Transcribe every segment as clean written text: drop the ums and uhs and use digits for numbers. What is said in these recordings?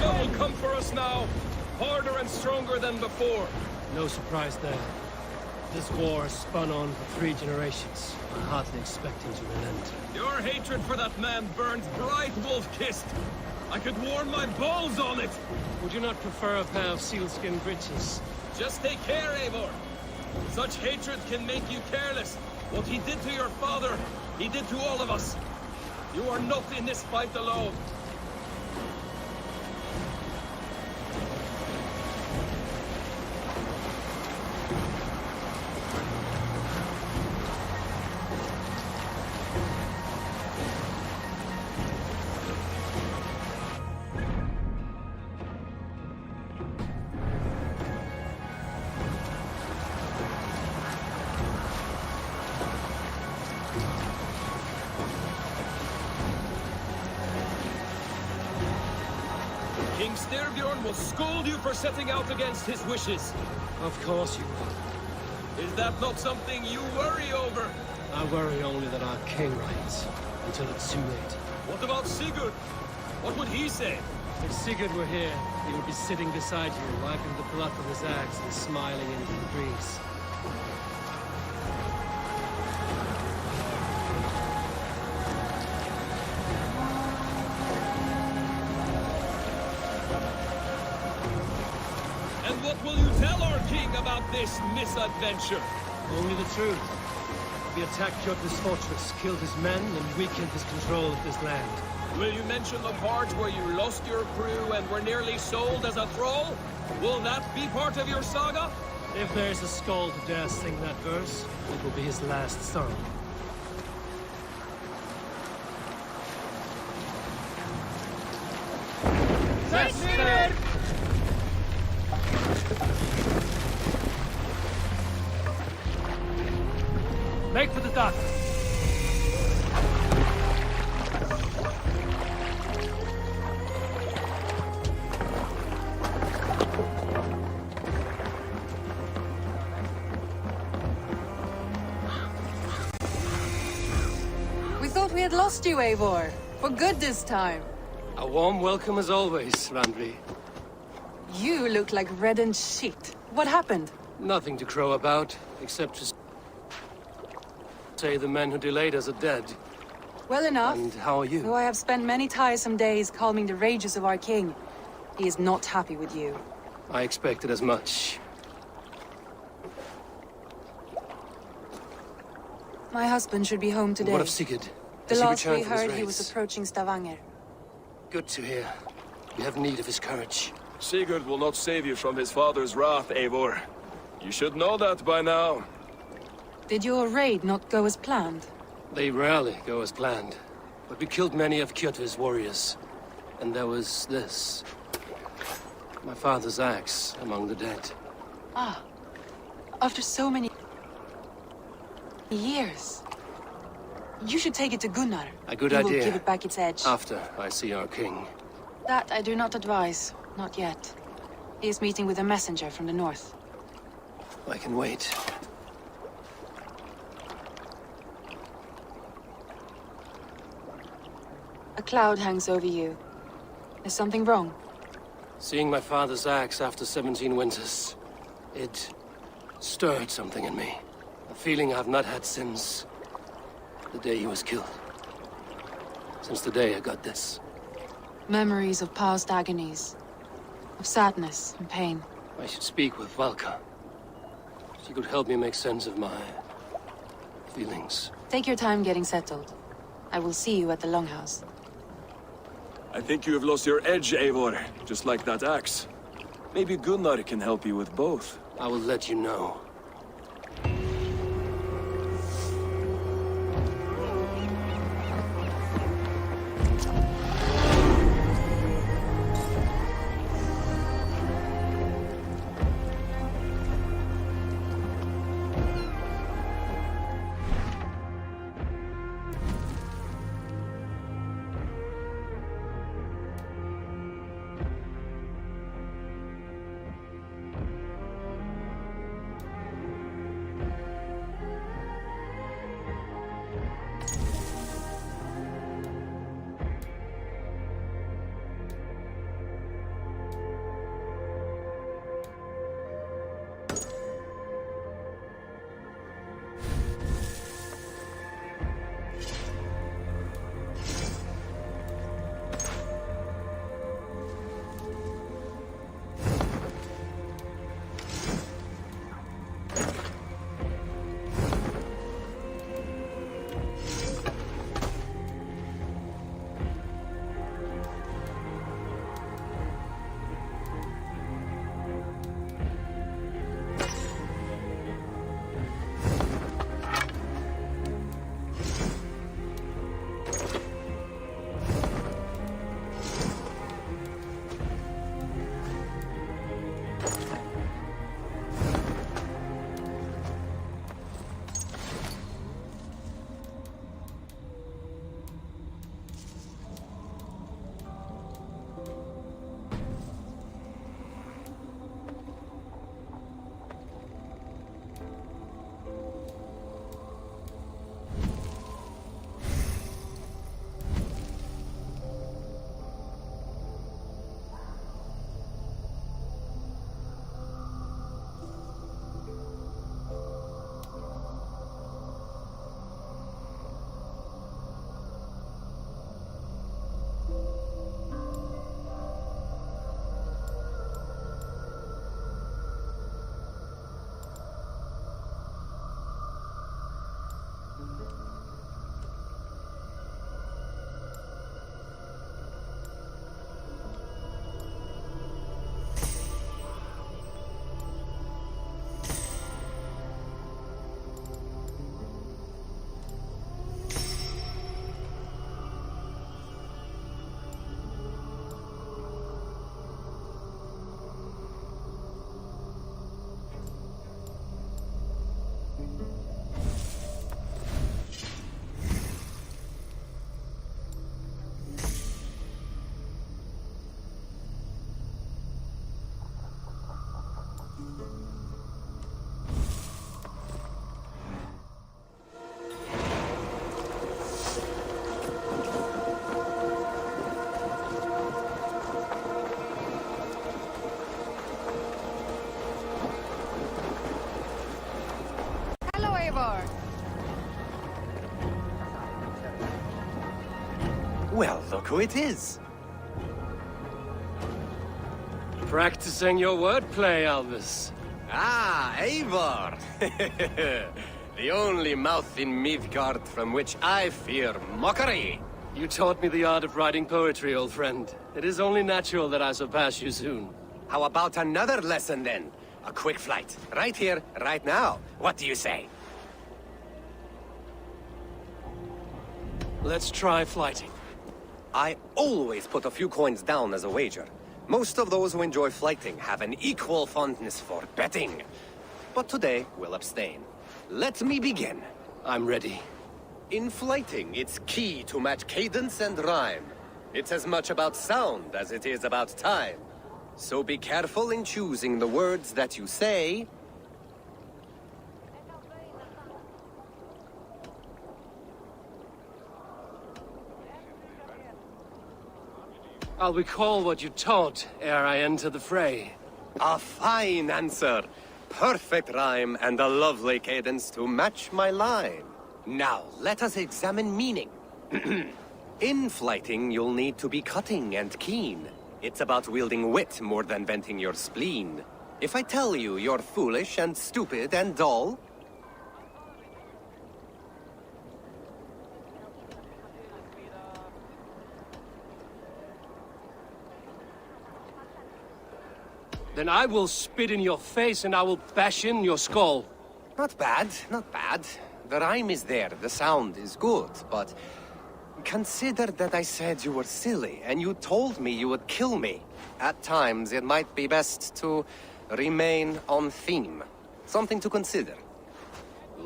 Eivor will come for us now, harder and stronger than before. No surprise there. This war has spun on for 3 generations. I hardly expect him to relent. Your hatred for that man burns bright, wolf-kissed. I could warm my balls on it. Would you not prefer a pair of sealskin breeches? Just take care, Eivor. Such hatred can make you careless. What he did to your father, he did to all of us. You are not in this fight alone. King Styrbjorn will scold you for setting out against his wishes. Of course you will. Is that not something you worry over? I worry only that our king reigns, until it's too late. What about Sigurd? What would he say? If Sigurd were here, he would be sitting beside you, wiping the blood from his axe and smiling into the breeze. And what will you tell our king about this misadventure? Only the truth. We attacked Kjotve's fortress, killed his men, and weakened his control of this land. Will you mention the part where you lost your crew and were nearly sold as a thrall? Will that be part of your saga? If there's a skull to dare sing that verse, it will be his last song. Make for the dock. We thought we had lost you, Eivor. For good this time. A warm welcome as always, Randvi. You look like reddened shit. What happened? Nothing to crow about, except to say the men who delayed us are dead. Well enough. And how are you? Though I have spent many tiresome days calming the rages of our king, he is not happy with you. I expected as much. My husband should be home today. What of Sigurd? The Has he last we returned from his heard, he was raids? approaching Stavanger. Good to hear. We have need of his courage. Sigurd will not save you from his father's wrath, Eivor. You should know that by now. Did your raid not go as planned? They rarely go as planned. But we killed many of Kjotve's warriors. And there was this. My father's axe among the dead. Ah. After so many years. You should take it to Gunnar. A good He idea. will give it back its edge. After I see our king. That I do not advise. Not yet. He is meeting with a messenger from the north. I can wait. A cloud hangs over you. Is something wrong? Seeing my father's axe after 17 winters, it stirred something in me. A feeling I've not had since the day he was killed. Since the day I got this. Memories of past agonies. Of sadness and pain. I should speak with Valka. She could help me make sense of my feelings. Take your time getting settled. I will see you at the Longhouse. I think you have lost your edge, Eivor, just like that axe. Maybe Gunnar can help you with both. I will let you know. Well, look who it is. Practicing your wordplay, Albus. Ah, Eivor! The only mouth in Midgard from which I fear mockery. You taught me the art of writing poetry, old friend. It is only natural that I surpass you soon. How about another lesson then? A quick flight. Right here, right now. What do you say? Let's try flighting. I always put a few coins down as a wager. Most of those who enjoy flighting have an equal fondness for betting. But today, we'll abstain. Let me begin. I'm ready. In flighting, it's key to match cadence and rhyme. It's as much about sound as it is about time. So be careful in choosing the words that you say. I'll recall what you taught ere I enter the fray. A fine answer. Perfect rhyme and a lovely cadence to match my line. Now, let us examine meaning. In flighting, you'll need to be cutting and keen. It's about wielding wit more than venting your spleen. If I tell you you're foolish and stupid and dull, then I will spit in your face and I will bash in your skull. not bad, not bad. The rhyme is there, the sound is good, but consider that I said you were silly and you told me you would kill me. At times, it might be best to remain on theme. Something to consider.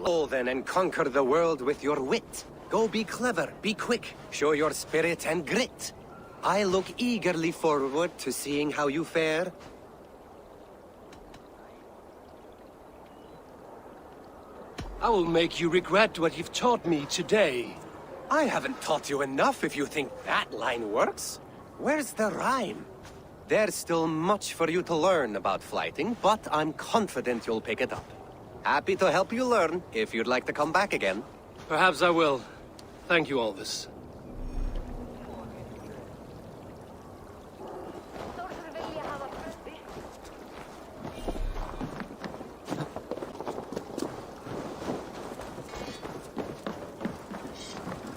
Go then and conquer the world with your wit. Go be clever, be quick, show your spirit and grit. I look eagerly forward to seeing how you fare. I will make you regret what you've taught me today. I haven't taught you enough if you think that line works. Where's the rhyme? There's still much for you to learn about flighting, but I'm confident you'll pick it up. Happy to help you learn if you'd like to come back again. Perhaps I will. Thank you, Albus.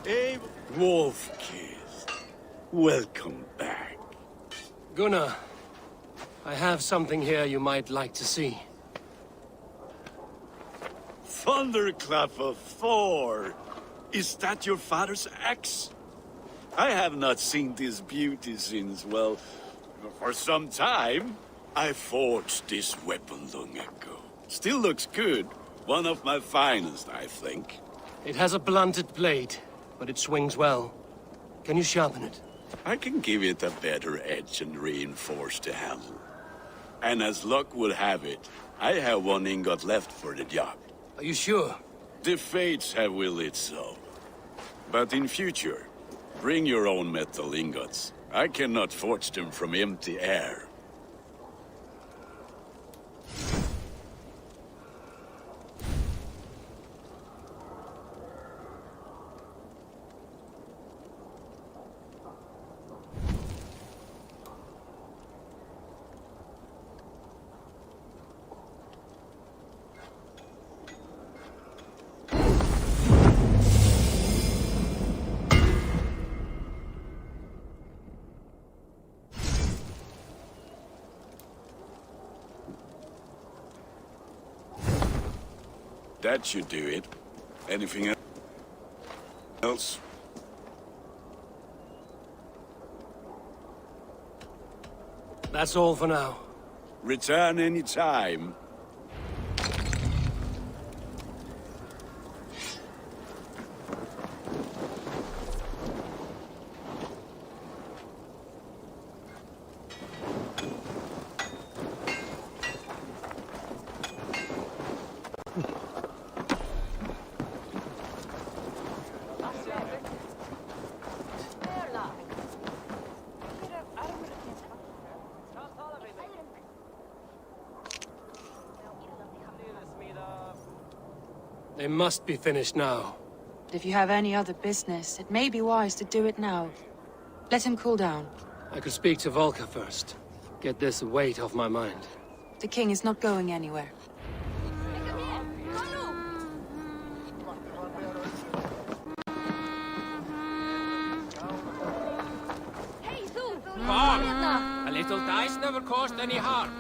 Hey, Wolf-Kissed. Welcome back. Gunnar, I have something here you might like to see. Thunderclap of Thor! Is that your father's axe? I have not seen this beauty since, well, for some time. I forged this weapon long ago. Still looks good. One of my finest, I think. It has a blunted blade, but it swings well. Can you sharpen it? I can give it a better edge and reinforce the handle. And as luck would have it, I have one ingot left for the job. Are you sure? The fates have willed it so. But in future, bring your own metal ingots. I cannot forge them from empty air. That should do it. Anything else? That's all for now. Return any time. They must be finished now. If you have any other business, it may be wise to do it now. Let him cool down. I could speak to Volker first. Get this weight off my mind. The king is not going anywhere. A little dice never caused any harm.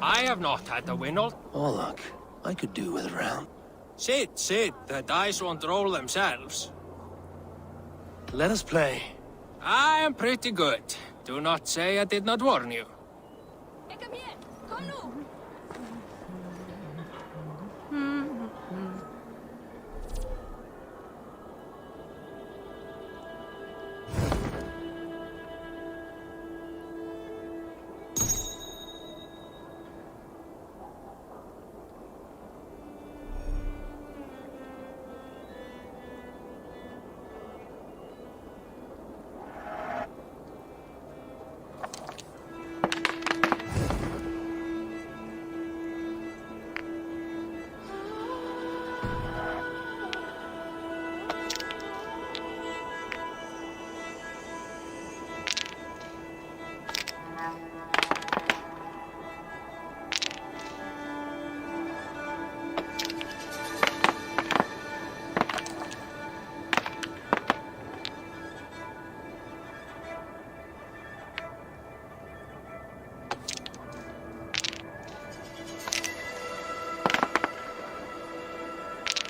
I have not had the winnle. Oh, look. I could do with a round. Sit, the dice won't roll themselves. Let us play. I am pretty good. Do not say I did not warn you.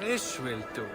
This will do.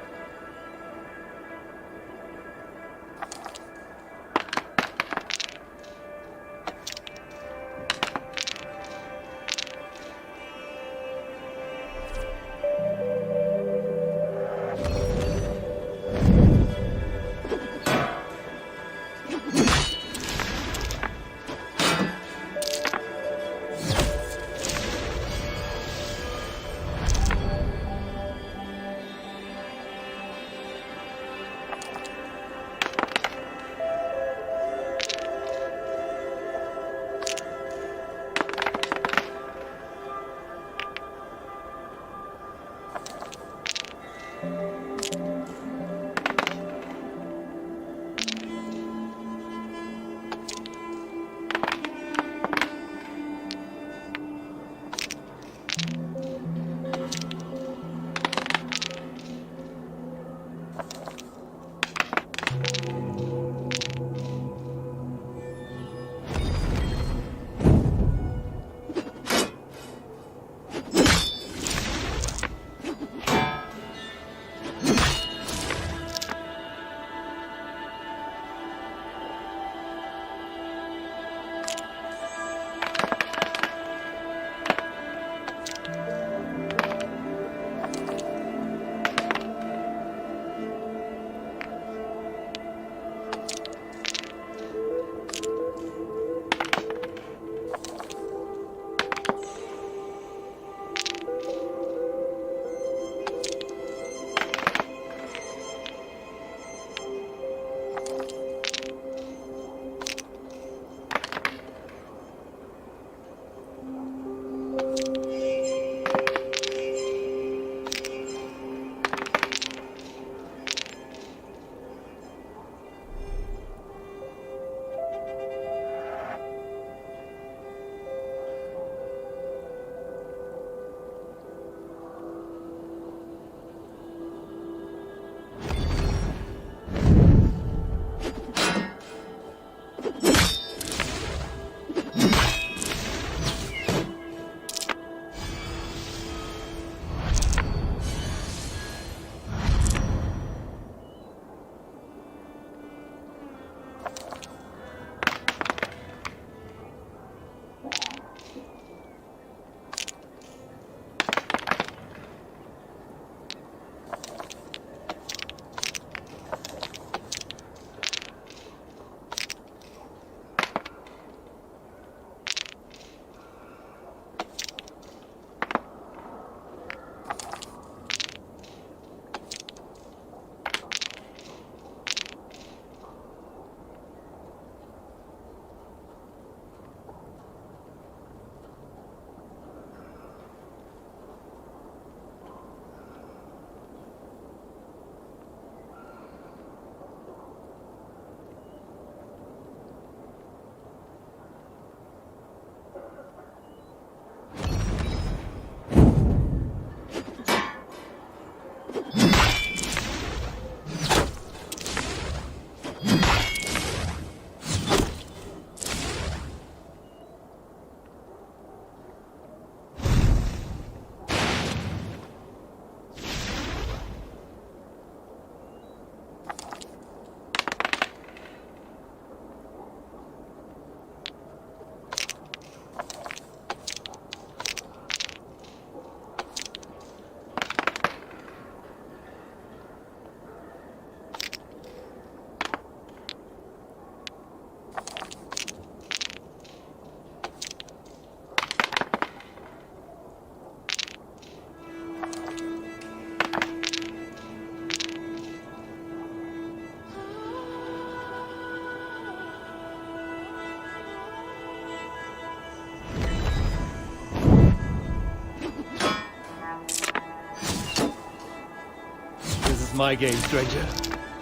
my game, stranger.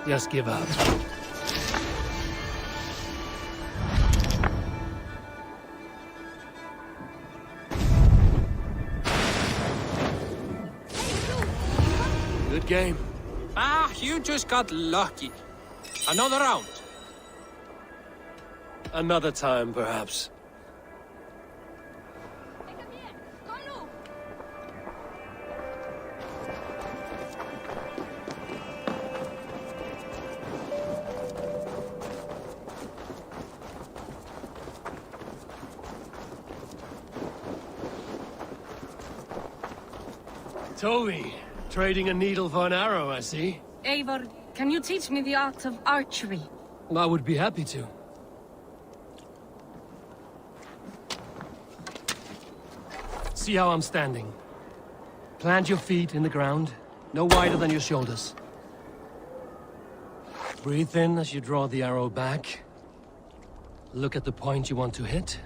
Just give up. Good game. Ah, you just got lucky. Another round. Another time, perhaps. Toby, trading a needle for an arrow, I see. Eivor, can you teach me the art of archery? I would be happy to. See how I'm standing. Plant your feet in the ground, no wider than your shoulders. Breathe in as you draw the arrow back. Look at the point you want to hit.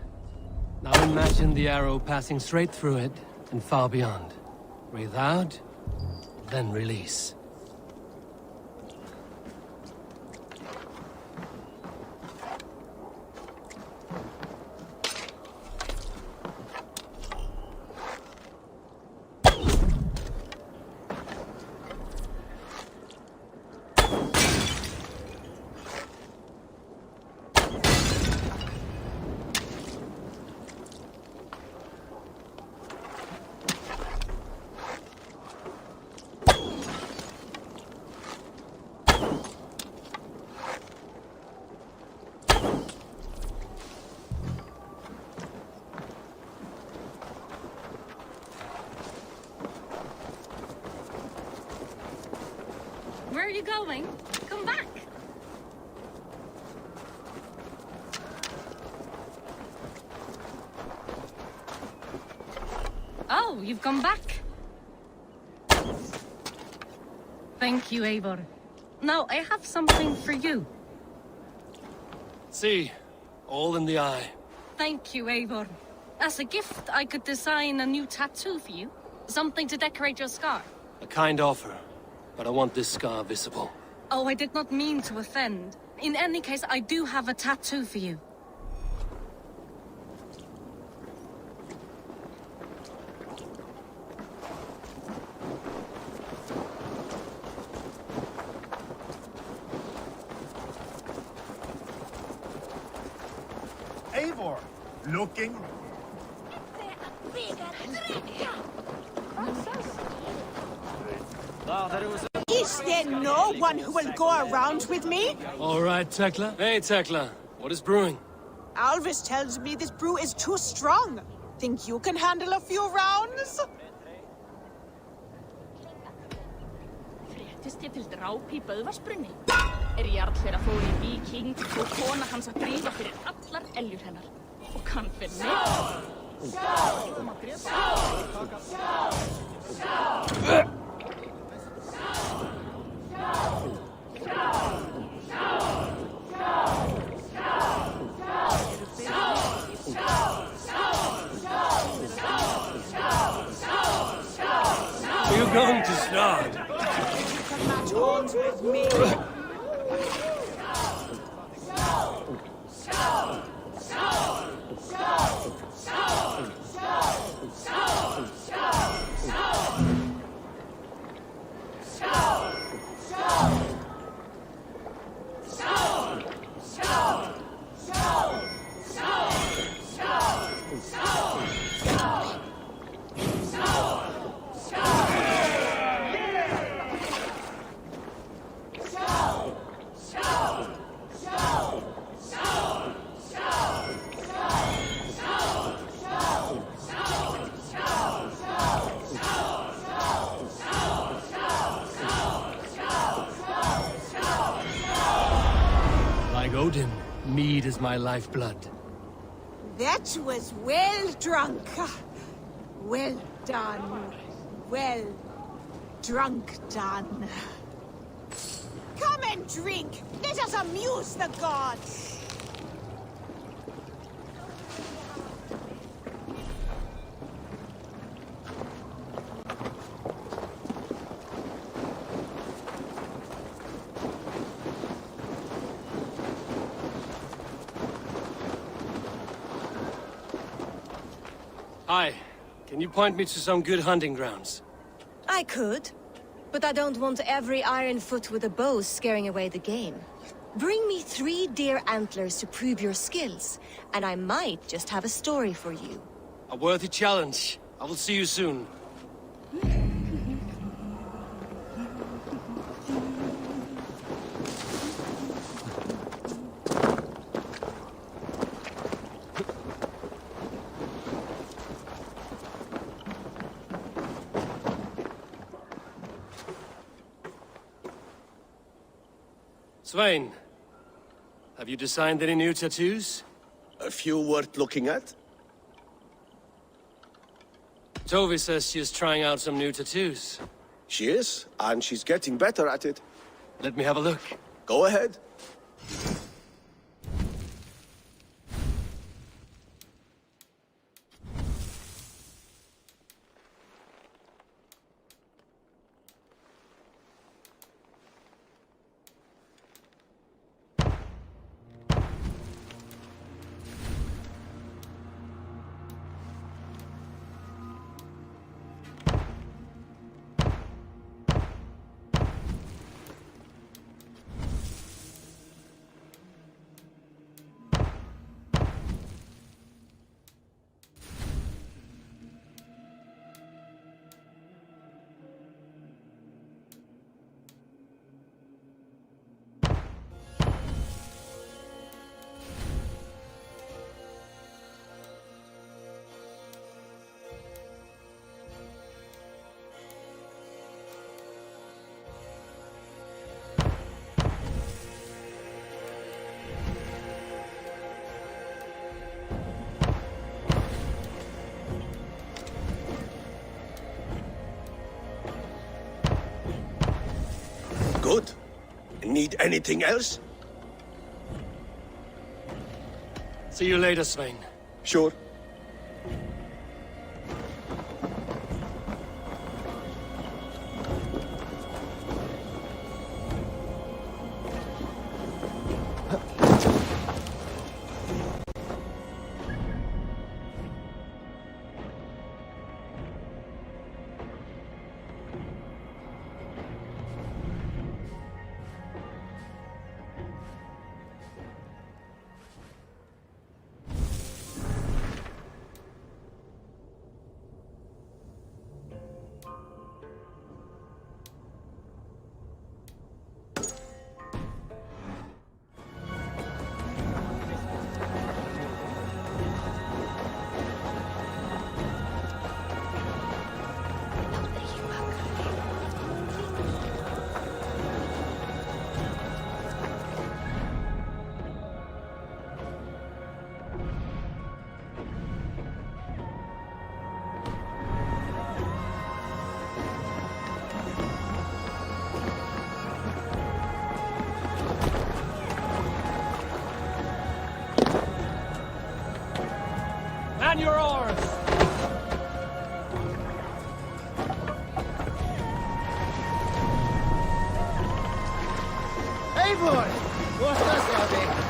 Now imagine the arrow passing straight through it and far beyond. Breathe out, then release. Where are you going? Come back! Oh, you've come back. Thank you, Eivor. Now, I have something for you. See, all in the eye. Thank you, Eivor. As a gift, I could design a new tattoo for you. Something to decorate your scar. A kind offer, but I want this scar visible. Oh, I did not mean to offend. In any case, I do have a tattoo for you. Eivor, looking. Is there no one who will go around with me? All right, Tekla. Hey, Tekla. What is brewing? Alvis tells me this brew is too strong. Think you can handle a few rounds? Fréttist til dráp í Böðvarsbrunni. Jarl þeirra fór í víking og kona hans að drífa fyrir allar eljur hennar. Og kann fyrir mig. You're going to start. You can match horns with me. Odin, mead is my lifeblood. That was well drunk. Well done. Well drunk done. Come and drink. Let us amuse the gods. Hi. Can you point me to some good hunting grounds? I could, but I don't want every iron foot with a bow scaring away the game. Bring me 3 deer antlers to prove your skills, and I might just have a story for you. A worthy challenge. I will see you soon. Svein, have you designed any new tattoos? A few worth looking at? Tovi says she is trying out some new tattoos. She is, and she's getting better at it. Let me have a look. Go ahead. Good. Need anything else? See you later, Svein. Sure. Man your arms! Eivor! What's this, Lottie?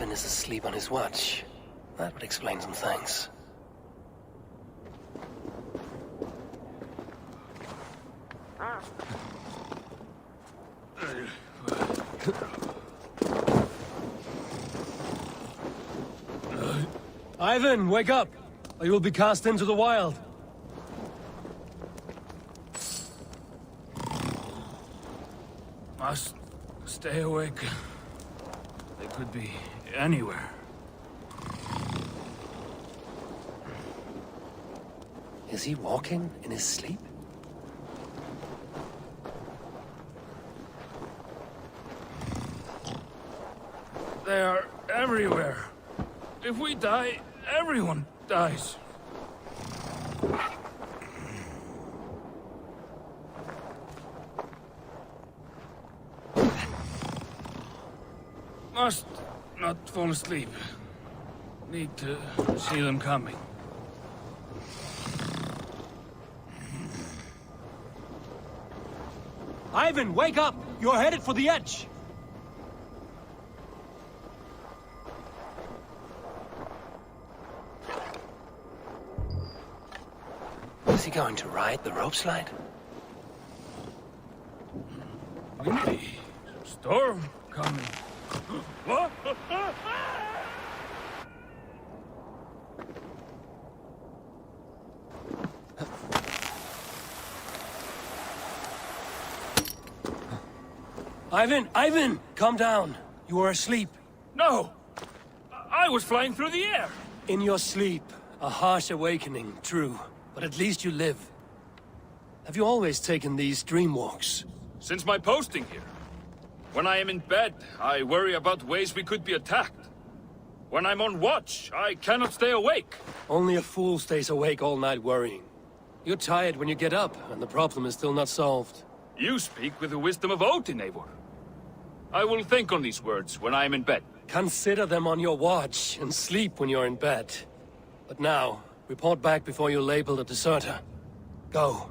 Ivan is asleep on his watch. That would explain some things. Ivan, wake up! Or you will be cast into the wild. Must stay awake. They could be anywhere. Is he walking in his sleep? They are everywhere. If we die, everyone dies. Must not fall asleep. Need to see them coming. Ivan, wake up! You're headed for the edge! Is he going to ride the rope slide? Windy. Storm coming. What? Ivan! Calm down. You are asleep. No! I was flying through the air! In your sleep. A harsh awakening, true. But at least you live. Have you always taken these dream walks? Since my posting here. When I am in bed, I worry about ways we could be attacked. When I'm on watch, I cannot stay awake. Only a fool stays awake all night worrying. You're tired when you get up, and the problem is still not solved. You speak with the wisdom of Odin, Eivor. I will think on these words when I am in bed. Consider them on your watch, and sleep when you're in bed. But now, report back before you're labeled a deserter. Go.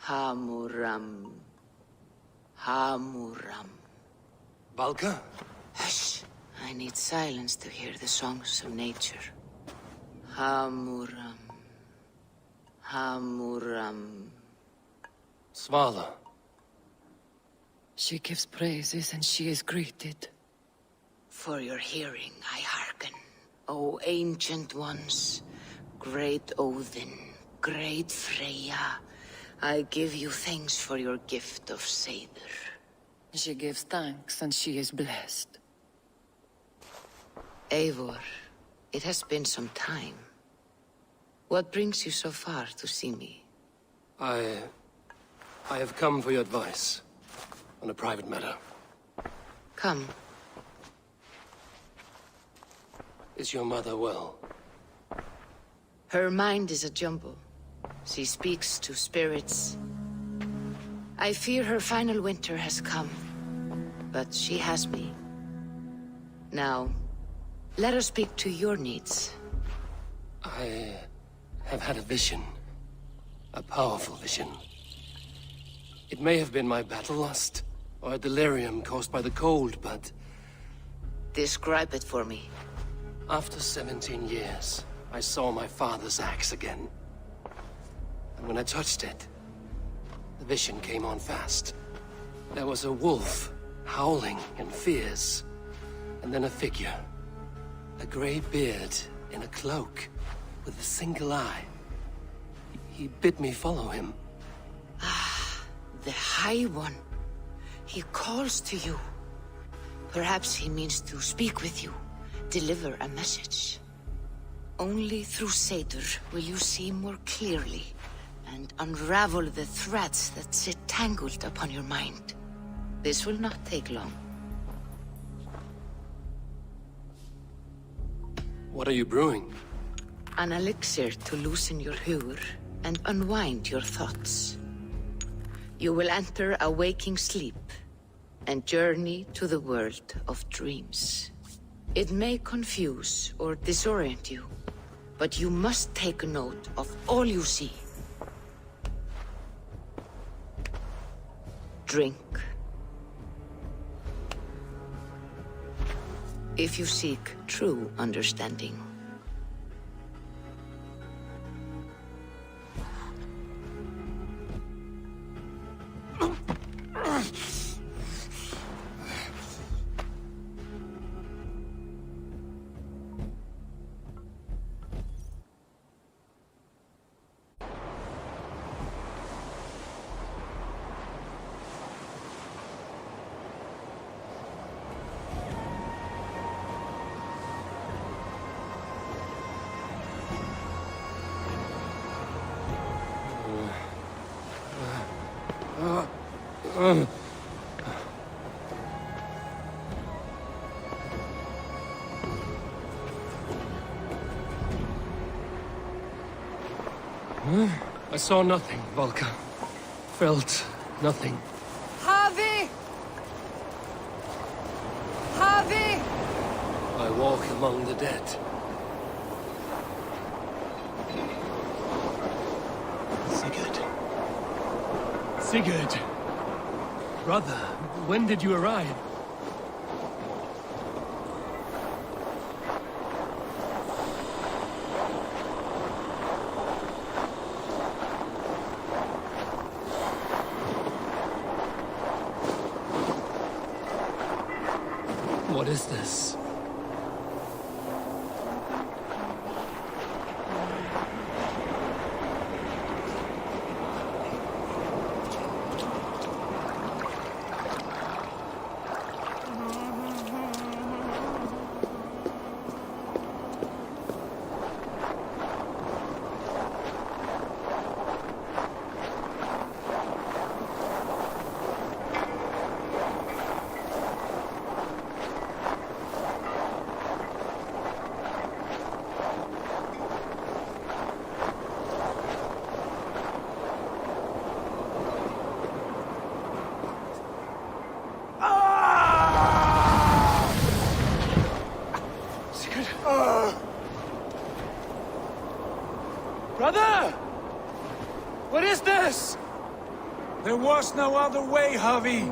Hamuram. Hamuram. Valka? Hush. I need silence to hear the songs of nature. Hamuram. Hamuram. Svala. She gives praises and she is greeted. For your hearing I hearken, O ancient ones, great Odin, great Freya. I give you thanks for your gift of Seder. She gives thanks and she is blessed. Eivor, it has been some time. What brings you so far to see me? I have come for your advice on a private matter. Come. Is your mother well? Her mind is a jumble. She speaks to spirits, I fear her final winter has come. But she has me. Now, let us speak to your needs. I have had a vision. A powerful vision. It may have been my battle lust, or a delirium caused by the cold, but... Describe it for me. After 17 years, I saw my father's axe again. And when I touched it, the vision came on fast. There was a wolf, howling and fierce, and then a figure. A grey beard in a cloak, with a single eye. He bid me follow him. Ah, the High One. He calls to you. Perhaps he means to speak with you, deliver a message. Only through Seder will you see more clearly and unravel the threads that sit tangled upon your mind. This will not take long. What are you brewing? An elixir to loosen your huer and unwind your thoughts. You will enter a waking sleep and journey to the world of dreams. It may confuse or disorient you, but you must take note of all you see. Drink. If you seek true understanding. I saw nothing, Volka. Felt nothing. Javi! Javi! I walk among the dead. Sigurd. Sigurd! Brother, when did you arrive? What is this? Brother! What is this? There was no other way, Javi.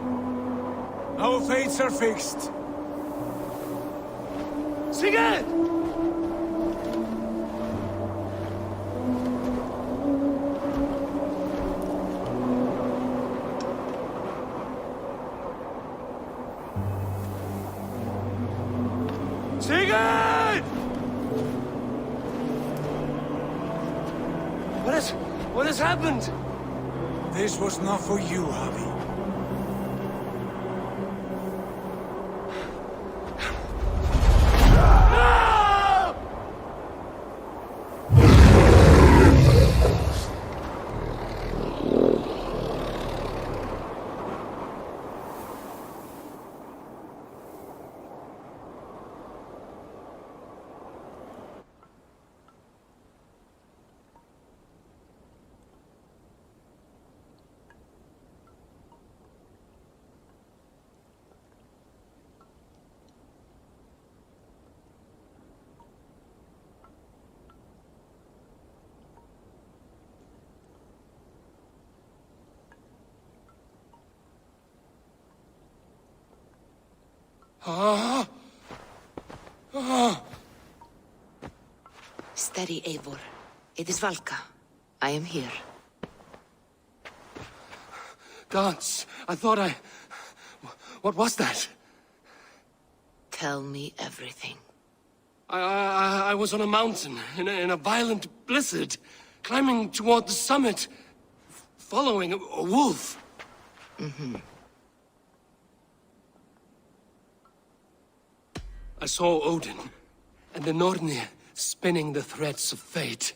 Our fates are fixed. Sigurd! Seagate! What has happened? This was not for you, Javi. Steady, Eivor. It is Valka. I am here. Gods, I thought I... What was that? Tell me everything. I was on a mountain, in a violent blizzard, climbing toward the summit, following a wolf. Mm-hmm. I saw Odin, and the Nornir spinning the threads of fate.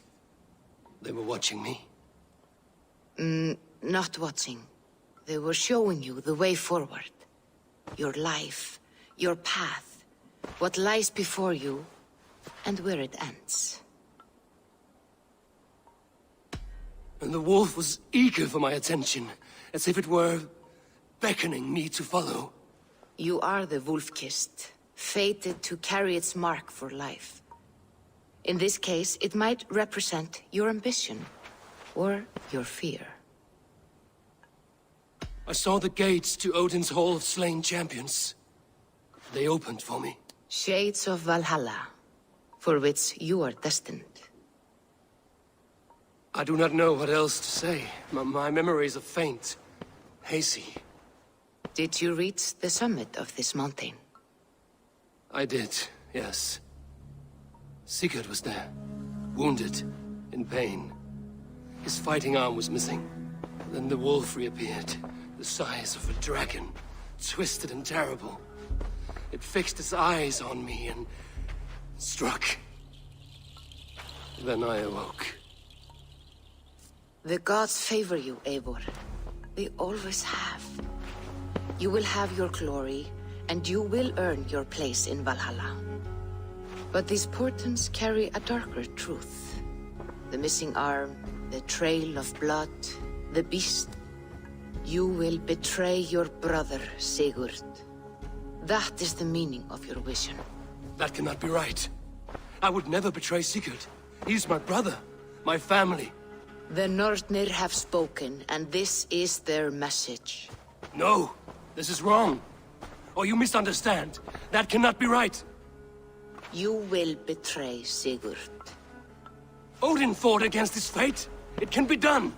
They were watching me. Not watching. They were showing you the way forward. Your life, your path, what lies before you, and where it ends. And the wolf was eager for my attention, as if it were beckoning me to follow. You are the wolf-kissed, fated to carry its mark for life. In this case, it might represent your ambition, or your fear. I saw the gates to Odin's Hall of Slain Champions. They opened for me. Shades of Valhalla, for which you are destined. I do not know what else to say. My memories are faint, hazy. Did you reach the summit of this mountain? I did, yes. Sigurd was there, wounded, in pain. His fighting arm was missing. Then the wolf reappeared, the size of a dragon, twisted and terrible. It fixed its eyes on me and struck. Then I awoke. The gods favor you, Eivor. They always have. You will have your glory, and you will earn your place in Valhalla. But these portents carry a darker truth. The missing arm, the trail of blood, the beast. You will betray your brother, Sigurd. That is the meaning of your vision. That cannot be right. I would never betray Sigurd. He's my brother, my family. The Nornir have spoken, and this is their message. No, this is wrong. Or you misunderstand. That cannot be right. You will betray Sigurd. Odin fought against his fate. It can be done.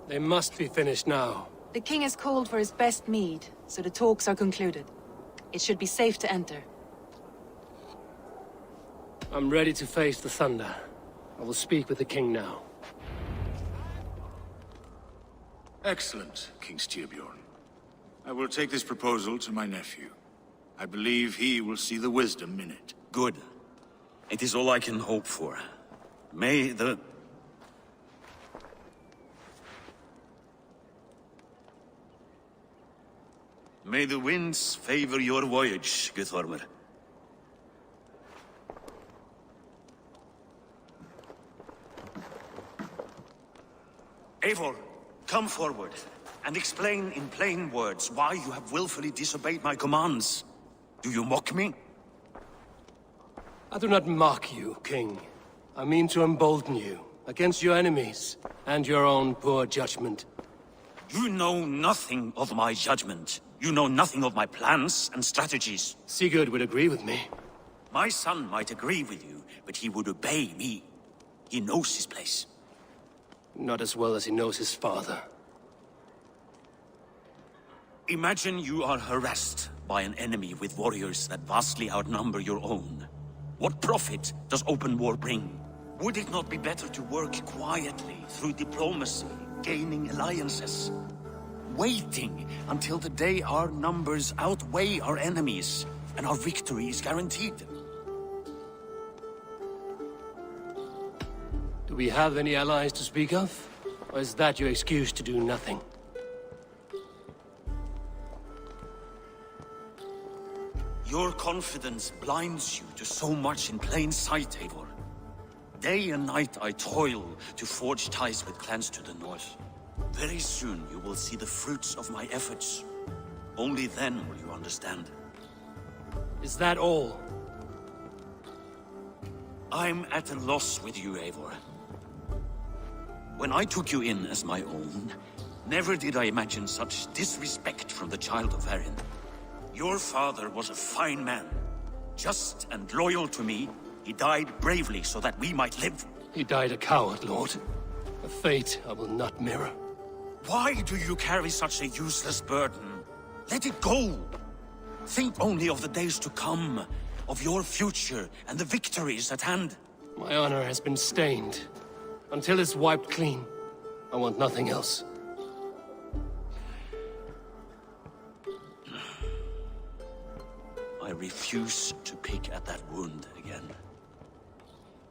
They must be finished now. The king has called for his best mead, so the talks are concluded. It should be safe to enter. I'm ready to face the thunder. I will speak with the king now. Excellent, King Styrbjorn. I will take this proposal to my nephew. I believe he will see the wisdom in it. Good. It is all I can hope for. May the... May the winds favor your voyage, Guthormer. Eivor, come forward, and explain in plain words why you have willfully disobeyed my commands. Do you mock me? I do not mock you, King. I mean to embolden you, against your enemies, and your own poor judgment. You know nothing of my judgment. You know nothing of my plans and strategies. Sigurd would agree with me. My son might agree with you, but he would obey me. He knows his place. Not as well as he knows his father. Imagine you are harassed by an enemy with warriors that vastly outnumber your own. What profit does open war bring? Would it not be better to work quietly through diplomacy, gaining alliances? Waiting until the day our numbers outweigh our enemies and our victory is guaranteed. Do we have any allies to speak of? Or is that your excuse to do nothing? Your confidence blinds you to so much in plain sight, Eivor. Day and night I toil to forge ties with clans to the north. Very soon you will see the fruits of my efforts. Only then will you understand. Is that all? I'm at a loss with you, Eivor. When I took you in as my own, never did I imagine such disrespect from the child of Erin. Your father was a fine man. Just and loyal to me, he died bravely so that we might live. He died a coward, Lord. A fate I will not mirror. Why do you carry such a useless burden? Let it go! Think only of the days to come, of your future and the victories at hand. My honor has been stained. Until it's wiped clean, I want nothing else. I refuse to pick at that wound again.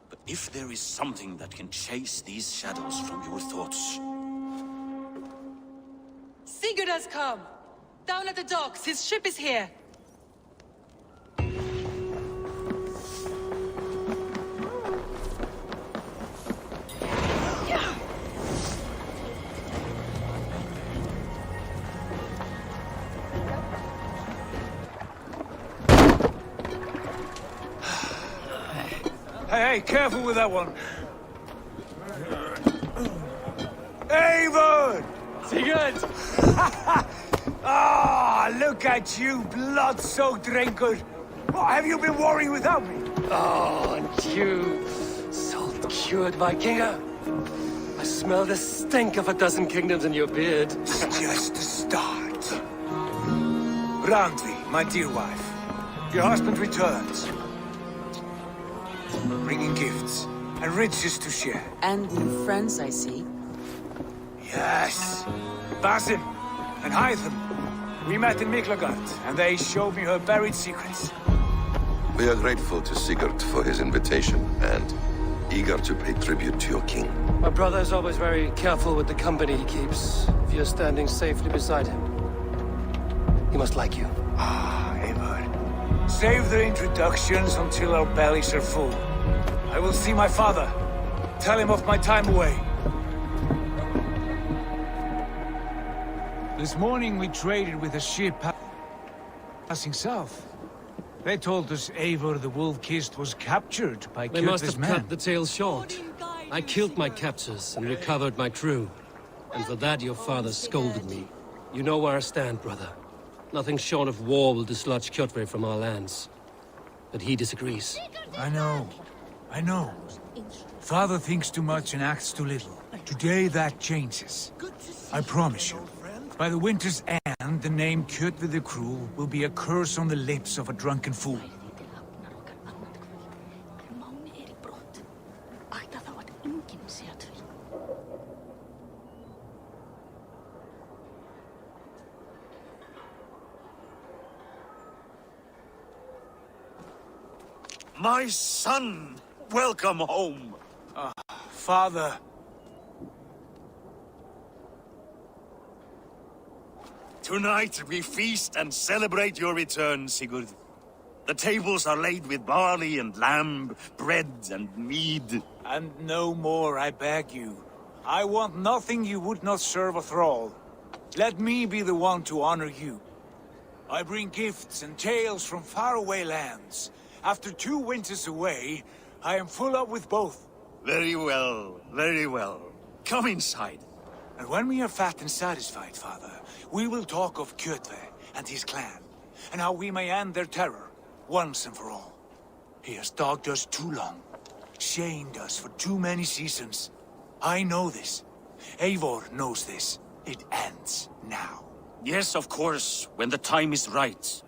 But if there is something that can chase these shadows from your thoughts... Sigurd has come! Down at the docks, his ship is here! Hey, careful with that one. Eivor! Sigurd! Ah, look at you, blood-soaked drinker. What have you been worrying without me? Oh, and you, salt-cured Vikinger. I smell the stink of a dozen kingdoms in your beard. It's just the start. Randvi, my dear wife, your husband returns. Bringing gifts and riches to share. And new friends, I see. Yes. Basim and Hytham. We met in Miklagard, and they showed me her buried secrets. We are grateful to Sigurd for his invitation, and eager to pay tribute to your king. My brother is always very careful with the company he keeps. If you're standing safely beside him, he must like you. Ah, Eivor. Save the introductions until our bellies are full. I will see my father. Tell him of my time away. This morning we traded with a ship passing south. They told us Eivor the Wolf-Kissed was captured by They must have men. cut the tale short. I killed my captors and recovered my crew. And for that your father scolded me. You know where I stand, brother. Nothing short of war will dislodge Kjotve from our lands. But he disagrees. I know. Father thinks too much and acts too little. Today that changes. I promise you. By the winter's end, the name Kjotve the Cruel will be a curse on the lips of a drunken fool. My son! Welcome home! Father. Tonight we feast and celebrate your return, Sigurd. The tables are laid with barley and lamb, bread and mead. And no more, I beg you. I want nothing you would not serve a thrall. Let me be the one to honor you. I bring gifts and tales from faraway lands. After 2 winters away, I am full up with both. Very well, very well. Come inside. And when we are fat and satisfied, Father, we will talk of Kjotve and his clan, and how we may end their terror, once and for all. He has dogged us too long, shamed us for too many seasons. I know this. Eivor knows this. It ends now. Yes, of course, when the time is right.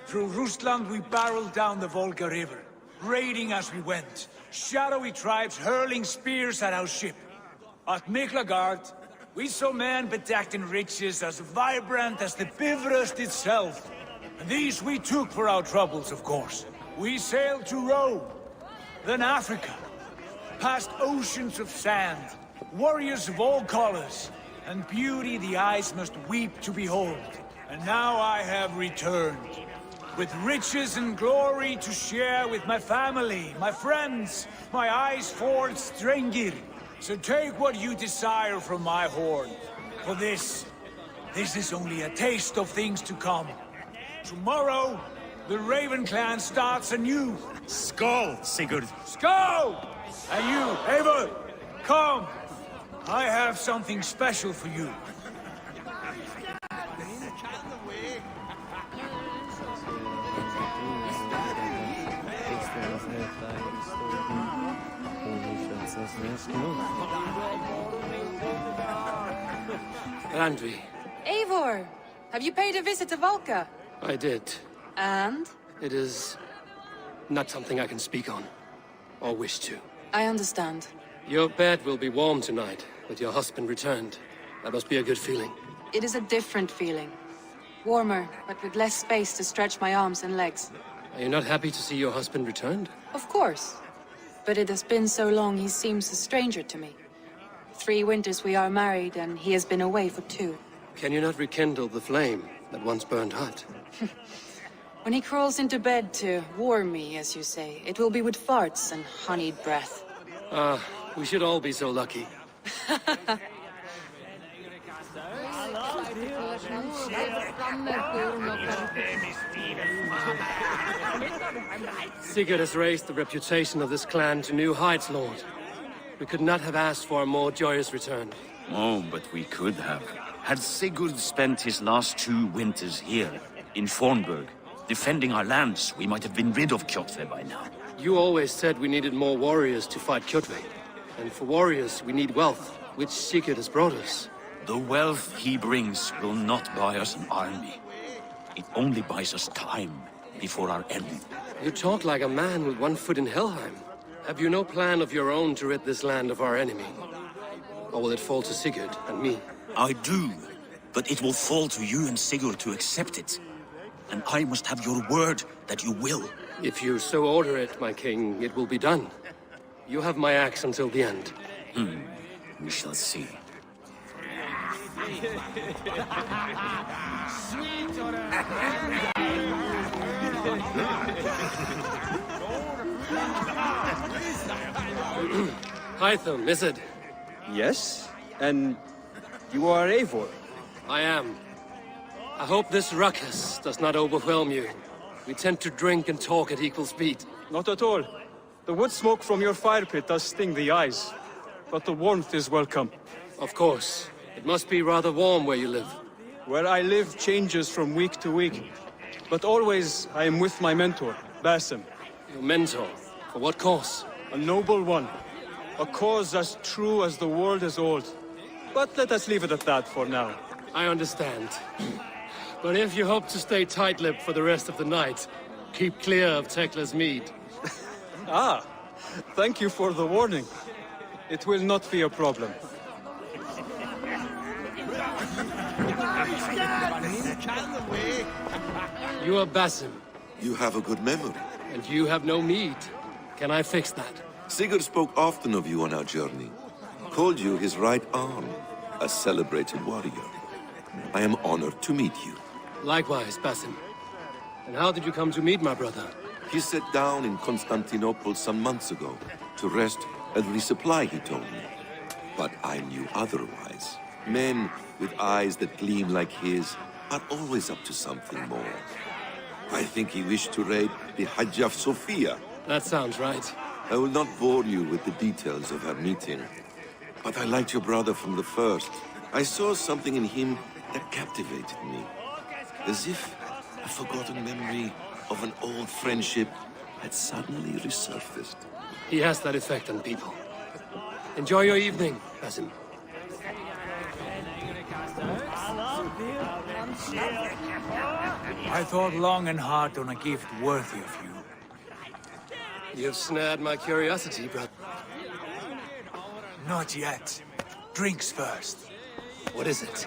Through Rusland we barreled down the Volga River, raiding as we went, shadowy tribes hurling spears at our ship. At Miklagard, we saw men bedecked in riches as vibrant as the Bifrost itself. And these we took for our troubles, of course. We sailed to Rome, then Africa, past oceans of sand, warriors of all colors, and beauty the eyes must weep to behold. And now I have returned. With riches and glory to share with my family, my friends, my eyes-forged Strengir. So take what you desire from my horn. For this is only a taste of things to come. Tomorrow, the Raven clan starts anew. Skål, Sigurd. Skål! And you, Eivor, come. I have something special for you. Randvi. Eivor! Have you paid a visit to Valka? I did. And? It is not something I can speak on, or wish to. I understand. Your bed will be warm tonight, with your husband returned. That must be a good feeling. It is a different feeling. Warmer, but with less space to stretch my arms and legs. Are you not happy to see your husband returned? Of course. But it has been so long he seems a stranger to me. 3 winters we are married, and he has been away for 2. Can you not rekindle the flame that once burned hot? When he crawls into bed to warm me, as you say, it will be with farts and honeyed breath. Ah, we should all be so lucky. Sigurd has raised the reputation of this clan to new heights, Lord. We could not have asked for a more joyous return. Oh, but we could have. Had Sigurd spent his last 2 winters here, in Fornburg, defending our lands, we might have been rid of Kjotve by now. You always said we needed more warriors to fight Kjotve. And for warriors, we need wealth, which Sigurd has brought us. The wealth he brings will not buy us an army. It only buys us time before our end. You talk like a man with 1 foot in Helheim. Have you no plan of your own to rid this land of our enemy? Or will it fall to Sigurd and me? I do, but it will fall to you and Sigurd to accept it. And I must have your word that you will. If you so order it, my king, it will be done. You have my axe until the end. We shall see. Hytham, is it? Yes, and you are Eivor. I am. I hope this ruckus does not overwhelm you. We tend to drink and talk at equal speed. Not at all. The wood smoke from your fire pit does sting the eyes, but the warmth is welcome. Of course. It must be rather warm where you live. Where I live changes from week to week. But always I am with my mentor, Basim. Your mentor? For what cause? A noble one. A cause as true as the world is old. But let us leave it at that for now. I understand. But if you hope to stay tight-lipped for the rest of the night, keep clear of Tekla's mead. Ah, thank you for the warning. It will not be a problem. You are Basim. You have a good memory. And you have no mead. Can I fix that? Sigurd spoke often of you on our journey. Called you his right arm, a celebrated warrior. I am honored to meet you. Likewise, Basim. And how did you come to meet my brother? He sat down in Constantinople some months ago to rest and resupply, he told me. But I knew otherwise. Men with eyes that gleam like his are always up to something more. I think he wished to raid the Hajj of Sophia. That sounds right. I will not bore you with the details of our meeting. But I liked your brother from the first. I saw something in him that captivated me. As if a forgotten memory of an old friendship had suddenly resurfaced. He has that effect on people. Enjoy your evening, Basim. I thought long and hard on a gift worthy of you. You've snared my curiosity, brother. Not yet. Drinks first. What is it?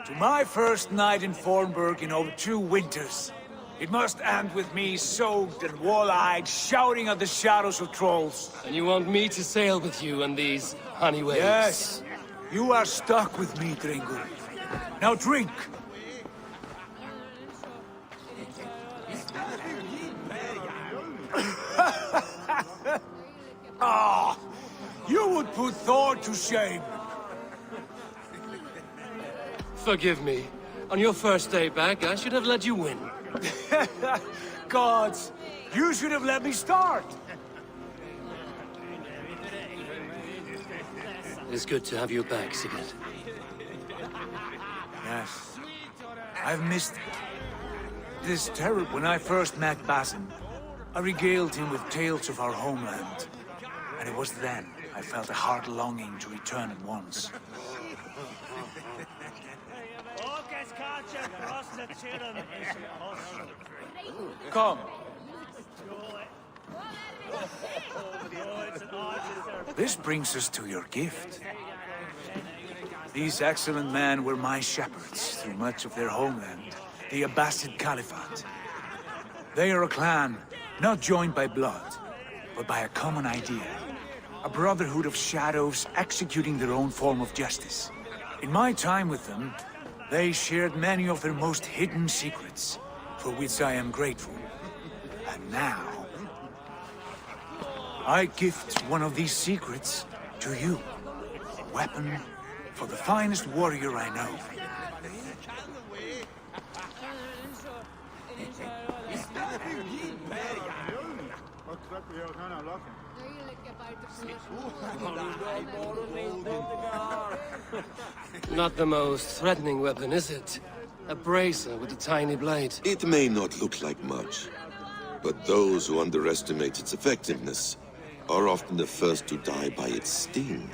To my first night in Fornburg in over 2 winters. It must end with me soaked and wall-eyed, shouting at the shadows of trolls. And you want me to sail with you on these honey waves? Yes. You are stuck with me, Dringur. Now drink! Ah! You would put Thor to shame! Forgive me. On your first day back, I should have let you win. Gods, you should have let me start! It's good to have you back, Sigurd. Yes. I've missed it. It is terrible. When I first met Basim, I regaled him with tales of our homeland. And it was then I felt a heart longing to return at once. Come. This brings us to your gift. These excellent men were my shepherds through much of their homeland, the Abbasid Caliphate. They are a clan, not joined by blood, but by a common idea. A brotherhood of shadows executing their own form of justice. In my time with them, they shared many of their most hidden secrets, for which I am grateful. And now, I gift one of these secrets to you. A weapon for the finest warrior I know. Not the most threatening weapon, is it? A bracer with a tiny blade. It may not look like much, but those who underestimate its effectiveness are often the first to die by its sting.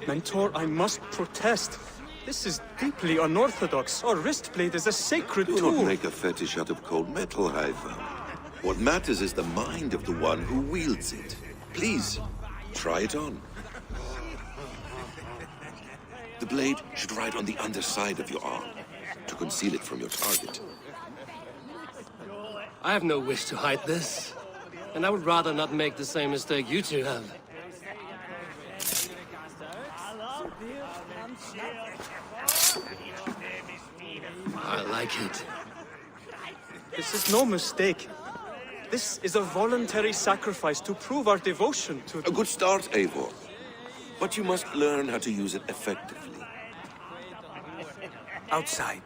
Mentor, I must protest. This is deeply unorthodox. Our wrist blade is a sacred tool. Do not make a fetish out of cold metal, Ivan. What matters is the mind of the one who wields it. Please, try it on. The blade should ride on the underside of your arm, to conceal it from your target. I have no wish to hide this. And I would rather not make the same mistake you two have. I like it. This is no mistake. This is a voluntary sacrifice to prove our devotion to... A good start, Eivor. But you must learn how to use it effectively. Outside.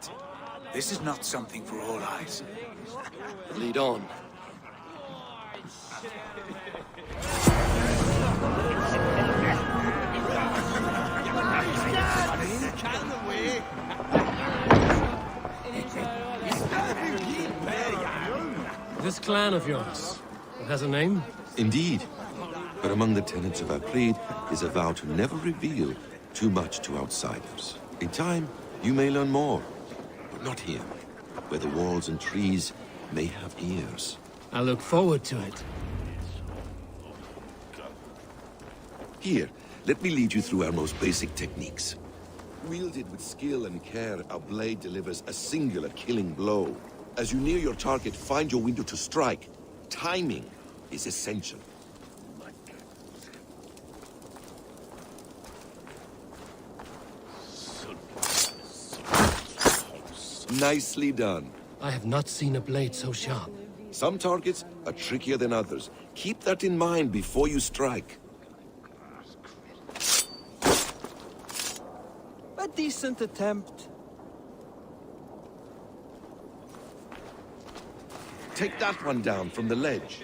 This is not something for all eyes. Lead on. This clan of yours, it has a name? Indeed. But among the tenets of our creed is a vow to never reveal too much to outsiders. In time, you may learn more, but not here, where the walls and trees may have ears. I look forward to it. Here, let me lead you through our most basic techniques. Wielded with skill and care, our blade delivers a singular killing blow. As you near your target, find your window to strike. Timing is essential. Nicely done. I have not seen a blade so sharp. Some targets are trickier than others. Keep that in mind before you strike. A decent attempt. Take that one down from the ledge.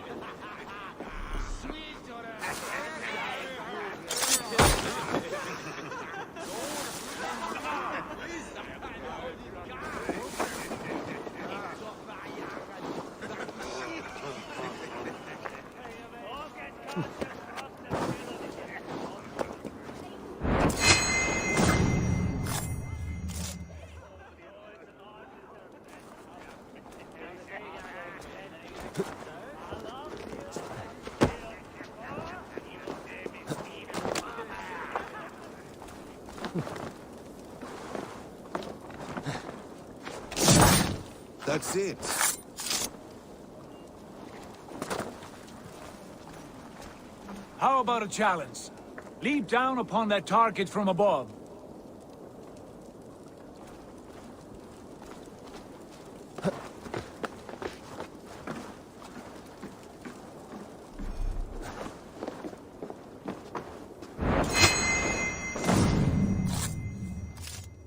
That's it. How about a challenge? Leap down upon that target from above.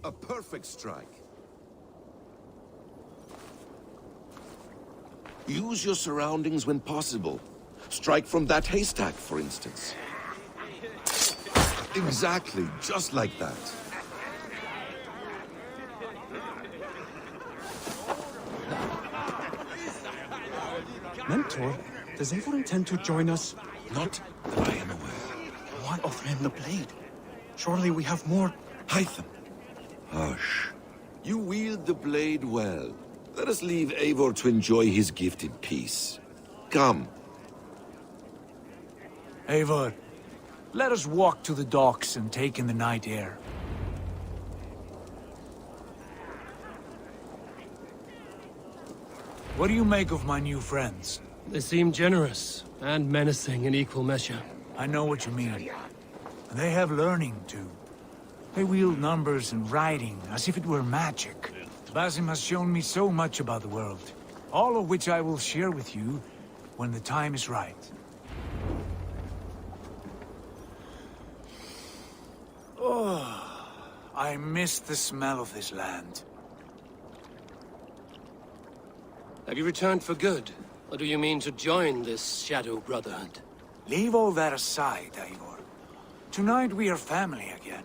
A perfect strike. Use your surroundings when possible. Strike from that haystack, for instance. Exactly, just like that. Mentor, does Eivor intend to join us? Not that I am aware. Why offer him the blade? Surely we have more... Hytham. Hush. You wield the blade well. Let us leave Eivor to enjoy his gift in peace. Come. Eivor, let us walk to the docks and take in the night air. What do you make of my new friends? They seem generous and menacing in equal measure. I know what you mean. They have learning, too. They wield numbers and writing as if it were magic. Basim has shown me so much about the world, all of which I will share with you when the time is right. Oh, I miss the smell of this land. Have you returned for good? Or do you mean to join this Shadow Brotherhood? Leave all that aside, Eivor. Tonight we are family again.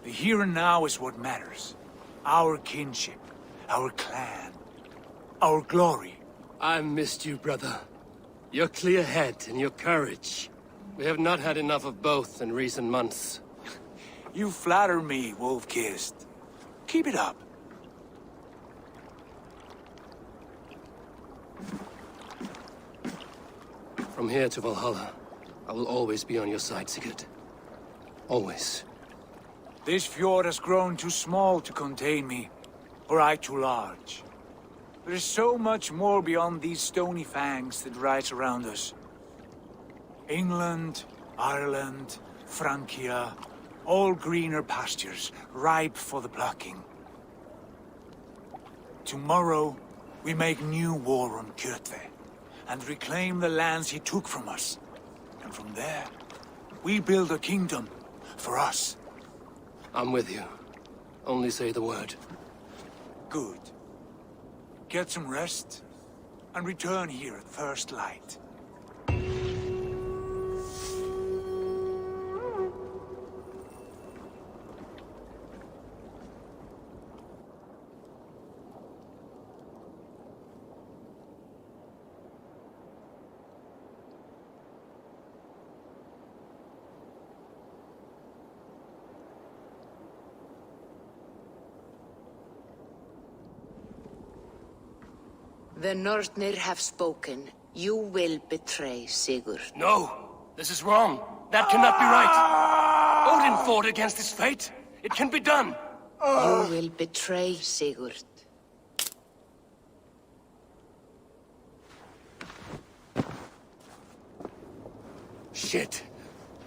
The here and now is what matters. Our kinship, our clan, our glory. I missed you, brother. Your clear head and your courage. We have not had enough of both in recent months. You flatter me, Wolf-Kissed. Keep it up. From here to Valhalla, I will always be on your side, Sigurd. Always. This fjord has grown too small to contain me, or I too large. There is so much more beyond these stony fangs that rise around us. England, Ireland, Francia, all greener pastures, ripe for the plucking. Tomorrow, we make new war on Kjotve, and reclaim the lands he took from us. And from there, we build a kingdom for us. I'm with you. Only say the word. Good. Get some rest, and return here at first light. The Northnir have spoken. You will betray Sigurd. No! This is wrong. That cannot be right. Odin fought against his fate. It can be done. You will betray Sigurd. Shit.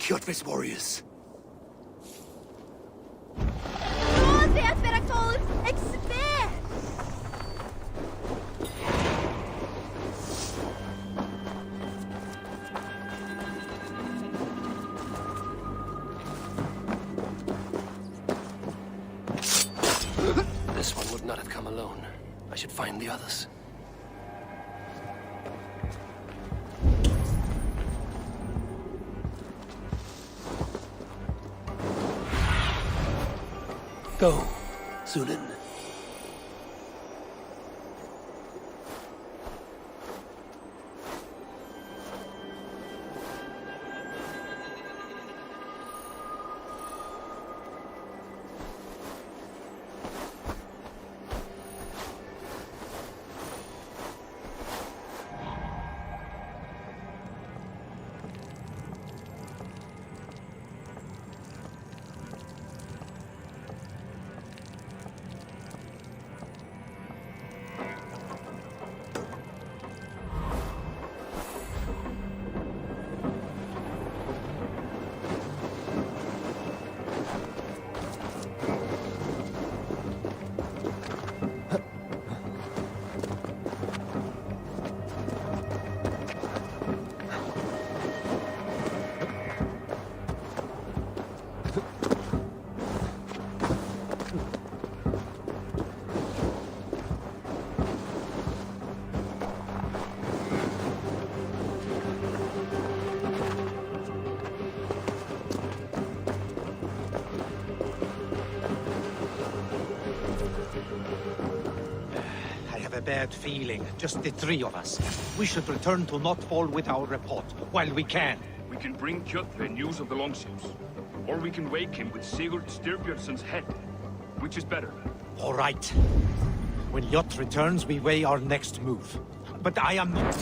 Kjotve's warriors. This one would not have come alone. I should find the others. Go, Zulin. Bad feeling. Just the three of us. We should return to Northfall with our report, while we can. We can bring Kjotve news of the longships. Or we can wake him with Sigurd Styrbjörnsson's head. Which is better? All right. When Jot returns, we weigh our next move. But I am not...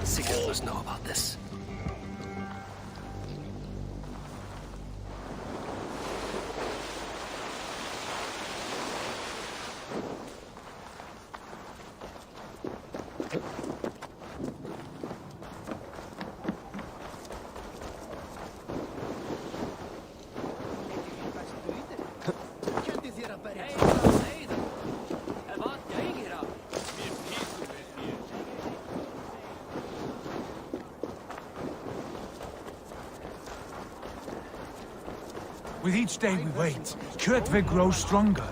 Sigurd must know about this. With each day we wait, Kjotve grows stronger.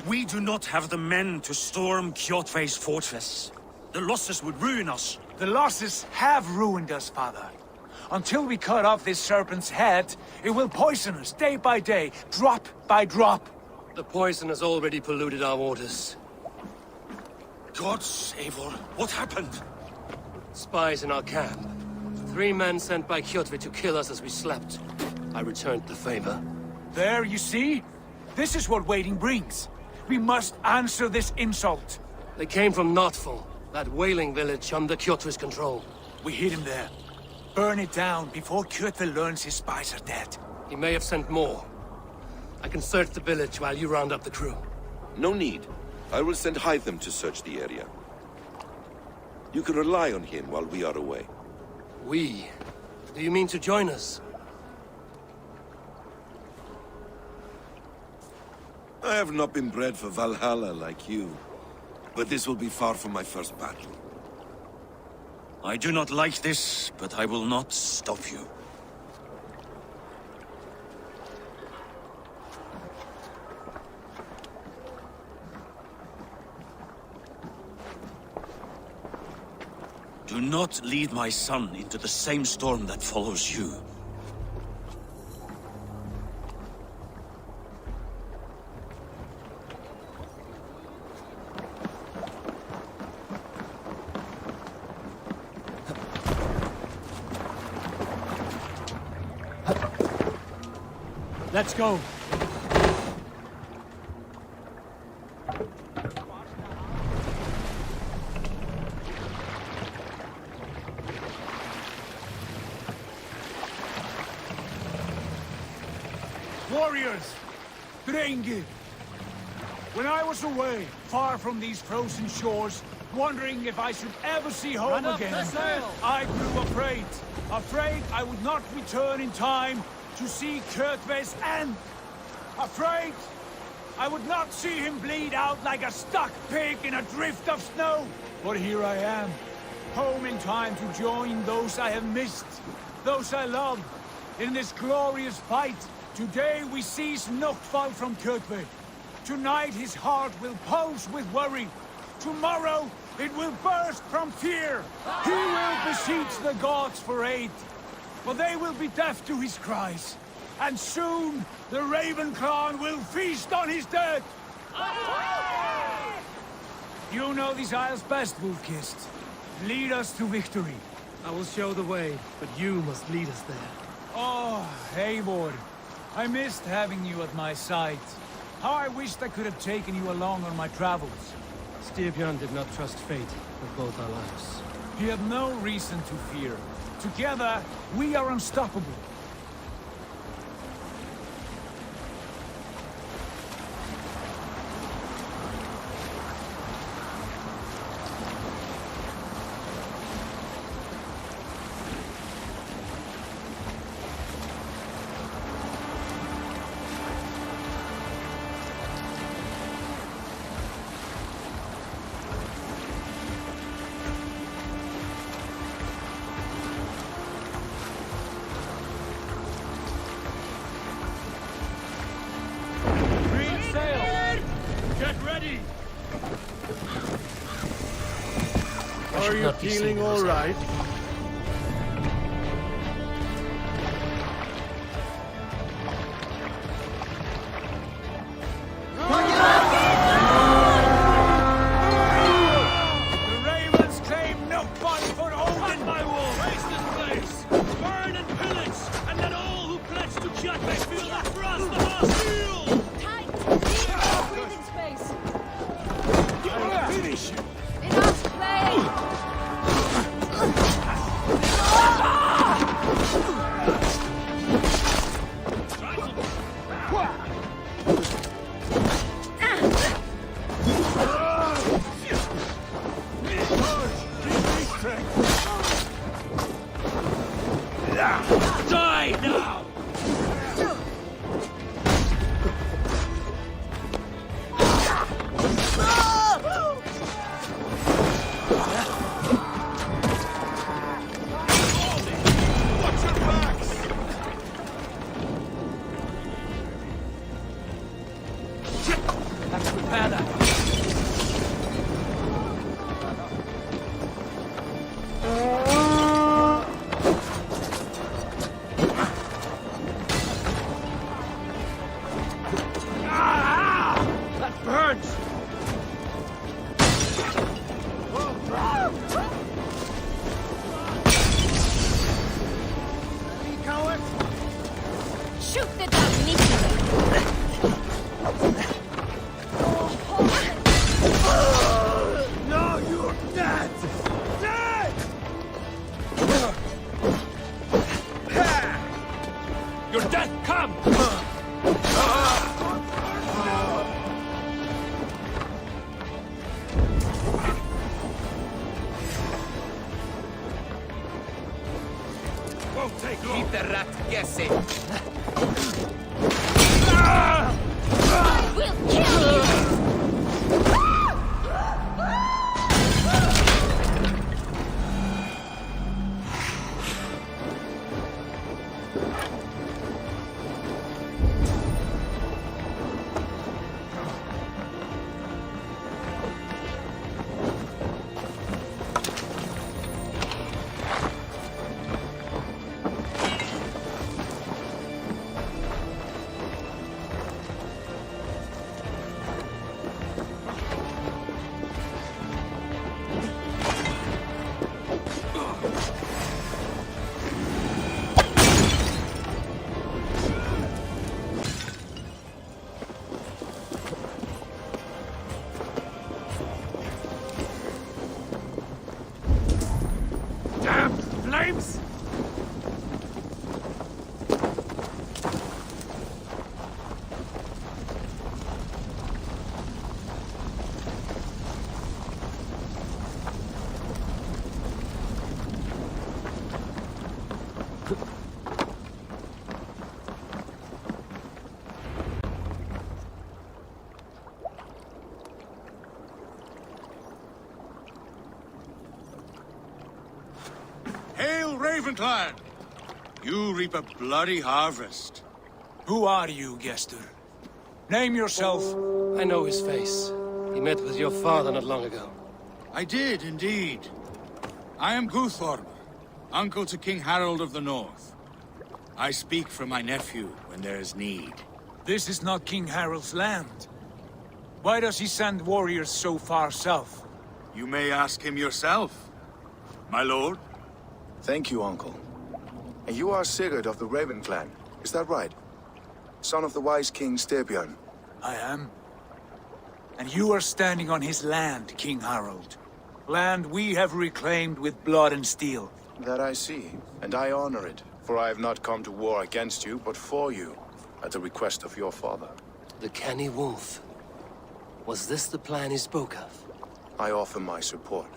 We do not have the men to storm Kjotve's fortress. The losses would ruin us. The losses have ruined us, father. Until we cut off this serpent's head, it will poison us day by day, drop by drop. The poison has already polluted our waters. God save her. What happened? Spies in our camp. 3 men sent by Kjotve to kill us as we slept. I returned the favor. There, you see? This is what waiting brings. We must answer this insult. They came from Notful, that whaling village under Kjotve's control. We hid him there. Burn it down before Kjotve learns his spies are dead. He may have sent more. I can search the village while you round up the crew. No need. I will send Hytham to search the area. You can rely on him while we are away. We? Do you mean to join us? I have not been bred for Valhalla like you, but this will be far from my first battle. I do not like this, but I will not stop you. Do not lead my son into the same storm that follows you. Let's go. Warriors! Drengi! When I was away, far from these frozen shores, wondering if I should ever see home again, I grew afraid. Afraid I would not return in time to see Kjotve's end. Afraid I would not see him bleed out like a stuck pig in a drift of snow. But here I am, home in time to join those I have missed, those I love, in this glorious fight. Today we seize Noktval from Kjotve. Tonight his heart will pulse with worry. Tomorrow it will burst from fear. He will beseech the gods for aid, but they will be deaf to his cries. And soon the Raven clan will feast on his dead. You know these isles best, Wolf-Kissed. Lead us to victory. I will show the way, but you must lead us there. Oh, Eivor. I missed having you at my side. How I wished I could have taken you along on my travels. Styrbjörn did not trust fate with both our lives. He had no reason to fear. Together, we are unstoppable. Are you feeling all right? The Ravens claim no body for Odin, my wolf! Waste this place! Burn and pillage! And let all who pledge to Kjotve feel the thrust of our steel! Tight! Leave breathing space! I'll finish you! Enough play! Die now! Let's prepare that. That burns! You coward! Shoot the damnation! No, you're dead! Dead! Your death come! Won't take long! Keep the rat guessing. I will kill you! Raven clan! You reap a bloody harvest. Who are you, Gester? Name yourself. I know his face. He met with your father not long ago. I did, indeed. I am Guthorm, uncle to King Harold of the North. I speak for my nephew when there is need. This is not King Harold's land. Why does he send warriors so far south? You may ask him yourself, my lord. Thank you, uncle. And you are Sigurd of the Raven clan, is that right? Son of the wise King Styrbjörn. I am. And you are standing on his land, King Harold. Land we have reclaimed with blood and steel. That I see, and I honor it, for I have not come to war against you, but for you, at the request of your father. The canny wolf. Was this the plan he spoke of? I offer my support.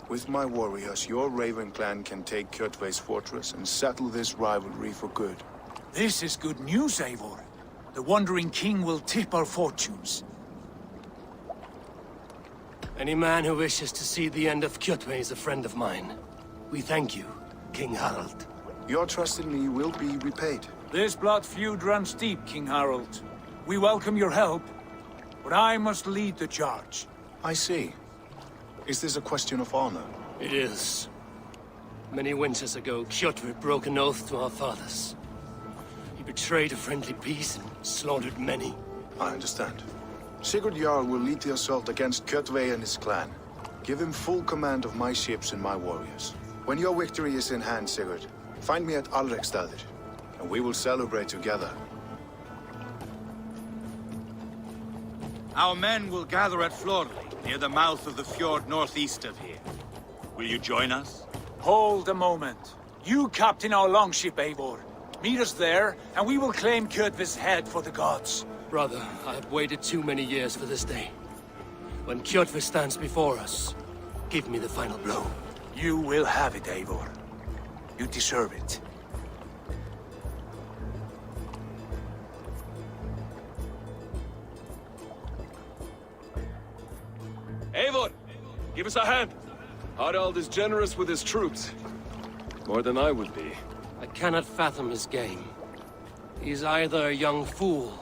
With my warriors, your Raven clan can take Kjotve's fortress and settle this rivalry for good. This is good news, Eivor. The Wandering King will tip our fortunes. Any man who wishes to see the end of Kjotve is a friend of mine. We thank you, King Harald. Your trust in me will be repaid. This blood feud runs deep, King Harold. We welcome your help, but I must lead the charge. I see. Is this a question of honor? It is. Many winters ago, Kjotve broke an oath to our fathers. He betrayed a friendly peace and slaughtered many. I understand. Sigurd Jarl will lead the assault against Kjotve and his clan. Give him full command of my ships and my warriors. When your victory is in hand, Sigurd, find me at Alrekstadir, and we will celebrate together. Our men will gather at Florley, near the mouth of the fjord northeast of here. Will you join us? Hold a moment. You captain our longship, Eivor. Meet us there, and we will claim Kjotve's head for the gods. Brother, I have waited too many years for this day. When Kjotve stands before us, give me the final blow. You will have it, Eivor. You deserve it. Eivor, give us a hand. Harald is generous with his troops. More than I would be. I cannot fathom his game. He is either a young fool,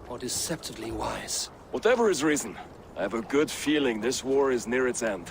or deceptively wise. Whatever his reason, I have a good feeling this war is near its end.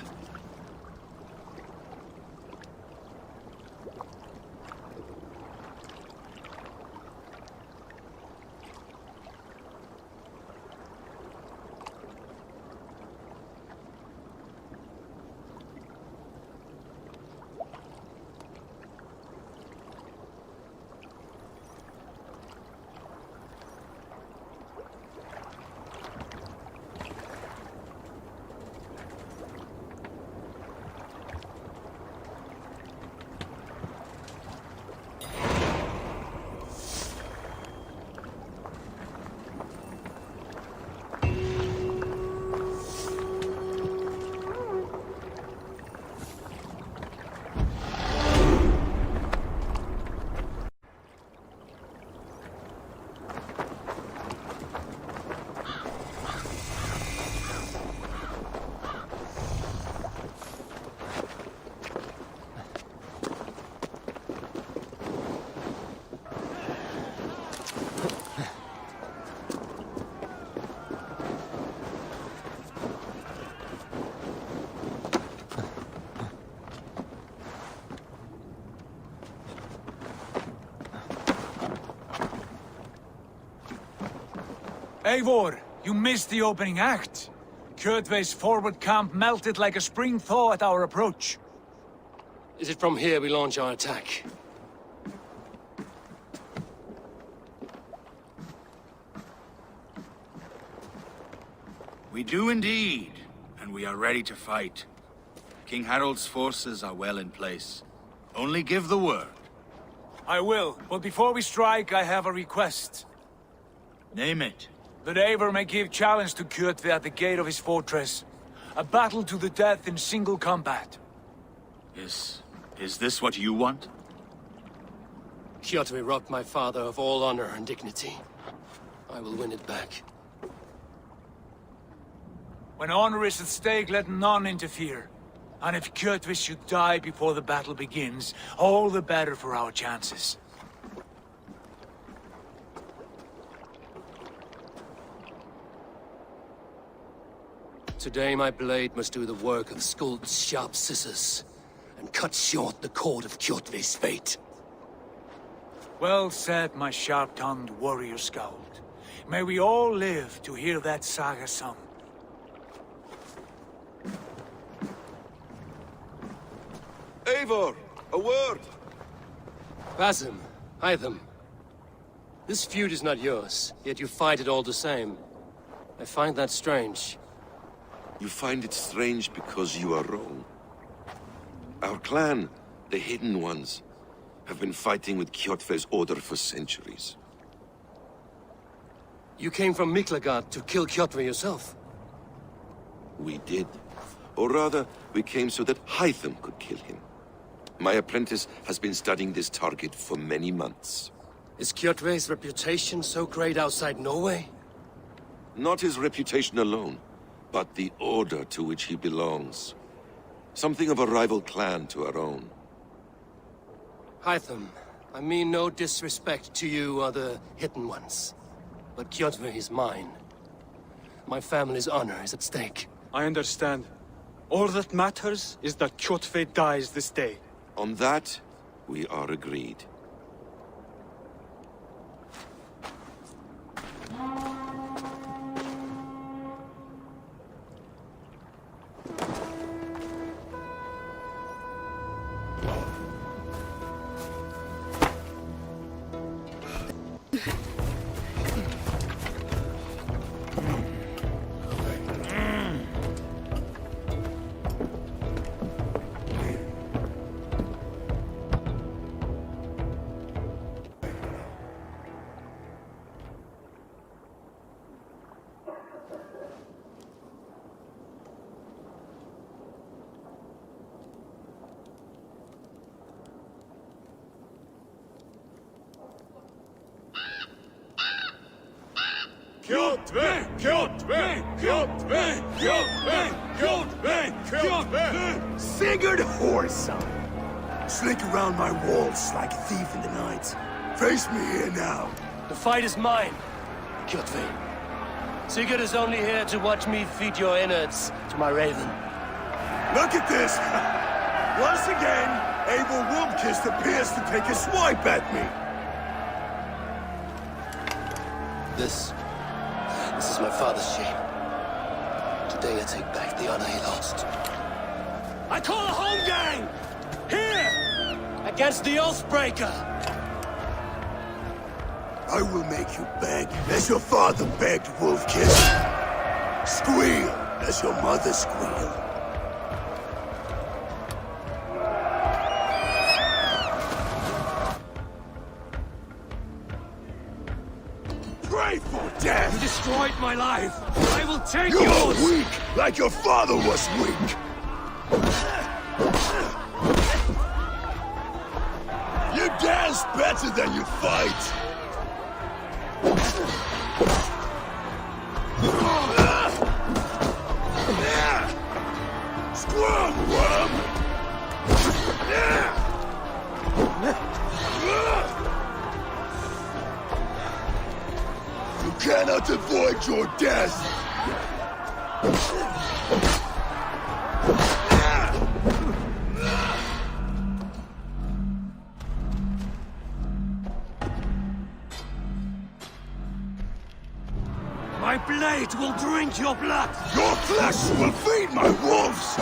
Eivor, you missed the opening act. Kjotve's forward camp melted like a spring thaw at our approach. Is it from here we launch our attack? We do indeed, and we are ready to fight. King Harold's forces are well in place. Only give the word. I will, but before we strike, I have a request. Name it. That Eivor may give challenge to Kjotve at the gate of his fortress. A battle to the death in single combat. Is this what you want? Kjotve robbed my father of all honor and dignity. I will win it back. When honor is at stake, let none interfere. And if Kjotve should die before the battle begins, all the better for our chances. Today my blade must do the work of Skuld's sharp scissors, and cut short the cord of Kjotve's fate. Well said, my sharp-tongued warrior Skald. May we all live to hear that saga sung. Eivor, a word! Basim, Hytham. This feud is not yours, yet you fight it all the same. I find that strange. You find it strange because you are wrong. Our clan, the Hidden Ones, have been fighting with Kjotve's order for centuries. You came from Miklagard to kill Kjotve yourself? We did. Or rather, we came so that Hytham could kill him. My apprentice has been studying this target for many months. Is Kjotve's reputation so great outside Norway? Not his reputation alone, but the order to which he belongs. Something of a rival clan to our own. Hytham, I mean no disrespect to you or the Hidden Ones, but Kjotve is mine. My family's honor is at stake. I understand. All that matters is that Kjotve dies this day. On that, we are agreed. Kjotve! Kjotve! Kjotve! Kjotve! Kjotve! Kjotve! Sigurd Whoreson! Slink around my walls like a thief in the night. Face me here now. The fight is mine, Kjotve. Sigurd is only here to watch me feed your innards to my raven. Look at this! Once again, Abel Wumpkist appears to take a swipe at me. This is my father's shame. Today I take back the honor he lost. I call a home gang! Here! Against the Oathbreaker! I will make you beg as your father begged, Wolfkiss. Squeal as your mother squealed. Pray for death! You destroyed my life! I will take You're yours! weak, like your father was weak! You dance better than you fight! Scrum, worm! You cannot avoid your death! My blade will drink your blood! Your flesh will feed my wolves!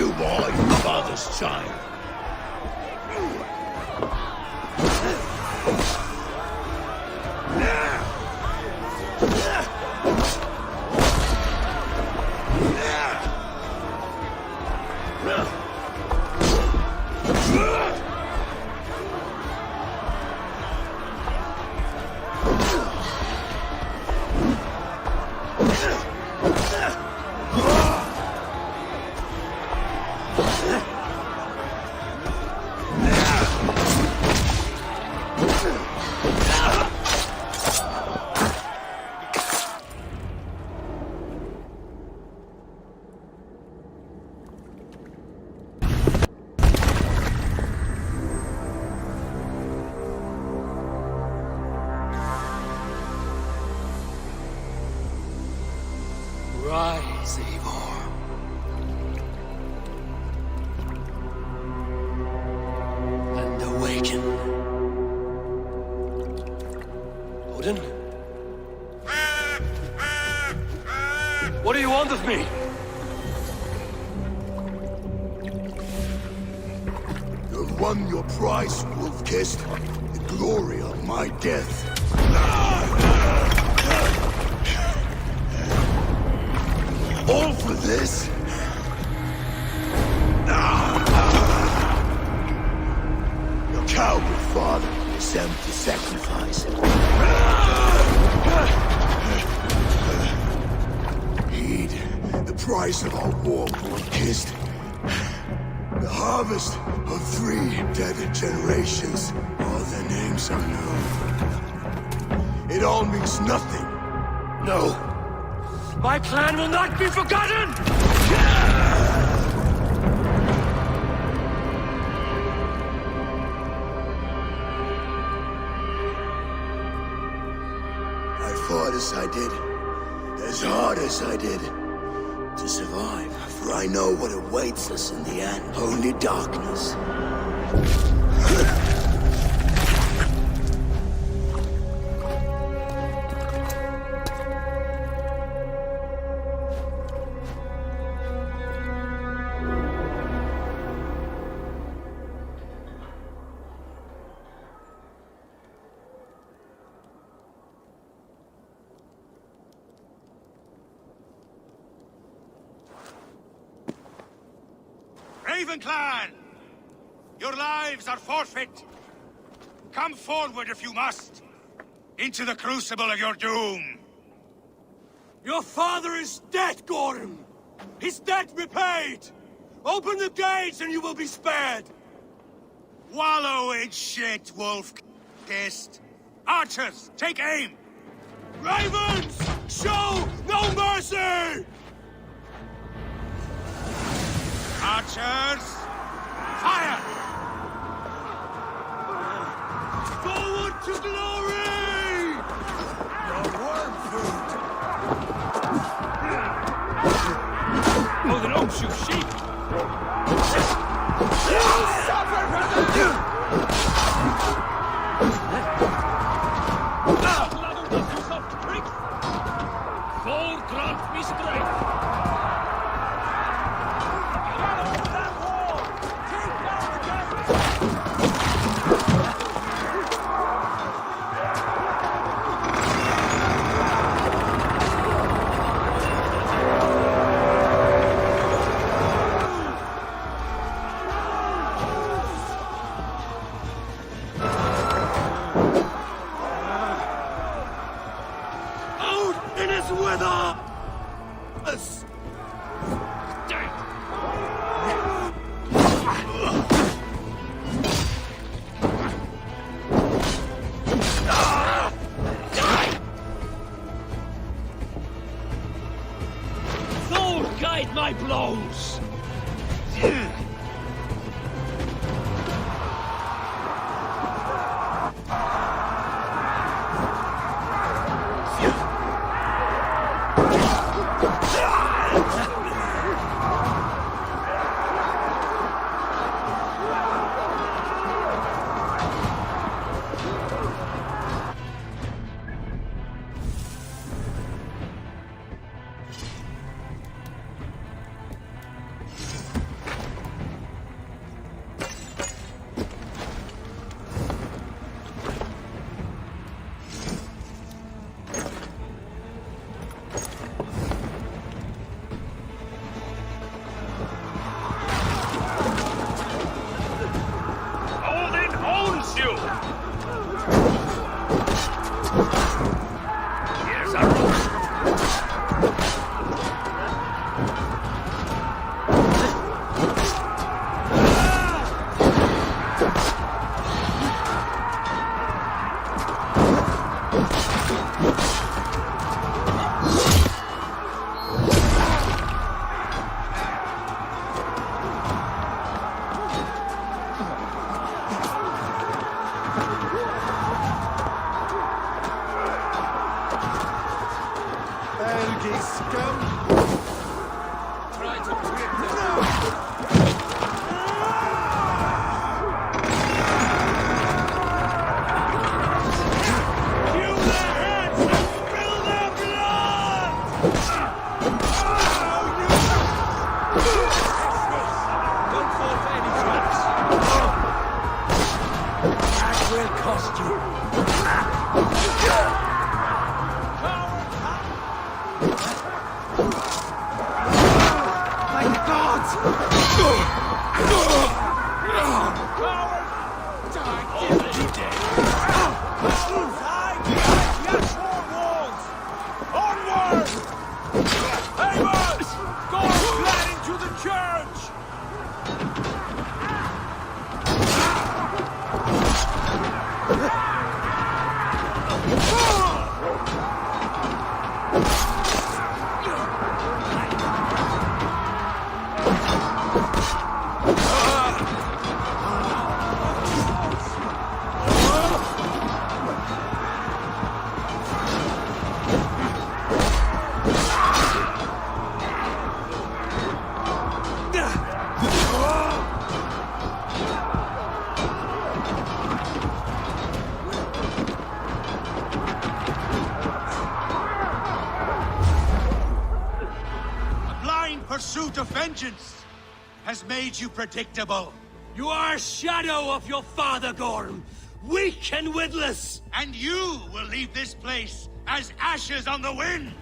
You are your father's child. Rise, Eivor. And awaken. Odin? What do you want of me? You've won your price, Wolf-Kissed. The glory of my death. All for this? Your coward father is empty sacrifice. Heed the price of our war, Wolf-Kissed. The harvest of 3 dead generations. All their names are known. It all means nothing. No. My clan will not be forgotten! I fought as I did, as hard as I did, to survive. For I know what awaits us in the end. Only darkness. Raven Clan! Your lives are forfeit! Come forward if you must! Into the crucible of your doom! Your father is dead, Gorham! His debt repaid! Open the gates and you will be spared! Wallow in shit, Wolf-Kissed! Archers, take aim! Ravens! Show no mercy! Archers! Fire! Forward to glory! Your worm food! Oh, they don't shoot sheep! You'll suffer for Thor grant me strength! guide my blows! Pursuit of vengeance has made you predictable. You are a shadow of your father, Gorm. Weak and witless. And you will leave this place as ashes on the wind.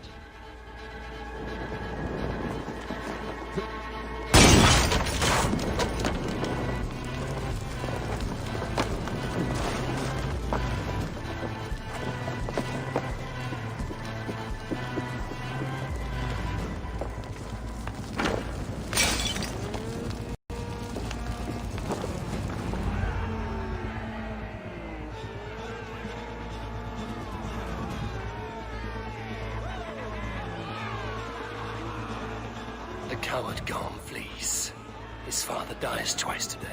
Coward Gorm flees. His father dies twice today.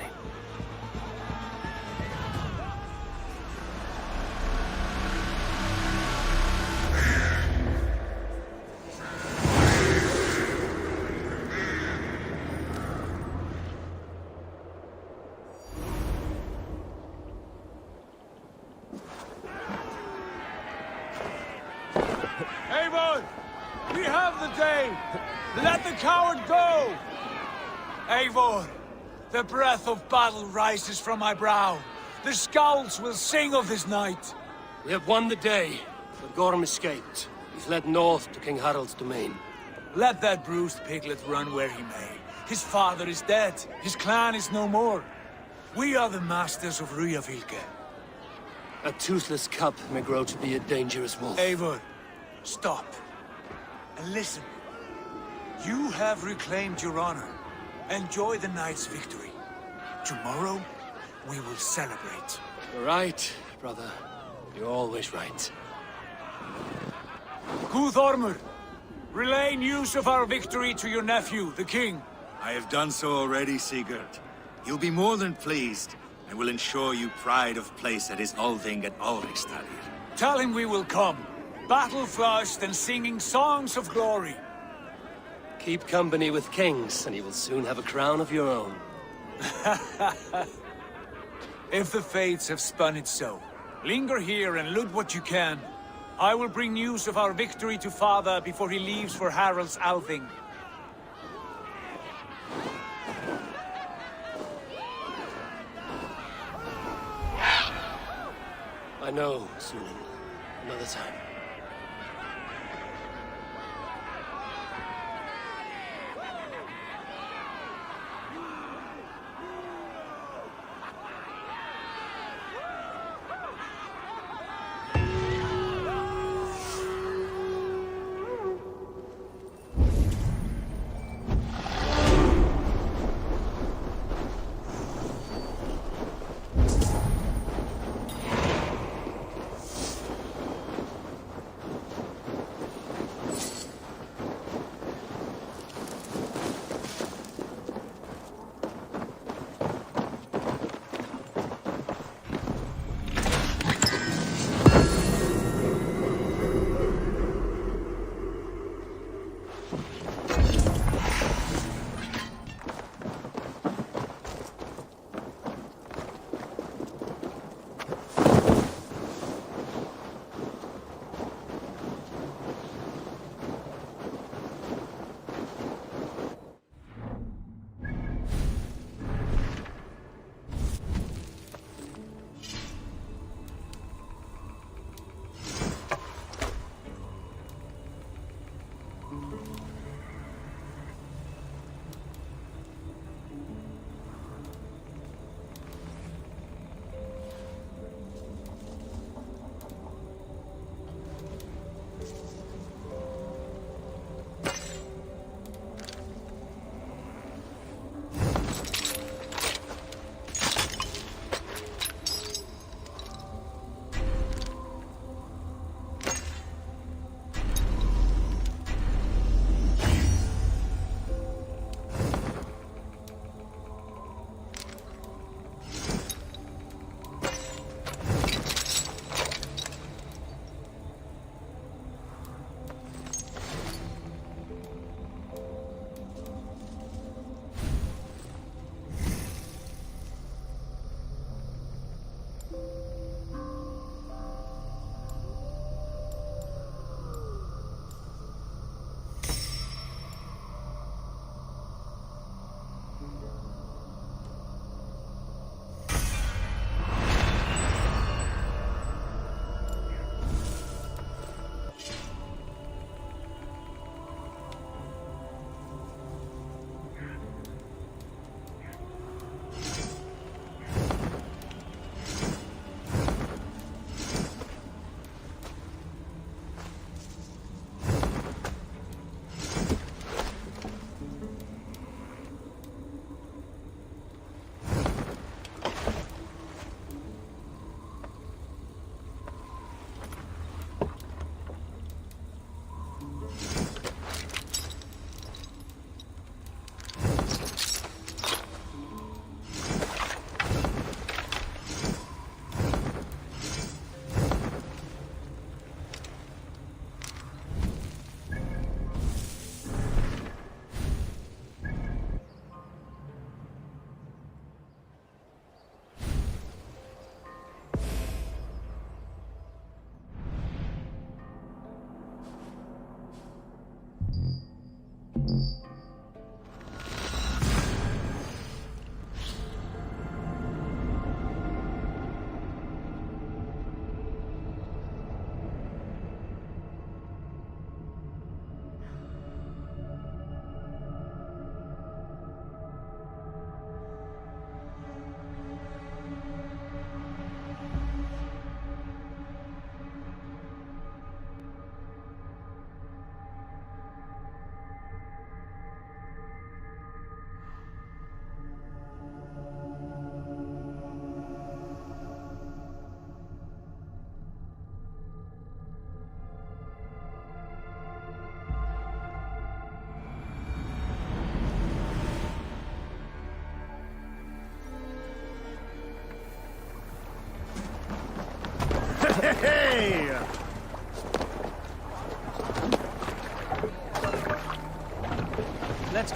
Eivor! We have the day! Let the coward go! Eivor, the breath of battle rises from my brow. The scouts will sing of this night. We have won the day, but Gorm escaped. He fled north to King Harald's domain. Let that bruised piglet run where he may. His father is dead. His clan is no more. We are the masters of Ryjavík. A toothless cub may grow to be a dangerous wolf. Eivor, stop. And listen. You have reclaimed your honor. Enjoy the night's victory. Tomorrow, we will celebrate. You're right, brother. You're always right. Guthormur, relay news of our victory to your nephew, the king. I have done so already, Sigurd. He'll be more than pleased, and will ensure you pride of place at his Althing at Alrikstadir. Tell him we will come, battle-flushed and singing songs of glory. Keep company with kings, and you will soon have a crown of your own. If the fates have spun it so, linger here and loot what you can. I will bring news of our victory to father before he leaves for Harald's Althing. I know, Sunan. Another time.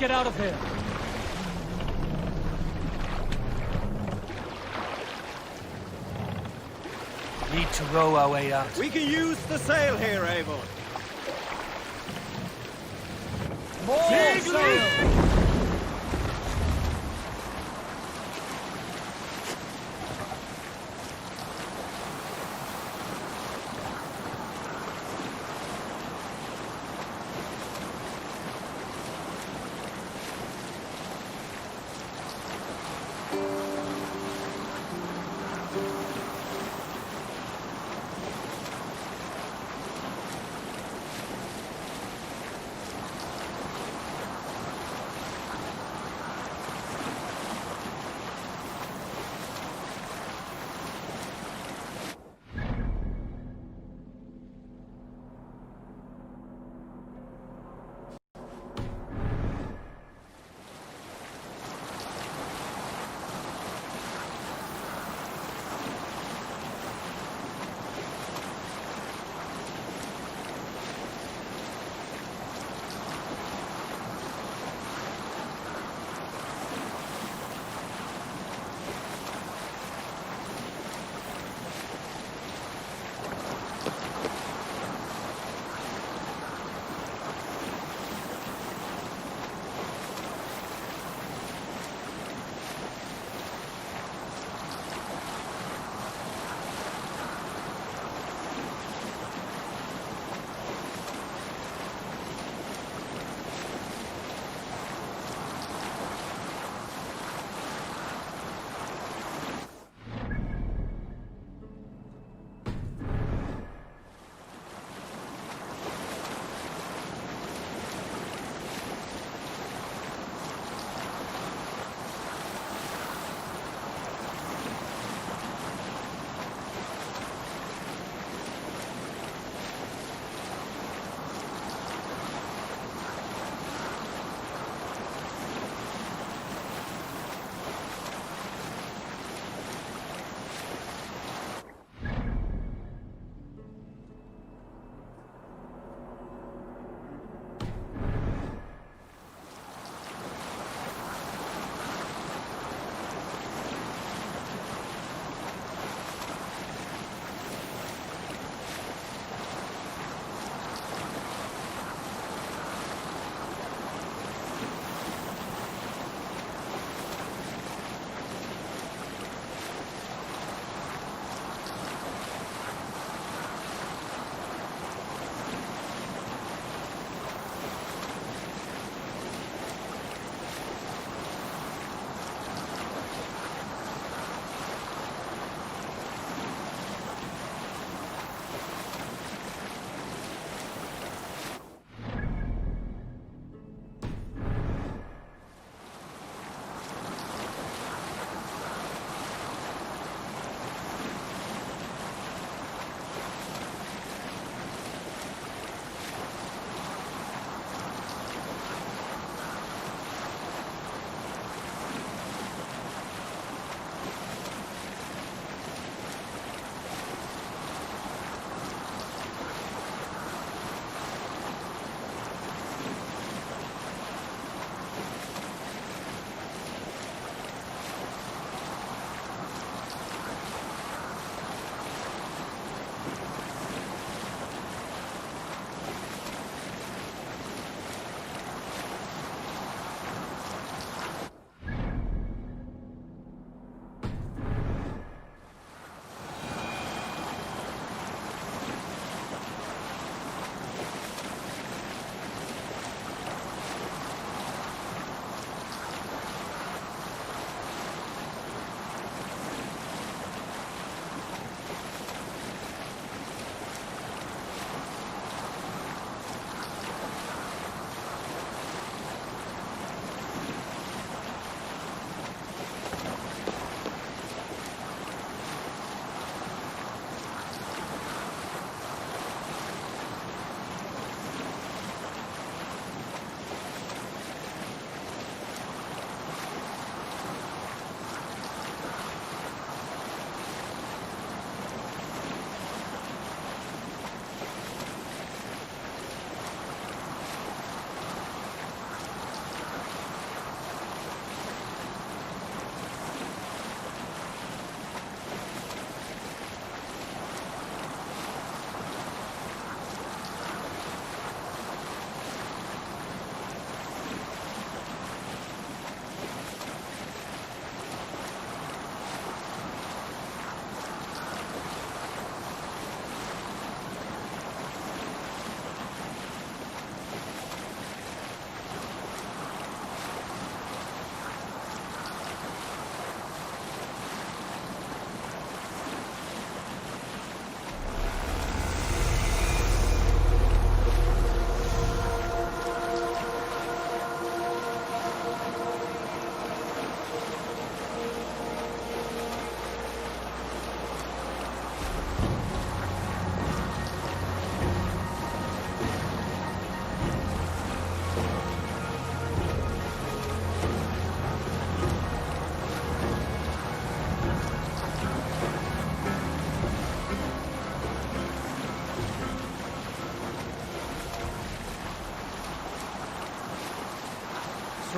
get out of here. Need to row our way out. We can use the sail here, Eivor. More sail!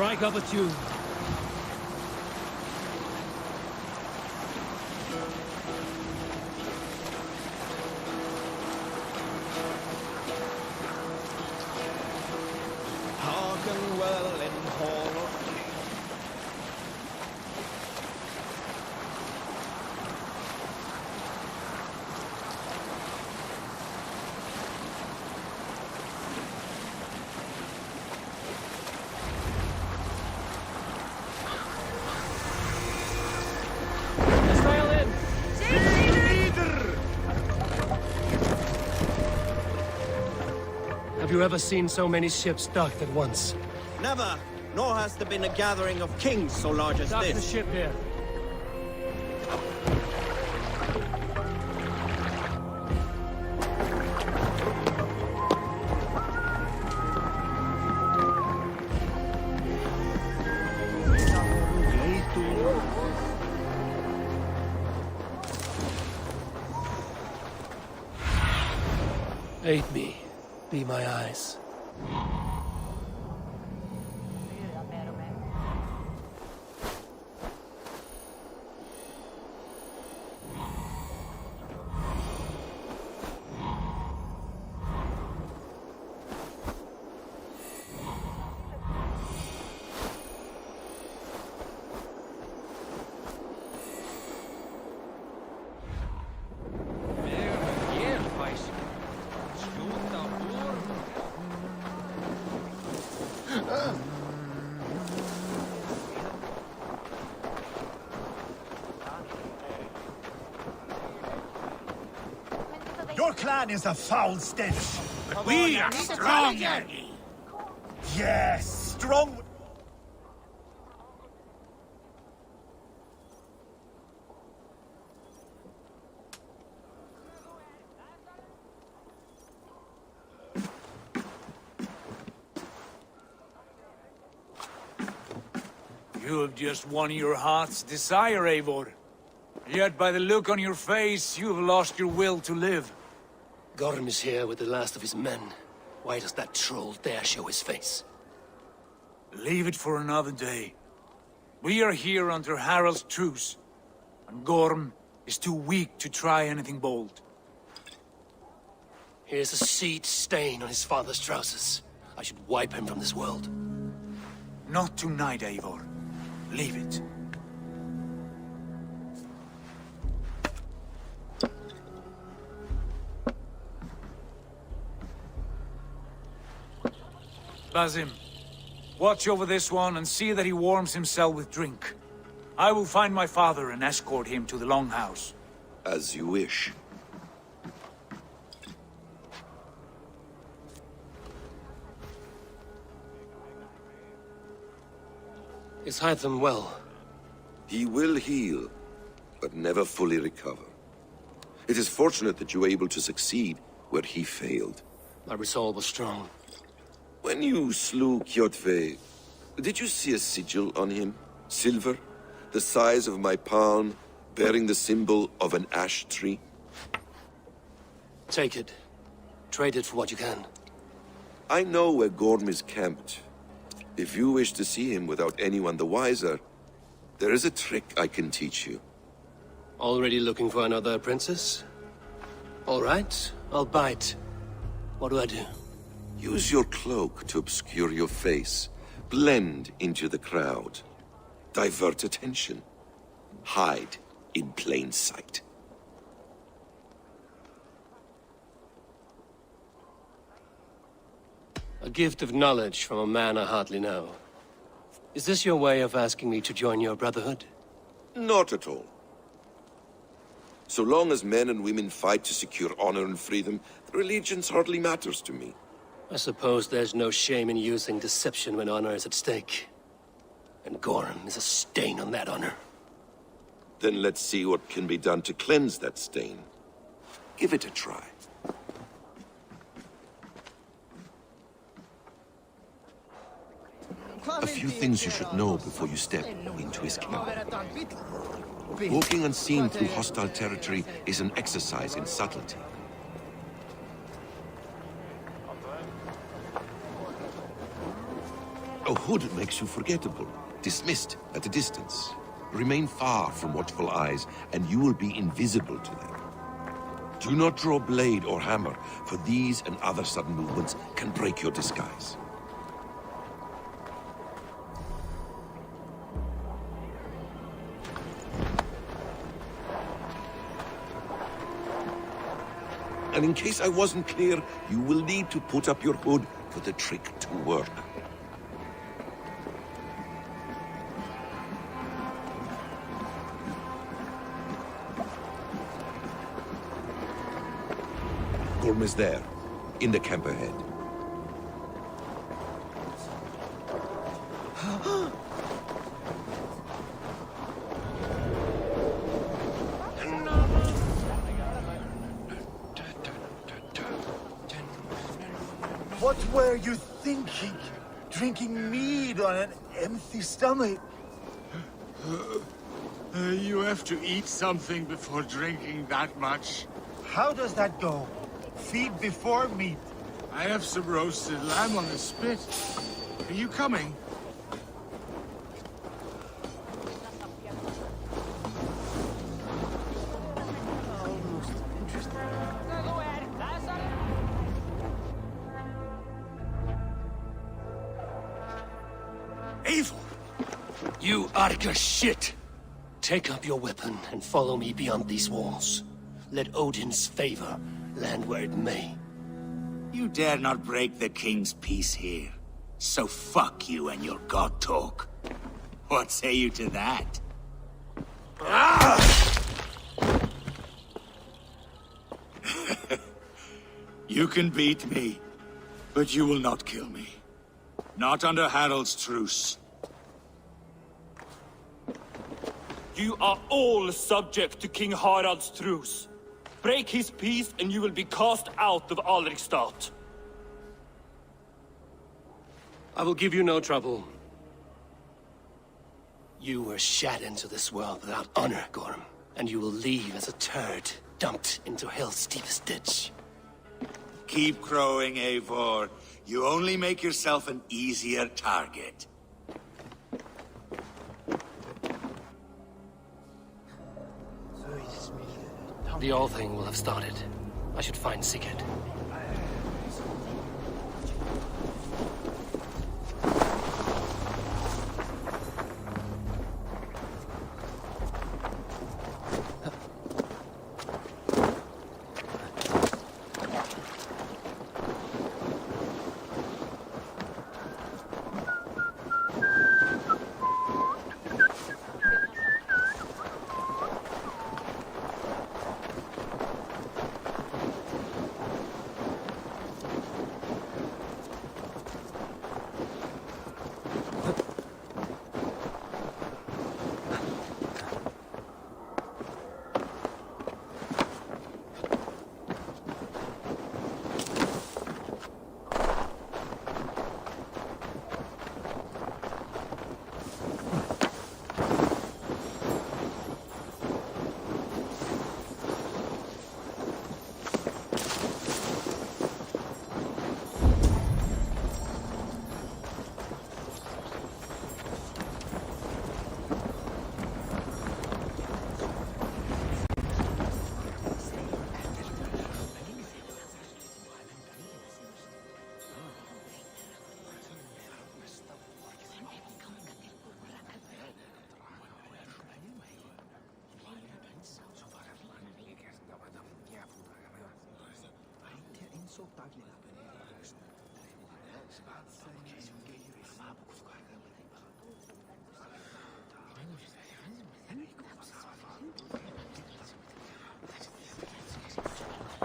Strike up a tune. Hearken well in hall of king. Have you ever seen so many ships docked at once? Never, nor has there been a gathering of kings so large as Dock this. the ship here. Aid me. Be my eyes. Your clan is a foul stench. We are strong. Yes, strong. You have just won your heart's desire, Eivor. Yet by the look on your face, you have lost your will to live. Gorm is here with the last of his men. Why does that troll dare show his face? Leave it for another day. We are here under Harald's truce, and Gorm is too weak to try anything bold. Here's a seed stain on his father's trousers. I should wipe him from this world. Not tonight, Eivor. Leave it. Basim, watch over this one and see that he warms himself with drink. I will find my father and escort him to the Longhouse. As you wish. Is Hytham well? He will heal, but never fully recover. It is fortunate that you were able to succeed where he failed. My resolve was strong. When you slew Kjotve, did you see a sigil on him? Silver, the size of my palm, bearing the symbol of an ash tree? Take it. Trade it for what you can. I know where Gorm is camped. If you wish to see him without anyone the wiser, there is a trick I can teach you. Already looking for another princess? All right, I'll bite. What do I do? Use your cloak to obscure your face. Blend into the crowd. Divert attention. Hide in plain sight. A gift of knowledge from a man I hardly know. Is this your way of asking me to join your brotherhood? Not at all. So long as men and women fight to secure honor and freedom, their allegiance hardly matters to me. I suppose there's no shame in using deception when honor is at stake. And Gorm is a stain on that honor. Then let's see what can be done to cleanse that stain. Give it a try. A few things you should know before you step into his camp. Walking unseen through hostile territory is an exercise in subtlety. A hood makes you forgettable, dismissed at a distance. Remain far from watchful eyes, and you will be invisible to them. Do not draw blade or hammer, for these and other sudden movements can break your disguise. And in case I wasn't clear, you will need to put up your hood for the trick to work. Gorm is there, in the camp ahead. What were you thinking? Drinking mead on an empty stomach? You have to eat something before drinking that much. How does that go? Feed before meat. I have some roasted lamb on the spit. Are you coming? Eivor! You Arca shit! Take up your weapon and follow me beyond these walls. Let Odin's favor land where it may. You dare not break the king's peace here. So fuck you and your god talk. What say you to that? You can beat me, but you will not kill me. Not under Harald's truce. You are all subject to King Harald's truce. Break his peace and you will be cast out of Alrikstad. I will give you no trouble. You were shat into this world without honor, Gorm, and you will leave as a turd dumped into hell's deepest ditch. Keep crowing, Eivor. You only make yourself an easier target. The All Thing will have started. I should find Seagate.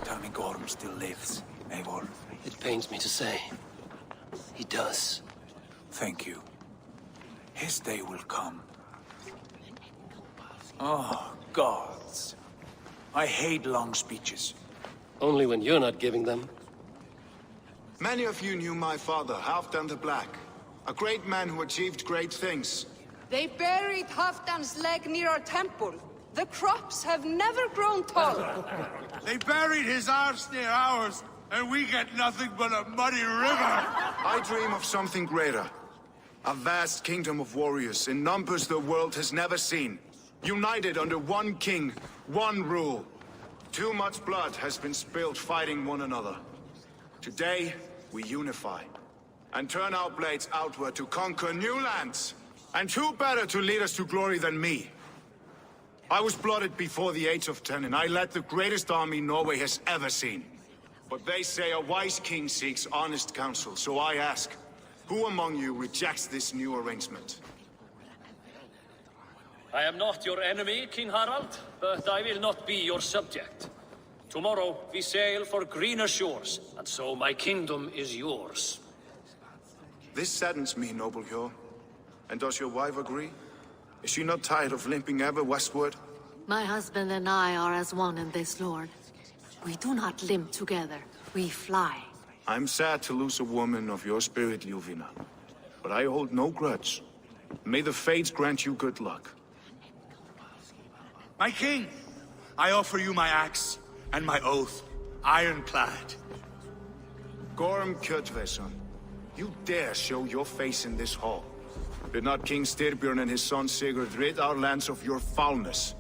Tell me Gorm still lives, Eivor. It pains me to say. He does. Thank you. His day will come. Oh, gods. I hate long speeches. Only when you're not giving them. Many of you knew my father, Halfdan the Black. A great man who achieved great things. They buried Halfdan's leg near our temple. The crops have never grown tall. They buried his arse near ours, and we get nothing but a muddy river. I dream of something greater. A vast kingdom of warriors in numbers the world has never seen. United under one king, one rule. Too much blood has been spilled fighting one another. Today, we unify. And turn our blades outward to conquer new lands. And who better to lead us to glory than me? I was blooded before the age of 10, and I led the greatest army Norway has ever seen. But they say a wise king seeks honest counsel, so I ask, who among you rejects this new arrangement? I am not your enemy, King Harald, but I will not be your subject. Tomorrow we sail for greener shores, and so my kingdom is yours. This saddens me, noble Hjor. And does your wife agree? Is she not tired of limping ever westward? My husband and I are as one in this, Lord. We do not limp together, we fly. I'm sad to lose a woman of your spirit, Ljuvina. But I hold no grudge. May the fates grant you good luck. My king, I offer you my axe and my oath, ironclad. Gorm Kjotveson, you dare show your face in this hall. Did not King Styrbjörn and his son Sigurd rid our lands of your foulness?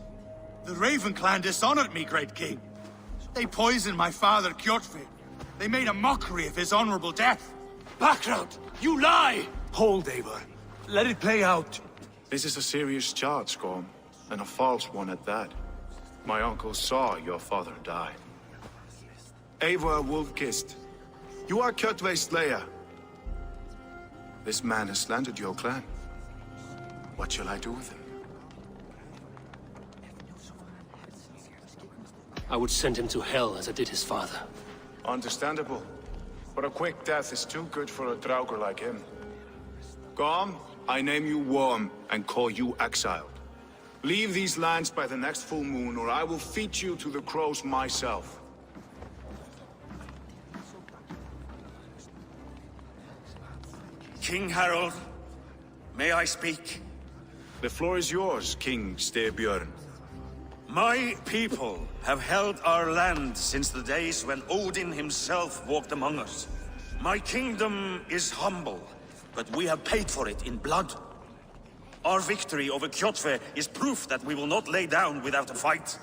The Raven clan dishonored me, great king. They poisoned my father, Kjotve. They made a mockery of his honorable death. Background! You lie! Hold, Eivor. Let it play out. This is a serious charge, Gorm, and a false one at that. My uncle saw your father die. Eivor Wolf-Kissed, you are Kjotve's slayer. This man has slandered your clan. What shall I do with him? I would send him to hell as I did his father. Understandable. But a quick death is too good for a Draugr like him. Gorm, I name you Worm and call you exiled. Leave these lands by the next full moon, or I will feed you to the crows myself. King Harald, may I speak? The floor is yours, King Styrbjörn. My people have held our land since the days when Odin himself walked among us. My kingdom is humble, but we have paid for it in blood. Our victory over Kjotve is proof that we will not lay down without a fight.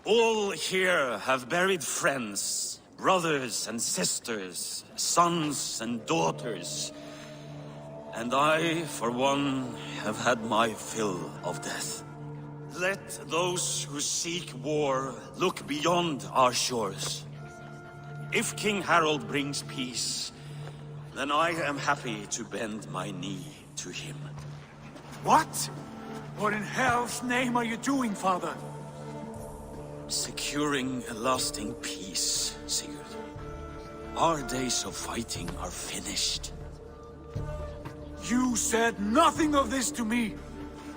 All here have buried friends, brothers and sisters, sons and daughters. And I, for one, have had my fill of death. Let those who seek war look beyond our shores. If King Harald brings peace, then I am happy to bend my knee to him. What? What in hell's name are you doing, father? Securing a lasting peace, Sigurd. Our days of fighting are finished. You said nothing of this to me.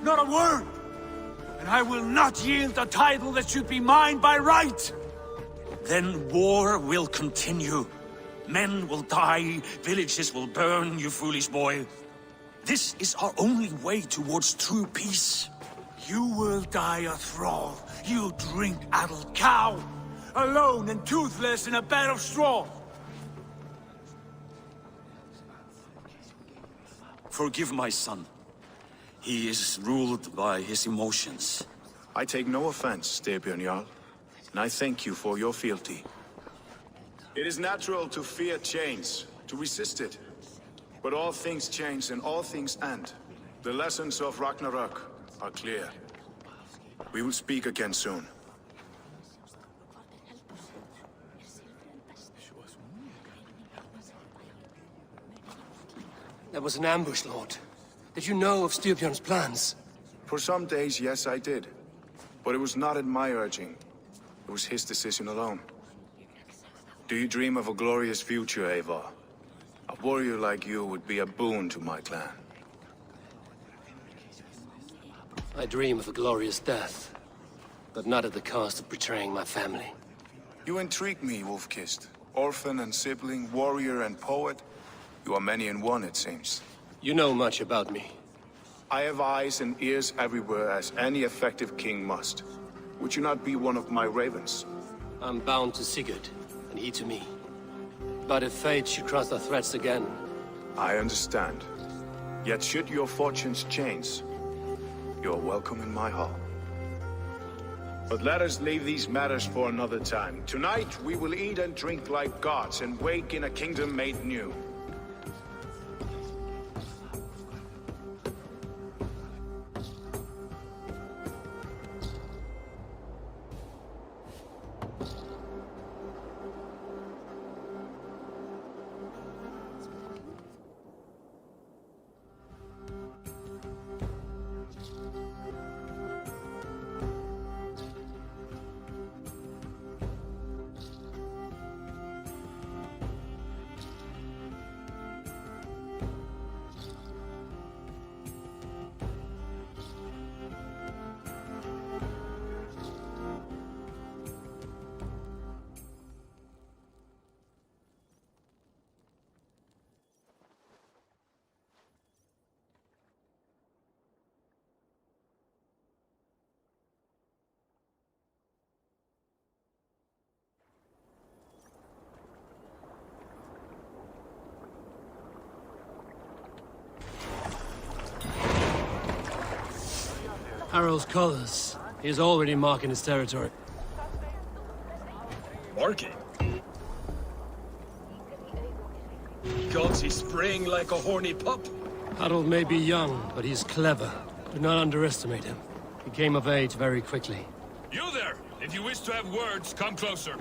Not a word. And I will not yield a title that should be mine by right. Then war will continue. Men will die, villages will burn, you foolish boy. This is our only way towards true peace. You will die a thrall, you drink-addled cow. Alone and toothless in a bed of straw. Forgive my son. He is ruled by his emotions. I take no offense, Styrbjörn Jarl, and I thank you for your fealty. It is natural to fear change, to resist it. But all things change and all things end. The lessons of Ragnarok are clear. We will speak again soon. There was an ambush, Lord. Did you know of Styrbjörn's plans? For some days, yes, I did. But it was not at my urging. It was his decision alone. Do you dream of a glorious future, Eivor? A warrior like you would be a boon to my clan. I dream of a glorious death, but not at the cost of betraying my family. You intrigue me, Wolf-Kissed. Orphan and sibling, warrior and poet. You are many in one, it seems. You know much about me. I have eyes and ears everywhere, as any effective king must. Would you not be one of my ravens? I'm bound to Sigurd, and he to me. But if fate should cross our threads again... I understand. Yet should your fortunes change, you're welcome in my hall. But let us leave these matters for another time. Tonight, we will eat and drink like gods and wake in a kingdom made new. Harold's colors. He is already marking his territory. Marking? Gods, he's spraying like a horny pup. Harold may be young, but he's clever. Do not underestimate him. He came of age very quickly. You there! If you wish to have words, come closer.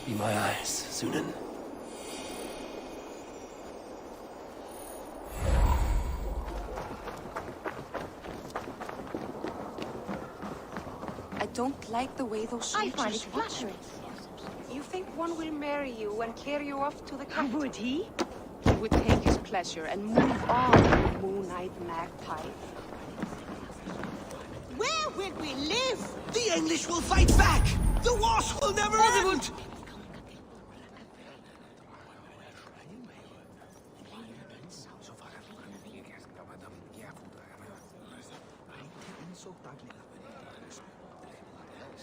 Be my eyes, Sunan. I don't like the way those soldiers I find it flattering. You think one will marry you and carry you off to the capital? Would he? He would take his pleasure and move on, moon-eyed magpie. Where will we live? The English will fight back! The wars will never end!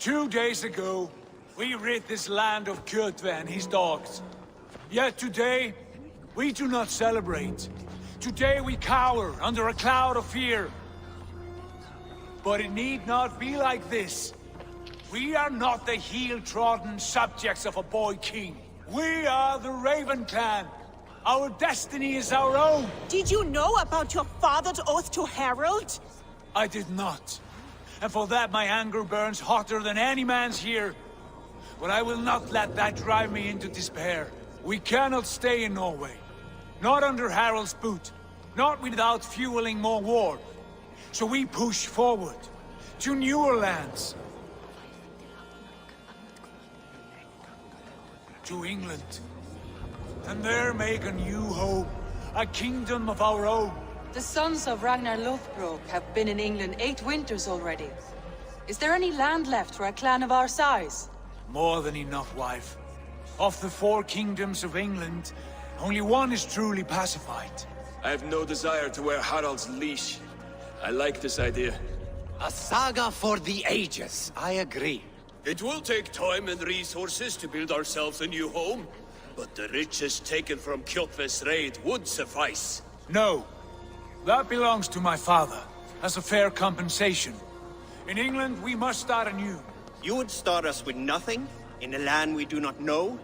Two days ago, we rid this land of Kjotve and his dogs. Yet today, we do not celebrate. Today we cower under a cloud of fear. But it need not be like this. We are not the heel-trodden subjects of a boy king. We are the Raven clan. Our destiny is our own. Did you know about your father's oath to Harold? I did not. And for that my anger burns hotter than any man's here. But I will not let that drive me into despair. We cannot stay in Norway. Not under Harald's boot. Not without fueling more war. So we push forward. To newer lands. To England. And there make a new home. A kingdom of our own. The sons of Ragnar Lothbrok have been in England 8 winters already. Is there any land left for a clan of our size? More than enough, wife. Of the 4 kingdoms of England, only one is truly pacified. I have no desire to wear Harald's leash. I like this idea. A saga for the ages. I agree. It will take time and resources to build ourselves a new home, but the riches taken from Kjotve's raid would suffice. No. That belongs to my father, as a fair compensation. In England, we must start anew. You would start us with nothing? In a land we do not know?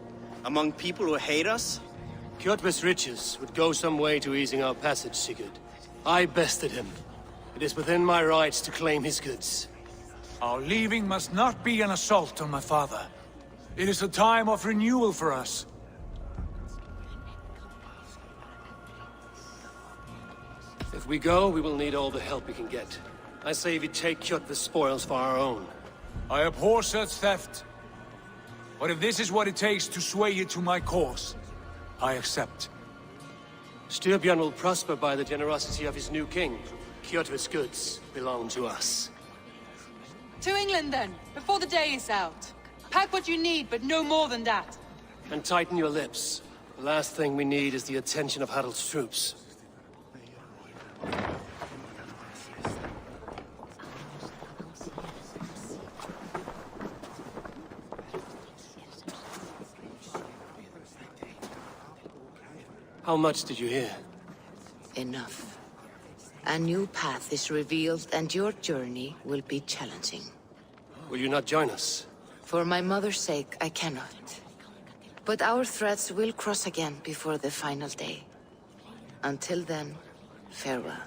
Among people who hate us? Kjotve's riches would go some way to easing our passage, Sigurd. I bested him. It is within my rights to claim his goods. Our leaving must not be an assault on my father. It is a time of renewal for us. If we go, we will need all the help we can get. I say we take Kjotve's spoils for our own. I abhor such theft. But if this is what it takes to sway you to my cause, I accept. Styrbjörn will prosper by the generosity of his new king. Kjotve's goods belong to us. To England, then, before the day is out. Pack what you need, but no more than that. And tighten your lips. The last thing we need is the attention of Harald's troops. How much did you hear? Enough. A new path is revealed, and your journey will be challenging. Will you not join us? For my mother's sake, I cannot. But our threads will cross again before the final day. Until then, farewell.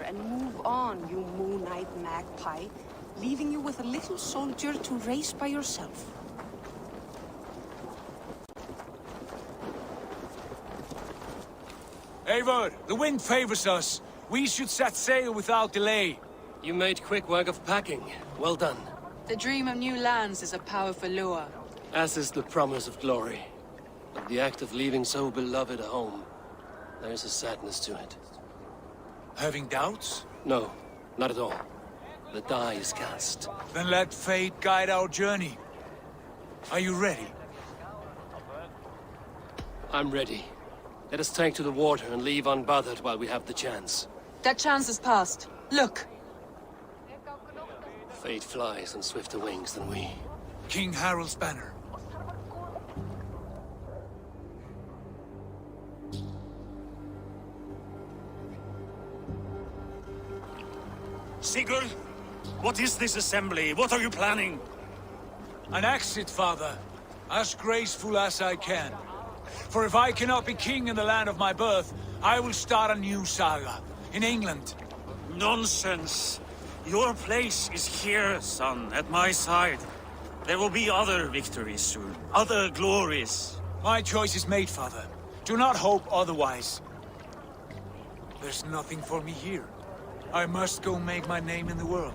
And move on, you moon-eyed magpie, leaving you with a little soldier to race by yourself. Eivor, the wind favors us. We should set sail without delay. You made quick work of packing. Well done. The dream of new lands is a powerful lure. As is the promise of glory. But the act of leaving so beloved a home, there's a sadness to it. Having doubts? No, not at all. The die is cast. Then let fate guide our journey. Are you ready? I'm ready. Let us take to the water and leave unbothered while we have the chance. That chance is past. Look! Fate flies on swifter wings than we. King Harald's banner. Sigurd, what is this assembly? What are you planning? An exit, father. As graceful as I can. For if I cannot be king in the land of my birth, I will start a new saga. In England. Nonsense. Your place is here, son, at my side. There will be other victories soon. Other glories. My choice is made, father. Do not hope otherwise. There's nothing for me here. I must go make my name in the world.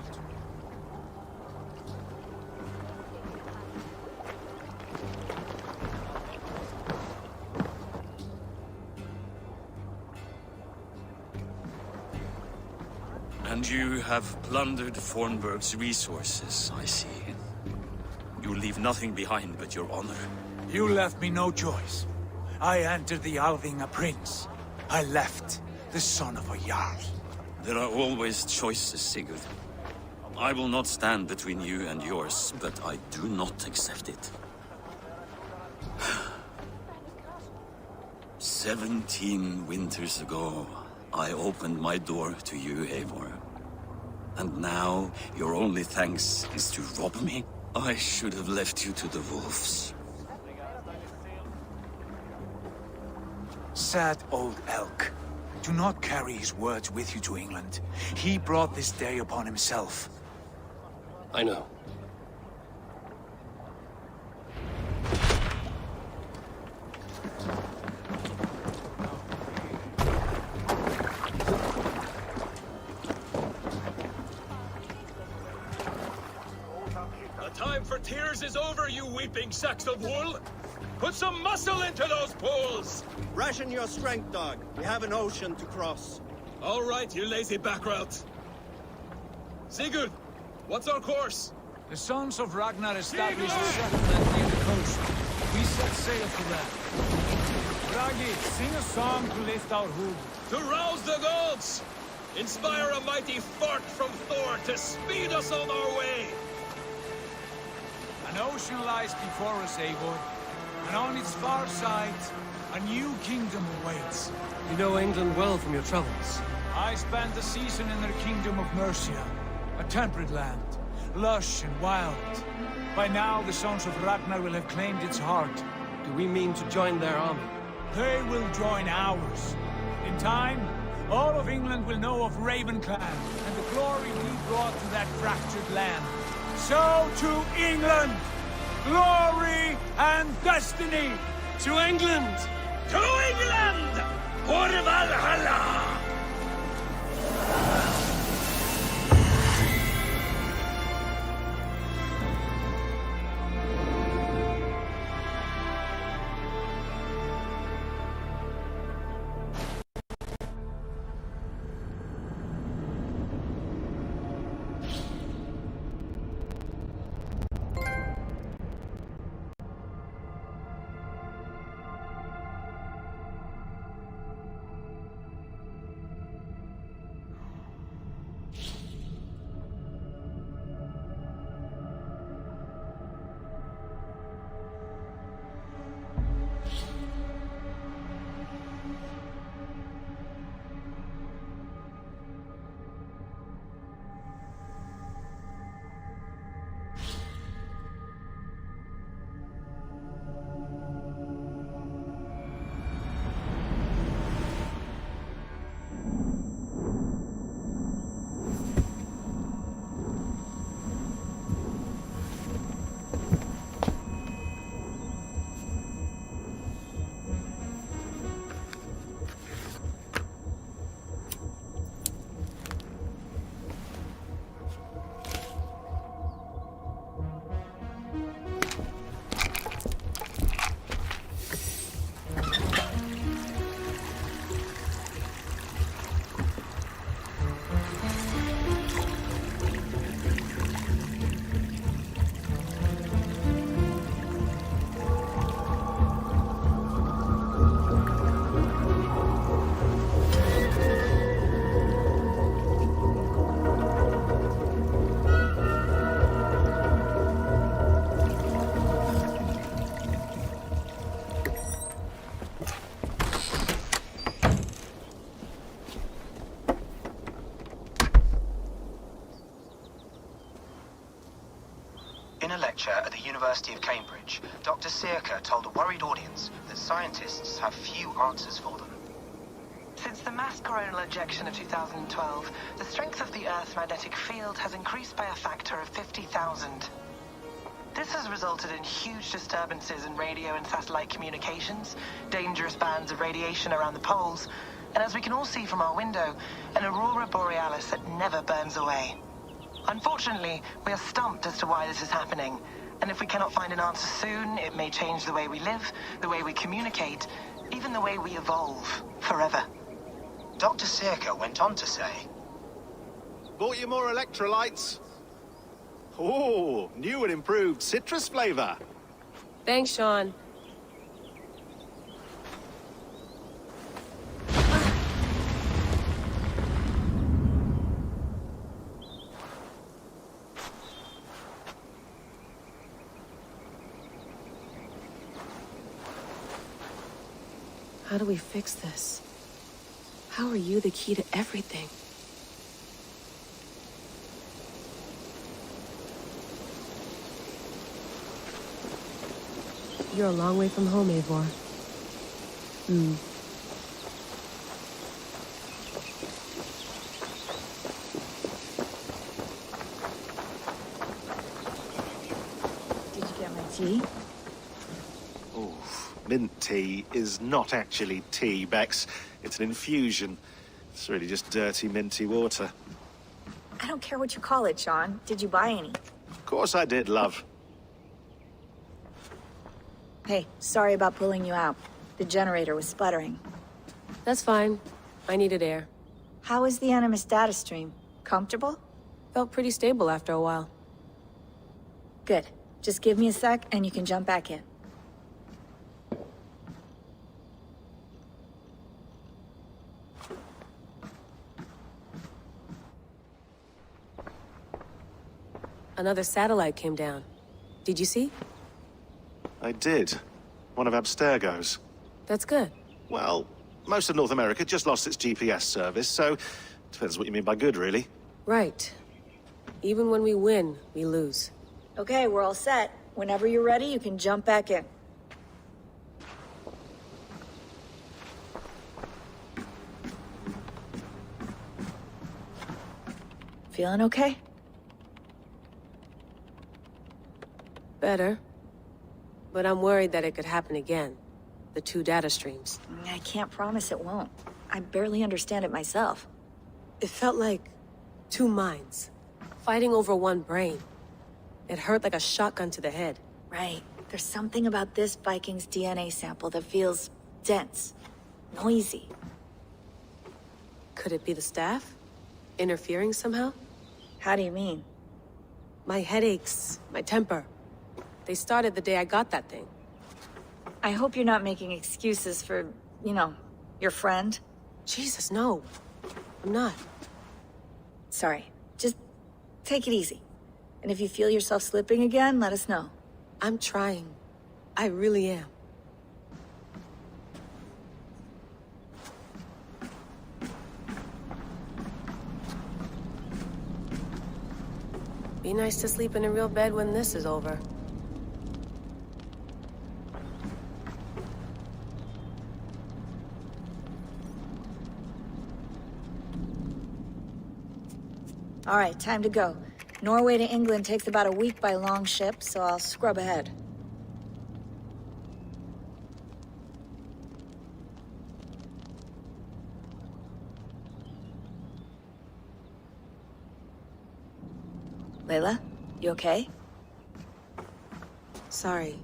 And you have plundered Fornburg's resources, I see. You leave nothing behind but your honor. You left me no choice. I entered the Alving a prince. I left the son of a Jarl. There are always choices, Sigurd. I will not stand between you and yours, but I do not accept it. 17 winters ago, I opened my door to you, Eivor. And now, your only thanks is to rob me? I should have left you to the wolves. Sad old elk. Do not carry his words with you to England. He brought this day upon himself. I know. The time for tears is over, you weeping sacks of wool! Put some muscle into those pulls! Ration your strength, dog. We have an ocean to cross. All right, you lazy backrout. Sigurd, what's our course? The sons of Ragnar established a settlement near the coast. We set sail for them. Bragi, sing a song to lift our hood. To rouse the gods! Inspire a mighty fart from Thor to speed us on our way! An ocean lies before us, Eivor. And on its far side, a new kingdom awaits. You know England well from your travels. I spent a season in their kingdom of Mercia, a temperate land, lush and wild. By now, the Sons of Ragnar will have claimed its heart. Do we mean to join their army? They will join ours. In time, all of England will know of Ravenclan and the glory we brought to that fractured land. So to England, glory and destiny! To England! To England! For Valhalla! In a lecture at the University of Cambridge, Dr. Searca told a worried audience that scientists have few answers for them. Since the mass coronal ejection of 2012, the strength of the Earth's magnetic field has increased by a factor of 50,000. This has resulted in huge disturbances in radio and satellite communications, dangerous bands of radiation around the poles, and as we can all see from our window, an aurora borealis that never burns away. Unfortunately, we are stumped as to why this is happening, and if we cannot find an answer soon, it may change the way we live, the way we communicate, even the way we evolve, forever. Dr. Searca went on to say, Bought you more electrolytes? Oh, new and improved citrus flavor. Thanks, Sean. How do we fix this? How are you the key to everything? You're a long way from home, Eivor. Did you get my tea? Mint tea is not actually tea, Bex. It's an infusion. It's really just dirty, minty water. I don't care what you call it, Sean. Did you buy any? Of course I did, love. Hey, sorry about pulling you out. The generator was sputtering. That's fine. I needed air. How is the Animus data stream? Comfortable? Felt pretty stable after a while. Good. Just give me a sec and you can jump back in. Another satellite came down. Did you see? I did. One of Abstergo's. That's good. Well, most of North America just lost its GPS service, so depends what you mean by good, really. Right. Even when we win, we lose. Okay, we're all set. Whenever you're ready, you can jump back in. Feeling okay? Better. But I'm worried that it could happen again. The 2 data streams. I can't promise it won't. I barely understand it myself. It felt like 2 minds, fighting over 1 brain. It hurt like a shotgun to the head. Right. There's something about this Viking's DNA sample that feels dense, noisy. Could it be the staff? Interfering somehow? How do you mean? My headaches, my temper. They started the day I got that thing. I hope you're not making excuses for, you know, your friend. Jesus, no. I'm not. Sorry. Just take it easy. And if you feel yourself slipping again, let us know. I'm trying. I really am. Be nice to sleep in a real bed when this is over. All right, time to go. Norway to England takes about a week by long ship, so I'll scrub ahead. Layla, you okay? Sorry.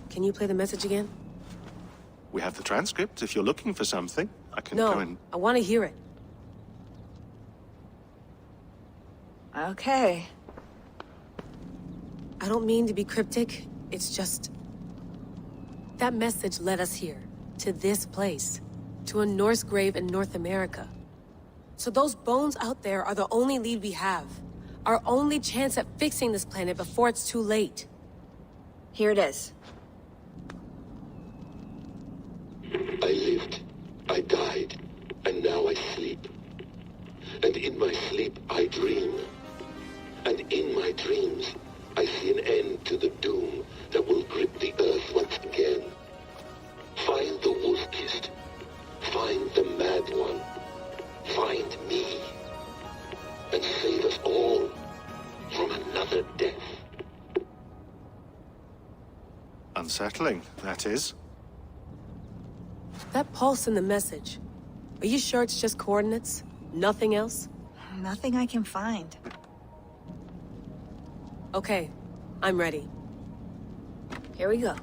Can you play the message again? We have the transcript. If you're looking for something, I can go and... No, I want to hear it. Okay. I don't mean to be cryptic. It's just... that message led us here. To this place. To a Norse grave in North America. So those bones out there are the only lead we have. Our only chance at fixing this planet before it's too late. Here it is. I lived, I died, and now I sleep. And in my sleep I dream. And in my dreams I see an end to the doom that will grip the earth once again. Find the wolf-kissed. Find the mad one. Find me. And save us all from another death. Unsettling, that is. That pulse in the message. Are you sure it's just coordinates? Nothing else? Nothing I can find. Okay, I'm ready. Here we go.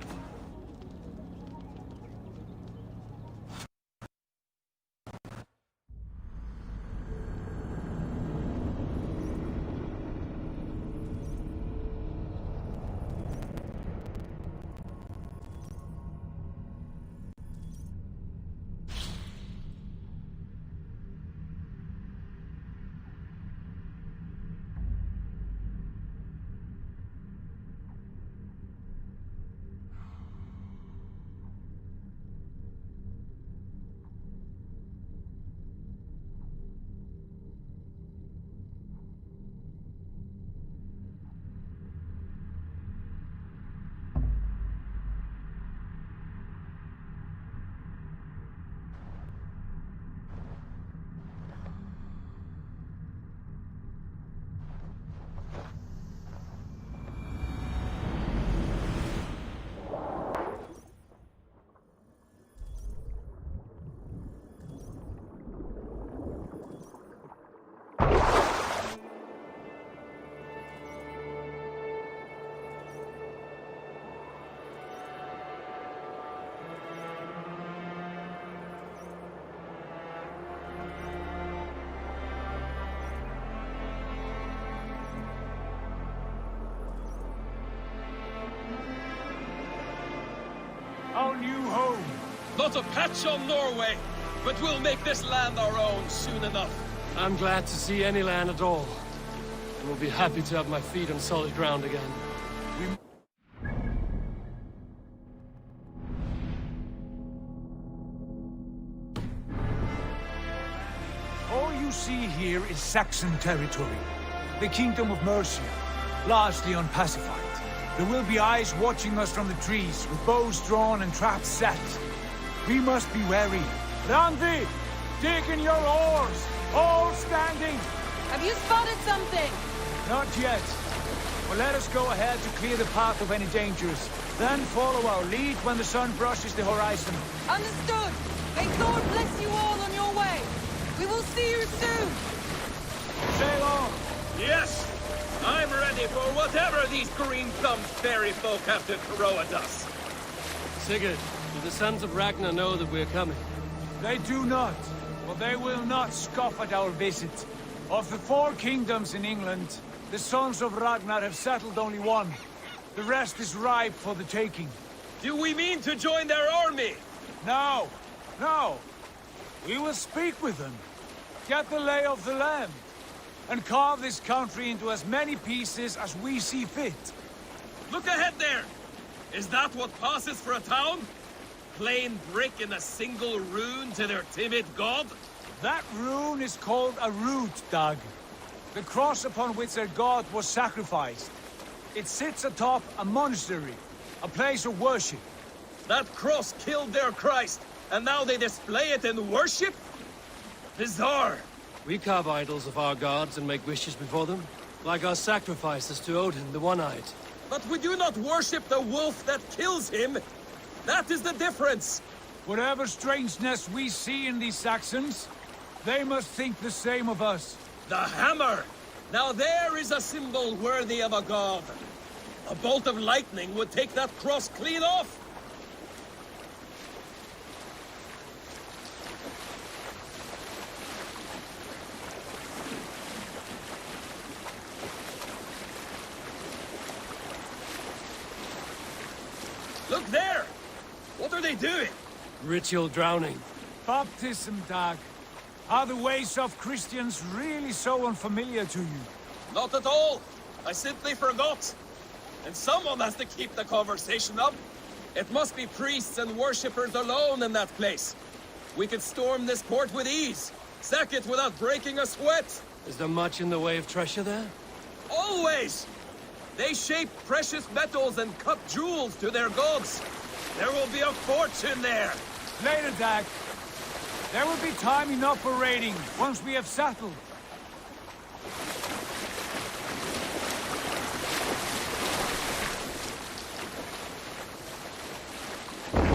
Our new home. Not a patch on Norway, but we'll make this land our own soon enough. I'm glad to see any land at all. And will be happy to have my feet on solid ground again. All you see here is Saxon territory. the Kingdom of Mercia, largely unpacified. There will be eyes watching us from the trees, with bows drawn and traps set. We must be wary. Randvi, dig in your oars, all standing. Have you spotted something? Not yet. Well, let us go ahead to clear the path of any dangers. Then follow our lead when the sun brushes the horizon. Understood. May God bless you all on your way. We will see you soon. Sail on. Yes! I'm ready for whatever these green-thumbed fairy folk have to throw at us. Sigurd, do the sons of Ragnar know that we're coming? They do not. But they will not scoff at our visit. Of the 4 kingdoms in England, the sons of Ragnar have settled only one. The rest is ripe for the taking. Do we mean to join their army? No. No. We will speak with them. Get the lay of the land. And carve this country into as many pieces as we see fit. Look ahead there! Is that what passes for a town? Plain brick in a single rune to their timid god? That rune is called a root, Dag. The cross upon which their god was sacrificed. It sits atop a monastery, a place of worship. That cross killed their Christ, and now they display it in worship? Bizarre. We carve idols of our gods and make wishes before them, like our sacrifices to Odin, the One-Eyed. But we do not worship the wolf that kills him. That is the difference. Whatever strangeness we see in these Saxons, they must think the same of us. The hammer! Now there is a symbol worthy of a god. A bolt of lightning would take that cross clean off. Look there! What are they doing? Ritual drowning. Baptism, Dag. Are the ways of Christians really so unfamiliar to you? Not at all. I simply forgot. And someone has to keep the conversation up. It must be priests and worshippers alone in that place. We could storm this port with ease. Sack it without breaking a sweat. Is there much in the way of treasure there? Always! They shape precious metals and cut jewels to their gods. There will be a fortune there. Later, Dag. There will be time enough for raiding, once we have settled.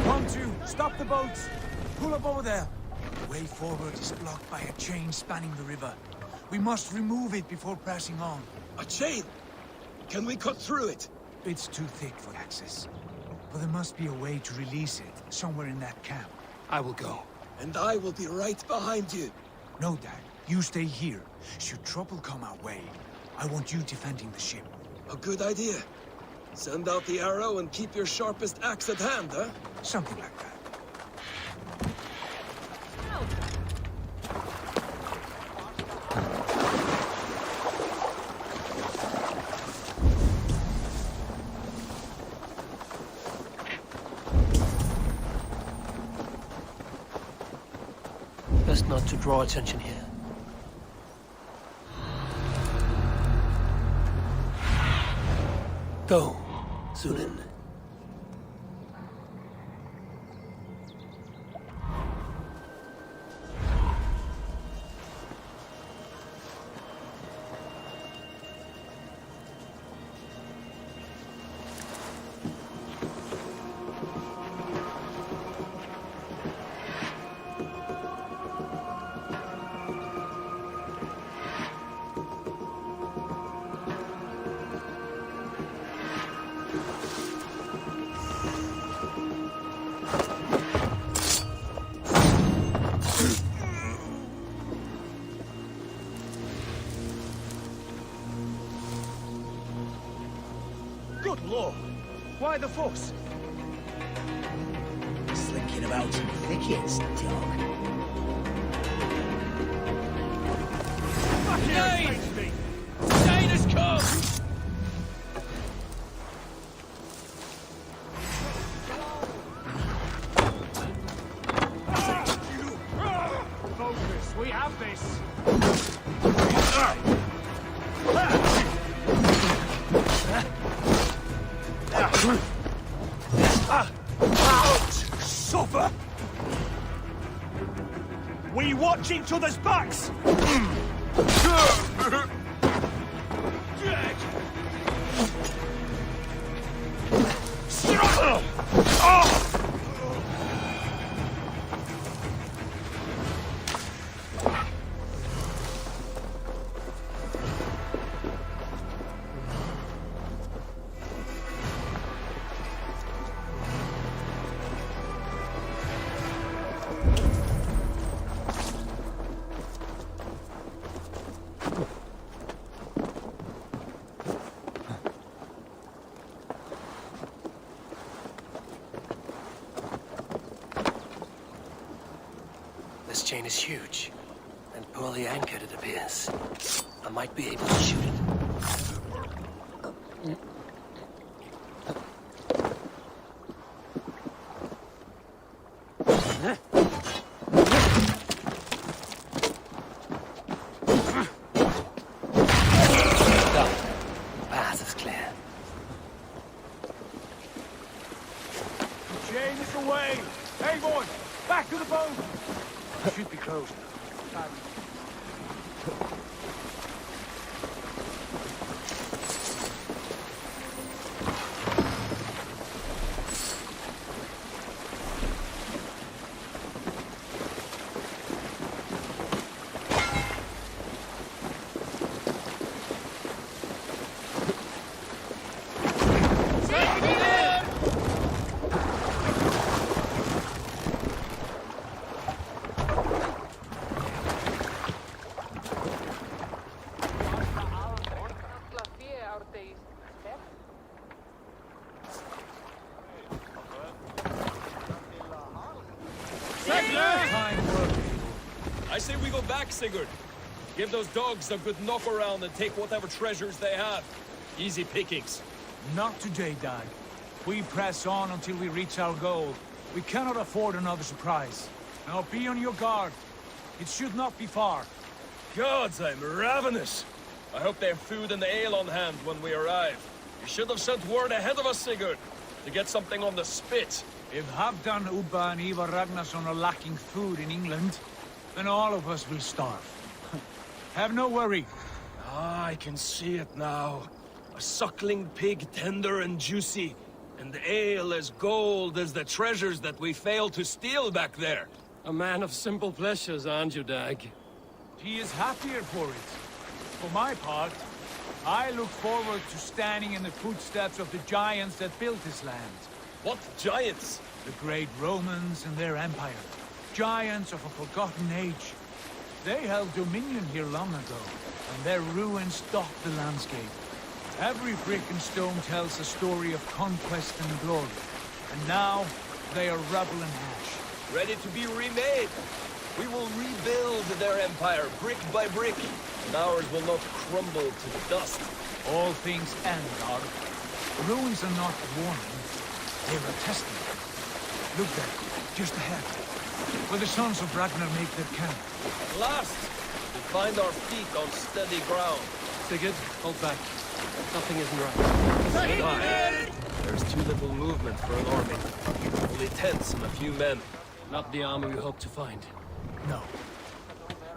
One, two, stop the boats. Pull up over there. The way forward is blocked by a chain spanning the river. We must remove it before pressing on. A chain? Can we cut through it? It's too thick for access. But there must be a way to release it, somewhere in that camp. I will go. And I will be right behind you. No, Dag. You stay here. Should trouble come our way, I want you defending the ship. A good idea. Send out the arrow and keep your sharpest axe at hand, huh? Something like that. Best not to draw attention here. Go, Zulin. Good lord! Why the fuss? Slinking about in thickets, dog. Dane! Dane has come! Focus, we have this. We watch each other's backs! This chain is huge, and poorly anchored it appears. I might be able to shoot it. Done. Path is clear. The chain is away! Hey, boys! Back to the boat! Should be closed. I say we go back, Sigurd. Give those dogs a good knock around and take whatever treasures they have. Easy pickings. Not today, Dad. We press on until we reach our goal. We cannot afford another surprise. Now be on your guard. It should not be far. Gods, I'm ravenous. I hope they have food and ale on hand when we arrive. You should have sent word ahead of us, Sigurd, to get something on the spit. If Halfdan, Ubba and Ivar Ragnarsson are lacking food in England, then all of us will starve. Have no worry. Ah, I can see it now. A suckling pig, tender and juicy, and ale as gold as the treasures that we failed to steal back there. A man of simple pleasures, aren't you, Dag? He is happier for it. For my part, I look forward to standing in the footsteps of the giants that built this land. What giants? The great Romans and their empire. Giants of a forgotten age. They held dominion here long ago, and their ruins dot the landscape. Every brick and stone tells a story of conquest and glory. And now, they are rubble and ash. Ready to be remade. We will rebuild their empire brick by brick, and ours will not crumble to dust. All things end, Arg. Ruins are not a warning. They are a testament. Look there, just ahead, where the sons of Ragnar make their camp. At last, we find our feet on steady ground. Sigurd, hold back. Nothing isn't right. There's too little movement for an army. Only tents and a few men. Not the army we hope to find. No.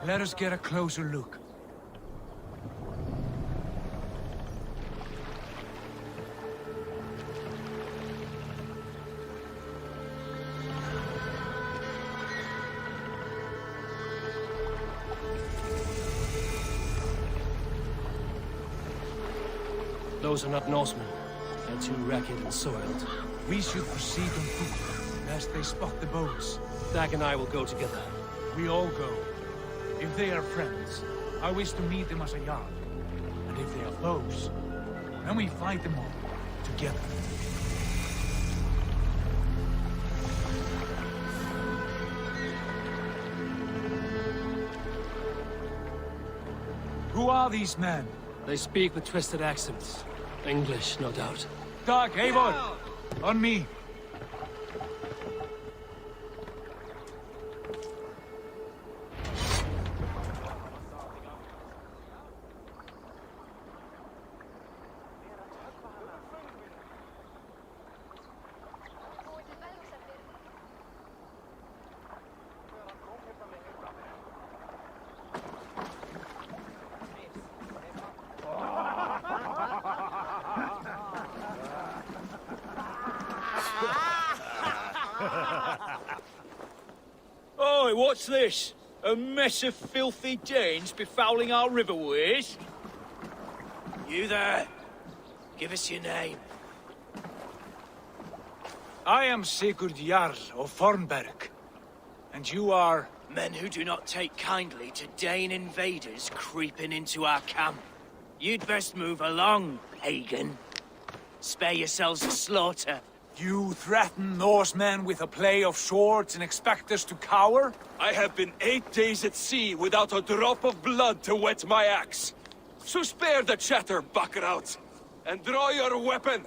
Let us get a closer look. Those are not Norsemen. They're too ragged and soiled. We should proceed on foot, lest they spot the boats. Dag and I will go together. We all go. If they are friends, I wish to meet them as a yard. And if they are foes, then we fight them all, together. Who are these men? They speak with twisted accents. English, no doubt. Dag, Eivor! On me! Oi, what's this? A mess of filthy Danes befouling our riverways? You there? Give us your name. I am Sigurd Jarl of Fornberg. And you are... Men who do not take kindly to Dane invaders creeping into our camp. You'd best move along, pagan. Spare yourselves the slaughter. You threaten Norsemen with a play of swords and expect us to cower? I have been 8 days at sea without a drop of blood to wet my axe. So spare the chatter, buckerout, and draw your weapon.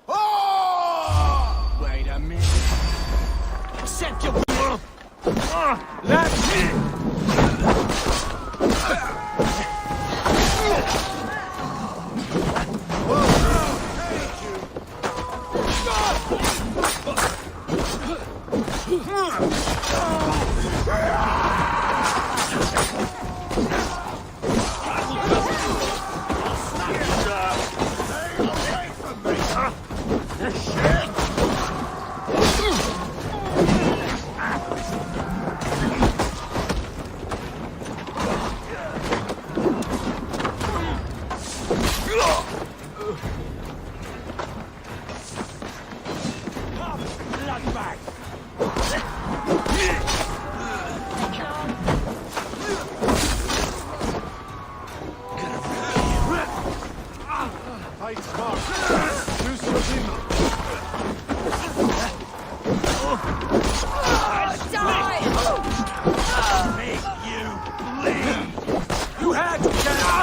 Oh! Wait a minute. Set your... That's it! You had to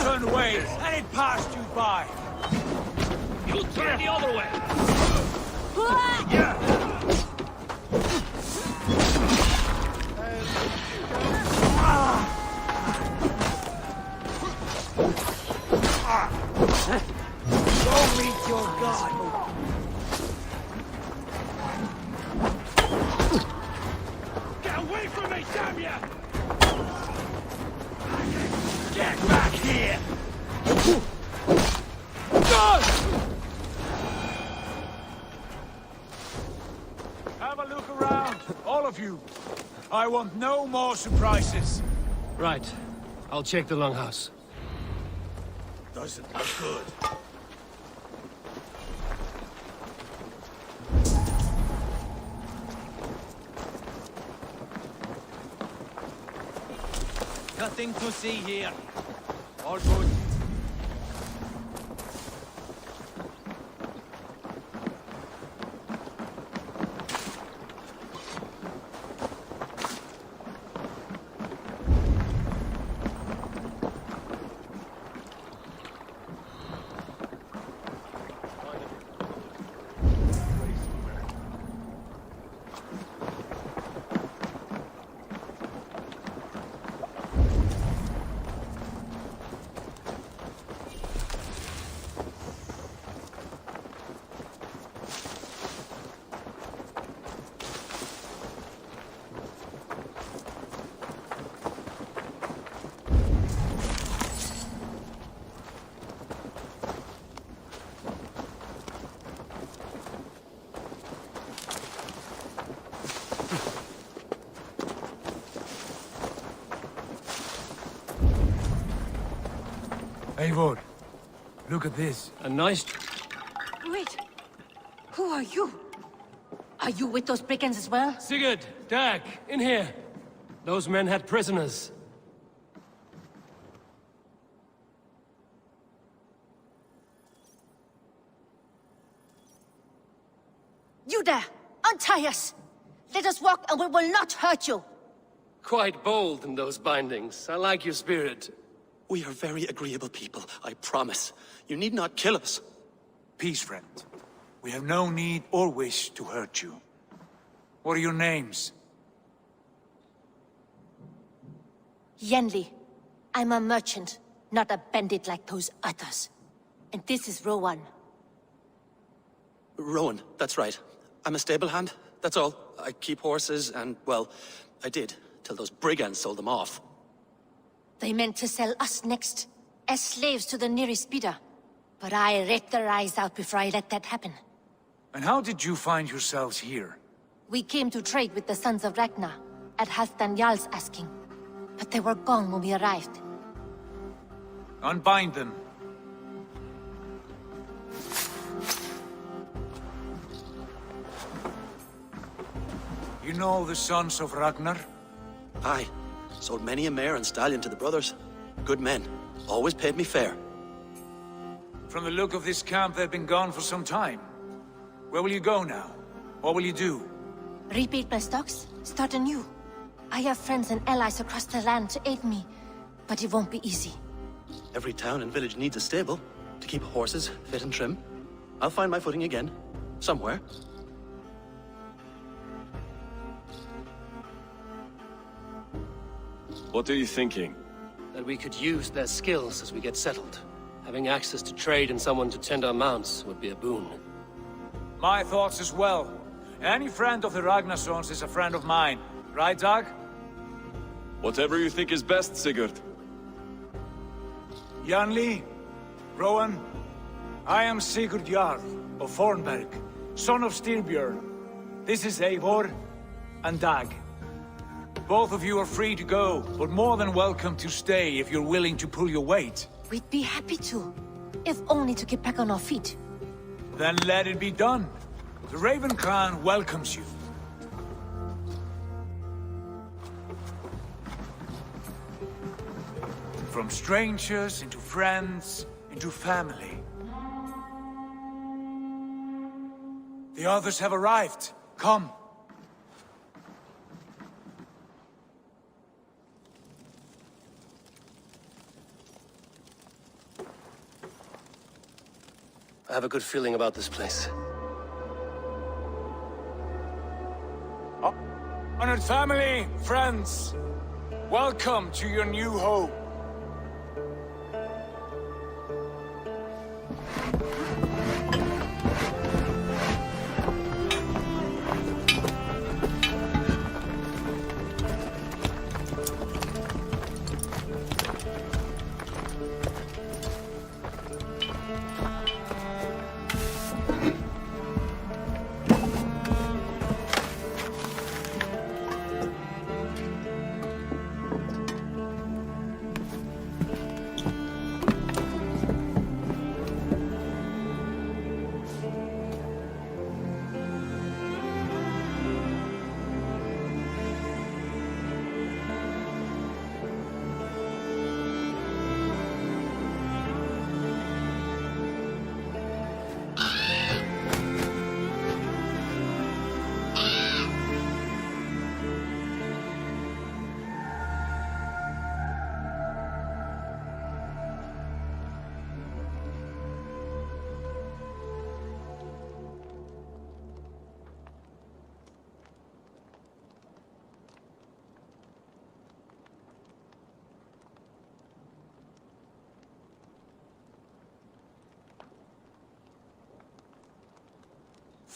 turn away, and it passed you by. You turn the other way. Go meet your god. Get away from me, damn ya! Get back here! Have a look around, all of you. I want no more surprises. Right. I'll check the longhouse. Doesn't look good. Nothing to see here. All good. Eivor, look at this. A nice... Wait. Who are you? Are you with those brigands as well? Sigurd! Dag! In here! Those men had prisoners. You there! Untie us! Let us walk and we will not hurt you! Quite bold in those bindings. I like your spirit. We are very agreeable people, I promise. You need not kill us. Peace, friend. We have no need or wish to hurt you. What are your names? Yenli. I'm a merchant, not a bandit like those others. And this is Rowan. Rowan, that's right. I'm a stable hand, that's all. I keep horses and, well, I did, till those brigands sold them off. They meant to sell us next, as slaves to the nearest bidder. But I ripped their eyes out before I let that happen. And how did you find yourselves here? We came to trade with the Sons of Ragnar. at Halfdan Jarl's asking. But they were gone when we arrived. Unbind them. You know the sons of Ragnar? Aye. Sold many a mare and stallion to the brothers. Good men. Always paid me fair. From the look of this camp, they've been gone for some time. Where will you go now? What will you do? Rebuild my stocks, start anew. I have friends and allies across the land to aid me, but it won't be easy. Every town and village needs a stable to keep horses fit and trim. I'll find my footing again. Somewhere. What are you thinking? That we could use their skills as we get settled. Having access to trade and someone to tend our mounts would be a boon. My thoughts as well. Any friend of the Ragnarsons is a friend of mine. Right, Dag? Whatever you think is best, Sigurd. Janli, Rowan, I am Sigurd Jarl of Fornberg, son of Styrbjörn. This is Eivor and Dag. Both of you are free to go, but more than welcome to stay if you're willing to pull your weight. We'd be happy to, if only to get back on our feet. Then let it be done. The Raven clan welcomes you. From strangers into friends, into family. The others have arrived. Come. I have a good feeling about this place. Honored family, friends, welcome to your new home.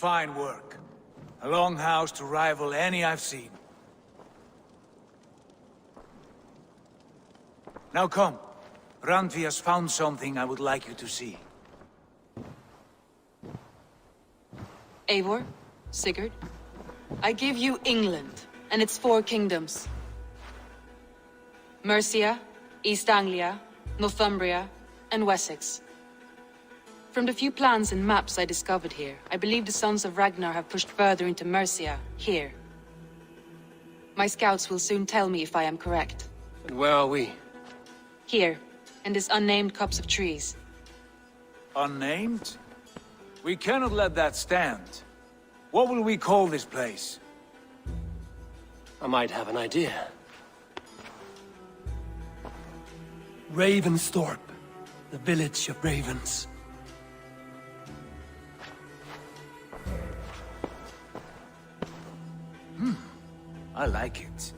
Fine work. A longhouse to rival any I've seen. Now come. Randvi has found something I would like you to see. Eivor, Sigurd, I give you England and its 4 kingdoms. Mercia, East Anglia, Northumbria, and Wessex. From the few plans and maps I discovered here, I believe the Sons of Ragnar have pushed further into Mercia, here. My scouts will soon tell me if I am correct. And where are we? Here, in this unnamed copse of trees. Unnamed? We cannot let that stand. What will we call this place? I might have an idea. Ravensthorpe, the village of ravens. I like it.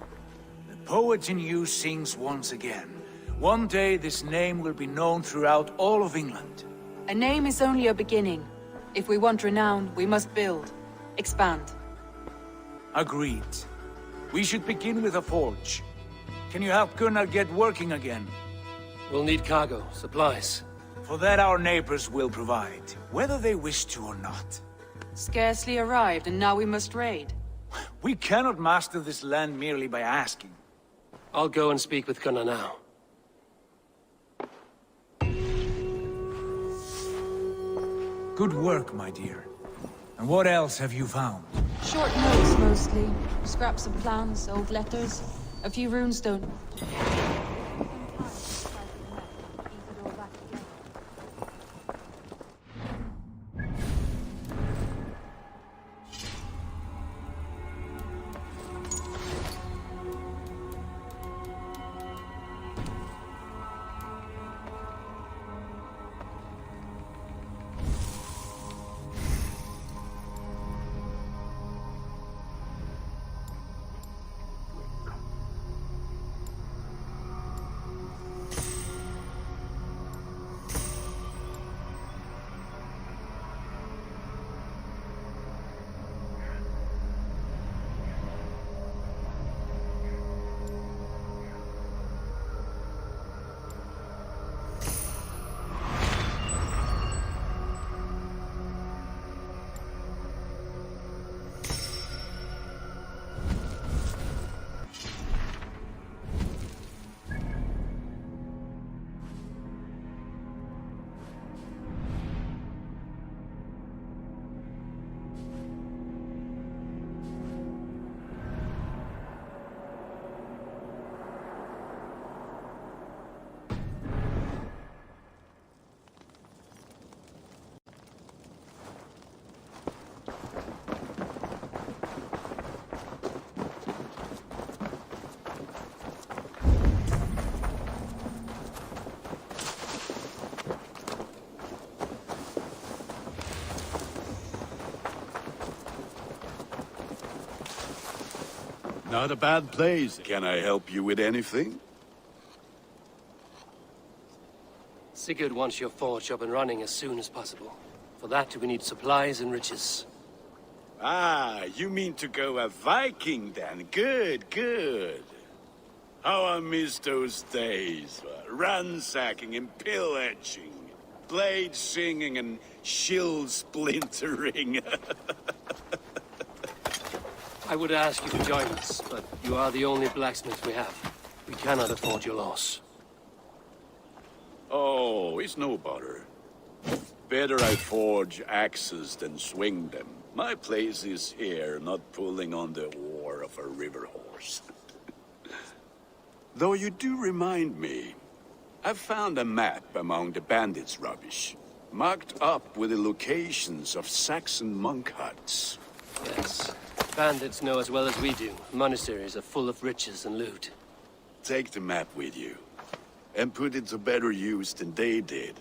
The poet in you sings once again. One day this name will be known throughout all of England. A name is only a beginning. If we want renown, we must build, expand. Agreed. We should begin with a forge. Can you help Gunnar get working again? We'll need cargo, supplies. For that our neighbors will provide, whether they wish to or not. Scarcely arrived, and now we must raid. We cannot master this land merely by asking. I'll go and speak with Gunnar now. Good work, my dear. And what else have you found? Short notes, mostly. Scraps of plans, old letters. A few runestone. Not a bad place. Can I help you with anything? Sigurd wants your forge up and running as soon as possible. For that, we need supplies and riches. Ah, you mean to go a Viking then? Good, good. How I miss those days. Ransacking and pillaging. Blade singing and shield splintering. I would ask you to join us, but you are the only blacksmith we have. We cannot afford your loss. Oh, it's no bother. Better I forge axes than swing them. My place is here, not pulling on the oar of a river horse. Though you do remind me, I've found a map among the bandits' rubbish, marked up with the locations of Saxon monk huts. Yes. Bandits know as well as we do. Monasteries are full of riches and loot. Take the map with you, and put it to better use than they did.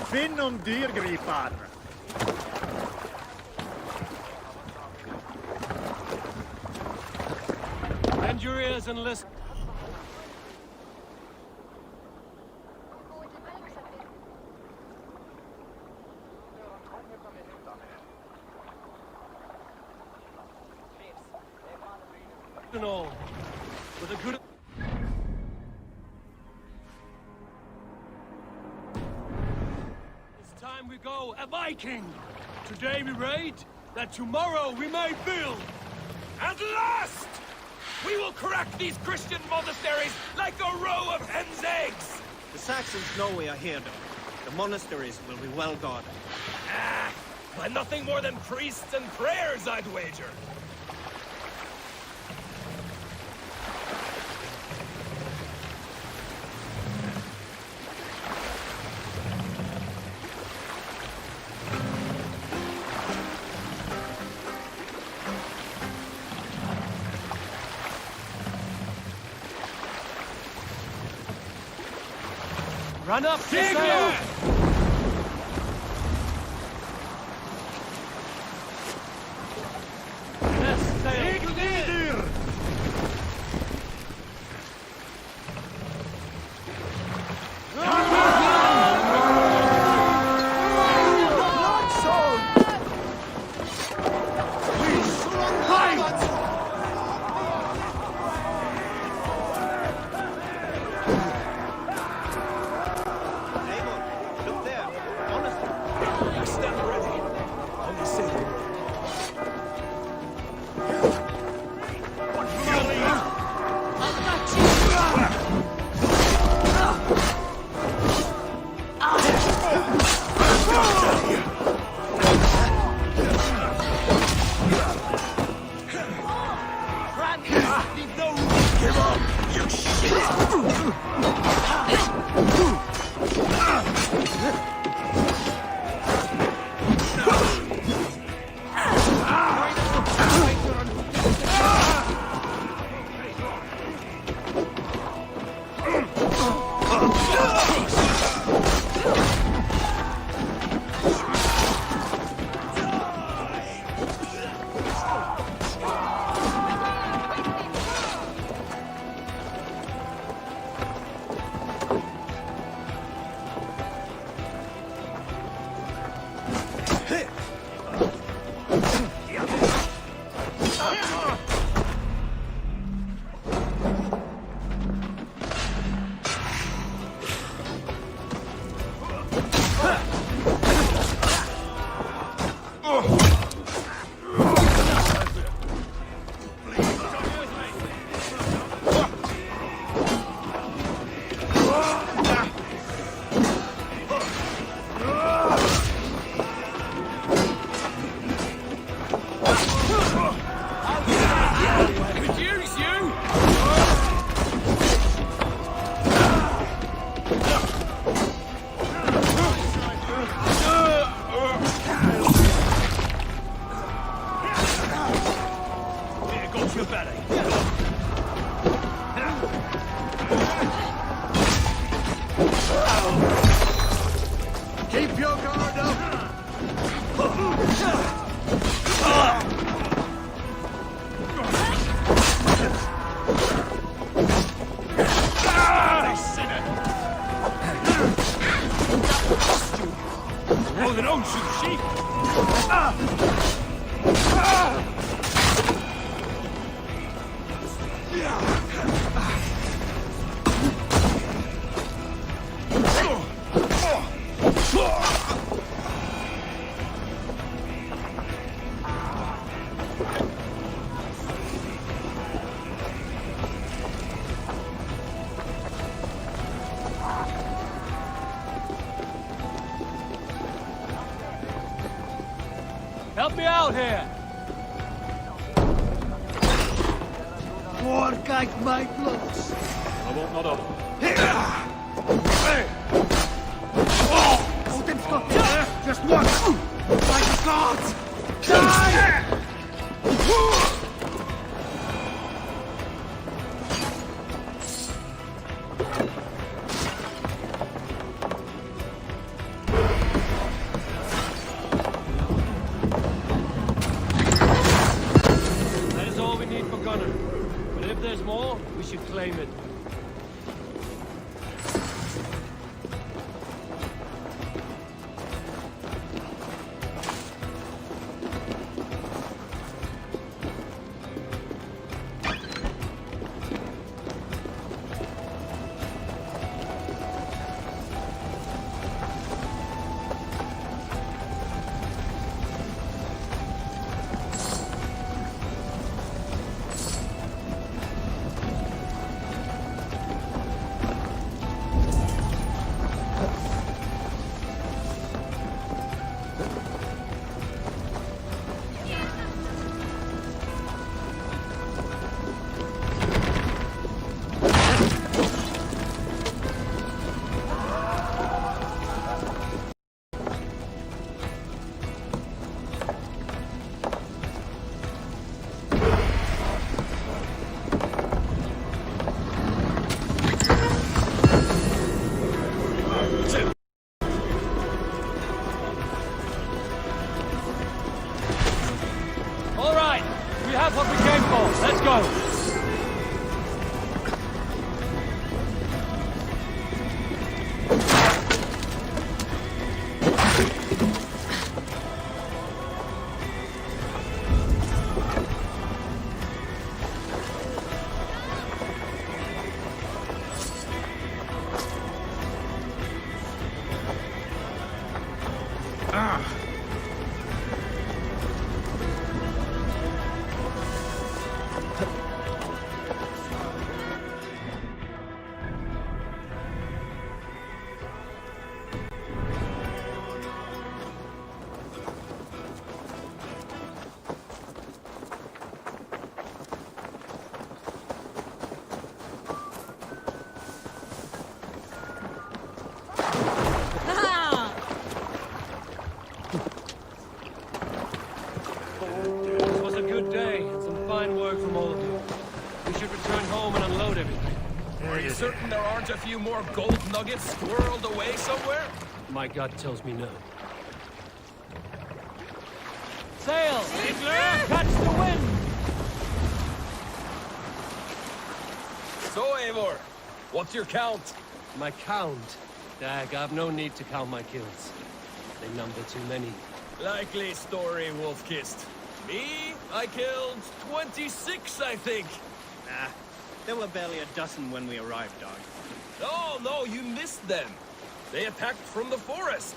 Finn om dyrgriparen! Bend your ears and listen. And all, with a good... It's time we go a Viking. Today we raid, that tomorrow we may build. At last! We will crack these Christian monasteries like a row of hen's eggs! The Saxons know we are here, though. The monasteries will be well guarded. Ah, by nothing more than priests and prayers, I'd wager. Run up, Seagate! Yes, sail. We fight! Leave no room. Give up, you shit! Keep your guard up! Oh, they don't shoot sheep! Help me out here! More kijk my blows! I won't not up. Oh, dem Scott! Just one! My God! Die! That is all we need for Gunner. But if there's more, we should claim it. home and unload everything. Are you certain there aren't a few more gold nuggets squirreled away somewhere? My gut tells me no. Sail! Hitler! Catch the wind! So, Eivor, what's your count? My count? Dag, I've no need to count my kills. They number too many. Likely story, Wolf-Kissed. Me? I killed 26, I think. Nah, there were barely a dozen when we arrived, dog. No, you missed them. They attacked from the forest.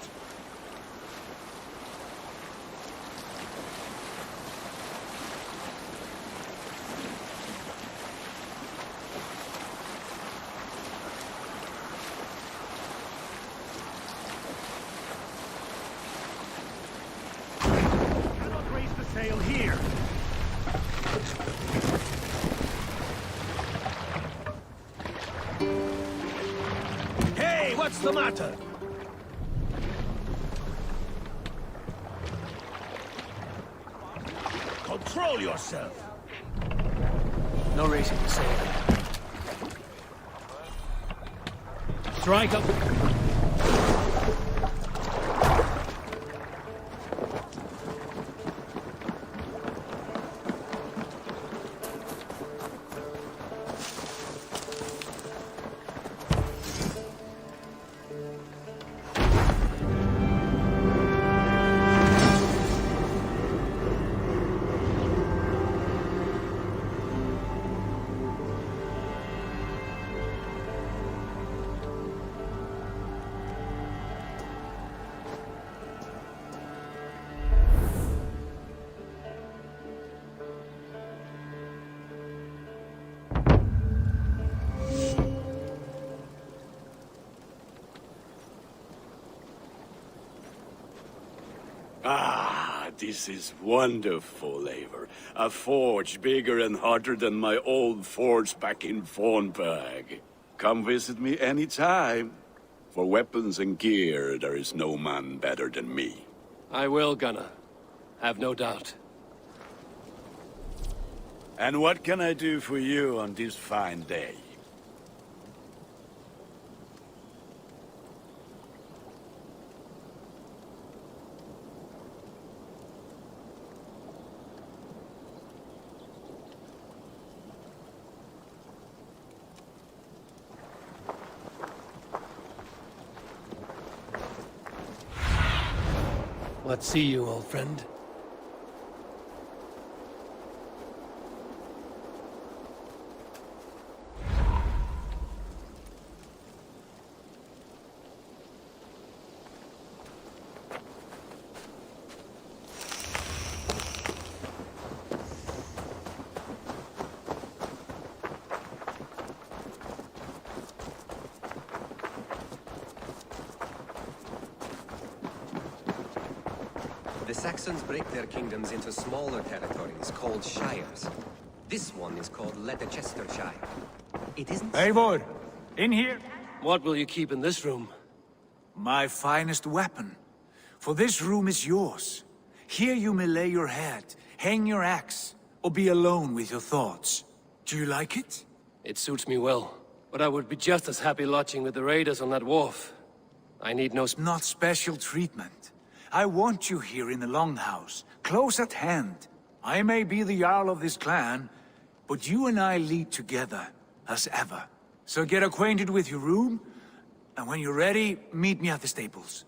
Sail here. Hey, what's the matter? Control yourself. No reason to say that. Strike up. Ah, this is wonderful, Eivor. A forge bigger and hotter than my old forge back in Fornburg. Come visit me anytime. For weapons and gear, there is no man better than me. I will, Gunnar. Have no doubt. And what can I do for you on this fine day? Let's see you, old friend. The Saxons break their kingdoms into smaller territories called shires. This one is called Leicestershire. It isn't... Eivor! In here! What will you keep in this room? My finest weapon. For this room is yours. Here you may lay your head, hang your axe, or be alone with your thoughts. Do you like it? It suits me well. But I would be just as happy lodging with the raiders on that wharf. I need no... Not special treatment. I want you here in the Longhouse, close at hand. I may be the Jarl of this clan, but you and I lead together, as ever. So get acquainted with your room, and when you're ready, meet me at the stables.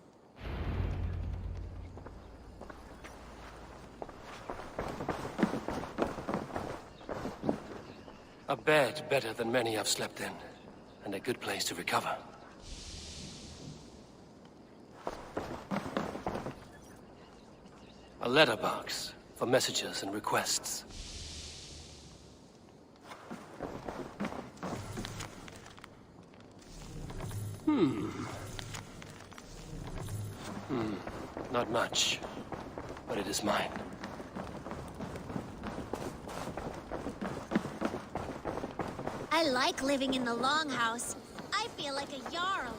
A bed better than many I've slept in, and a good place to recover. A letterbox for messages and requests. Not much, but it is mine. I like living in the Longhouse. I feel like a Jarl.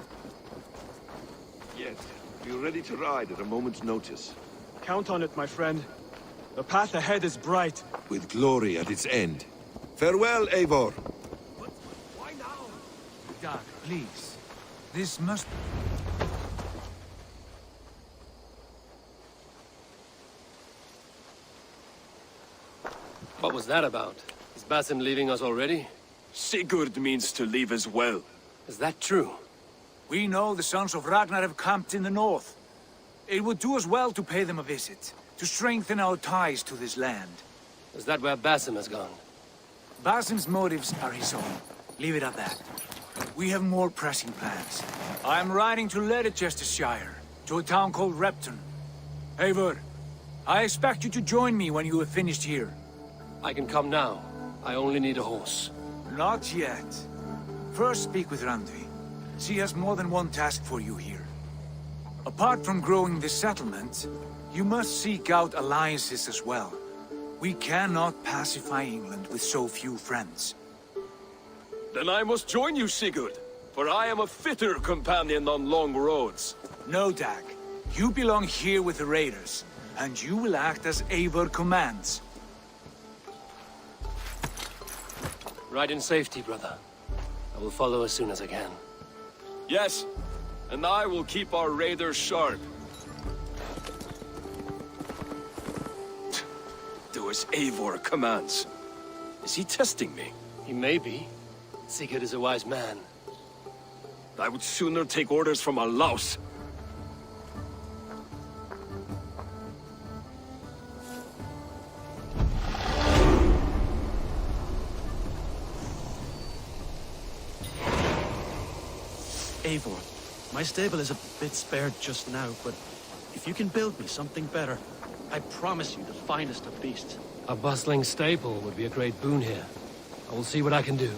Yet, we're ready to ride at a moment's notice. Count on it, my friend. The path ahead is bright. With glory at its end. Farewell, Eivor. Please. This must... What was that about? Is Basim leaving us already? Sigurd means to leave as well. Is that true? We know the sons of Ragnar have camped in the north. It would do us well to pay them a visit, to strengthen our ties to this land. Is that where Basim has gone? Basim's motives are his own. Leave it at that. We have more pressing plans. I am riding to Leicestershire, to a town called Repton. Eivor, I expect you to join me when you have finished here. I can come now. I only need a horse. Not yet. First speak with Randvi. She has more than one task for you here. Apart from growing this settlement, you must seek out alliances as well. We cannot pacify England with so few friends. Then I must join you, Sigurd, for I am a fitter companion on long roads. No, Dag. You belong here with the raiders, and you will act as Eivor commands. Ride in safety, brother. I will follow as soon as I can. Yes, and I will keep our raiders sharp. Do as Eivor commands. Is he testing me? He may be. Sigurd is a wise man. I would sooner take orders from a louse. Eivor, my stable is a bit spared just now, but if you can build me something better, I promise you the finest of beasts. A bustling stable would be a great boon here. I will see what I can do.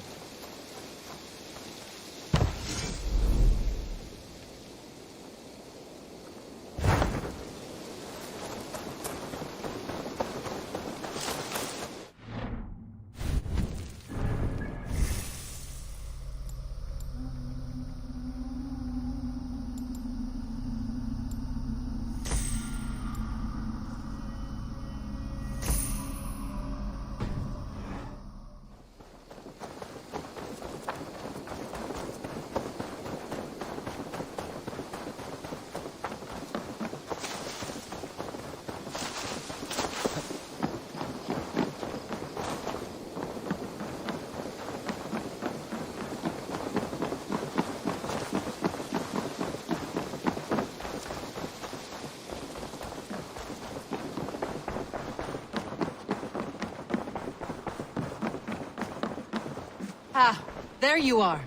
Ah, there you are.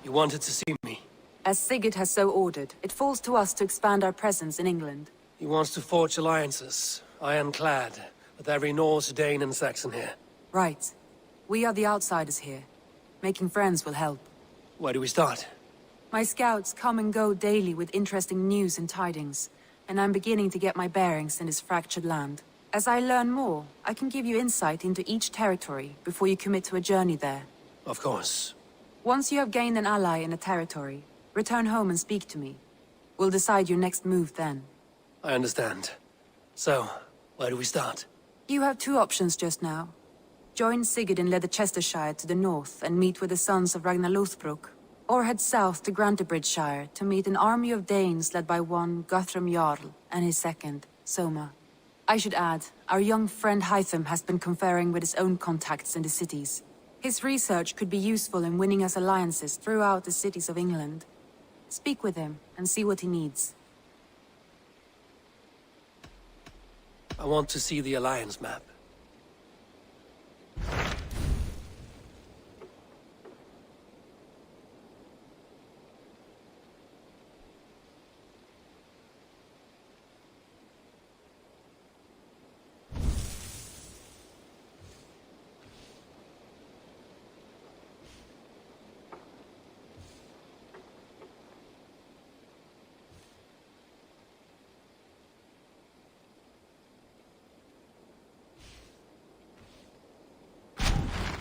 You wanted to see me? As Sigurd has so ordered, it falls to us to expand our presence in England. He wants to forge alliances, ironclad, with every Norse, Dane, and Saxon here. Right. We are the outsiders here. Making friends will help. Where do we start? My scouts come and go daily with interesting news and tidings, and I'm beginning to get my bearings in this fractured land. As I learn more, I can give you insight into each territory before you commit to a journey there. Of course. Once you have gained an ally in a territory, return home and speak to me. We'll decide your next move then. I understand. So, where do we start? You have two options just now. Join Sigurd in Leicestershire to the north and meet with the sons of Ragnar Lothbrok, or head south to Grantebridgeshire to meet an army of Danes led by one Guthrum Jarl and his second, Soma. I should add, our young friend Hytham has been conferring with his own contacts in the cities. His research could be useful in winning us alliances throughout the cities of England. Speak with him and see what he needs. I want to see the alliance map.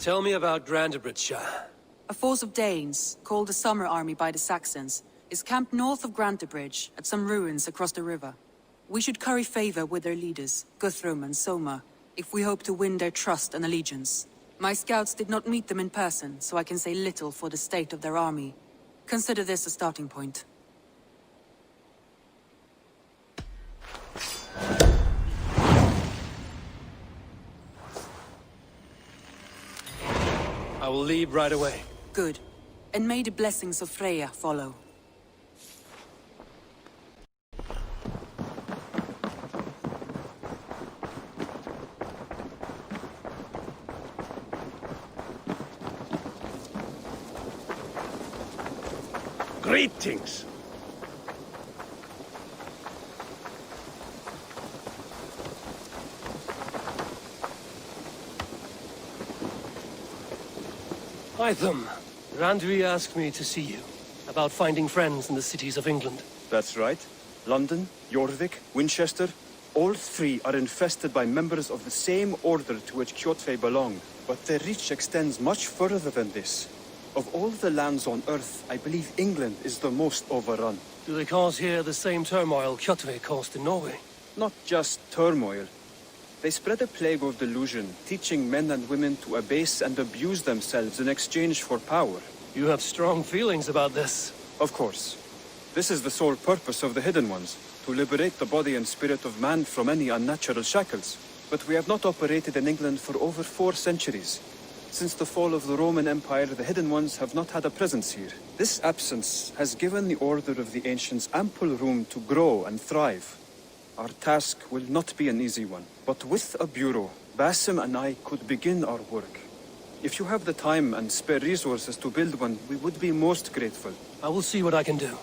Tell me about Grantebridgeshire. A force of Danes, called the Summer Army by the Saxons, is camped north of Grantebridge at some ruins across the river. We should curry favor with their leaders, Guthrum and Soma, if we hope to win their trust and allegiance. My scouts did not meet them in person, so I can say little for the state of their army. Consider this a starting point. I will leave right away. Good. And may the blessings of Freya follow. Greetings! Hytham, Randvi asked me to see you about finding friends in the cities of England. That's right. London, Jorvik, Winchester, all three are infested by members of the same order to which Kjotve belong. But their reach extends much further than this. Of all the lands on Earth, I believe England is the most overrun. Do they cause here the same turmoil Kjotve caused in Norway? Not just turmoil. They spread a plague of delusion, teaching men and women to abase and abuse themselves in exchange for power. You have strong feelings about this. Of course. This is the sole purpose of the Hidden Ones, to liberate the body and spirit of man from any unnatural shackles. But we have not operated in England for over 4 centuries. Since the fall of the Roman Empire, the Hidden Ones have not had a presence here. This absence has given the Order of the Ancients ample room to grow and thrive. Our task will not be an easy one, but with a bureau, Basim and I could begin our work. If you have the time and spare resources to build one, we would be most grateful. I will see what I can do.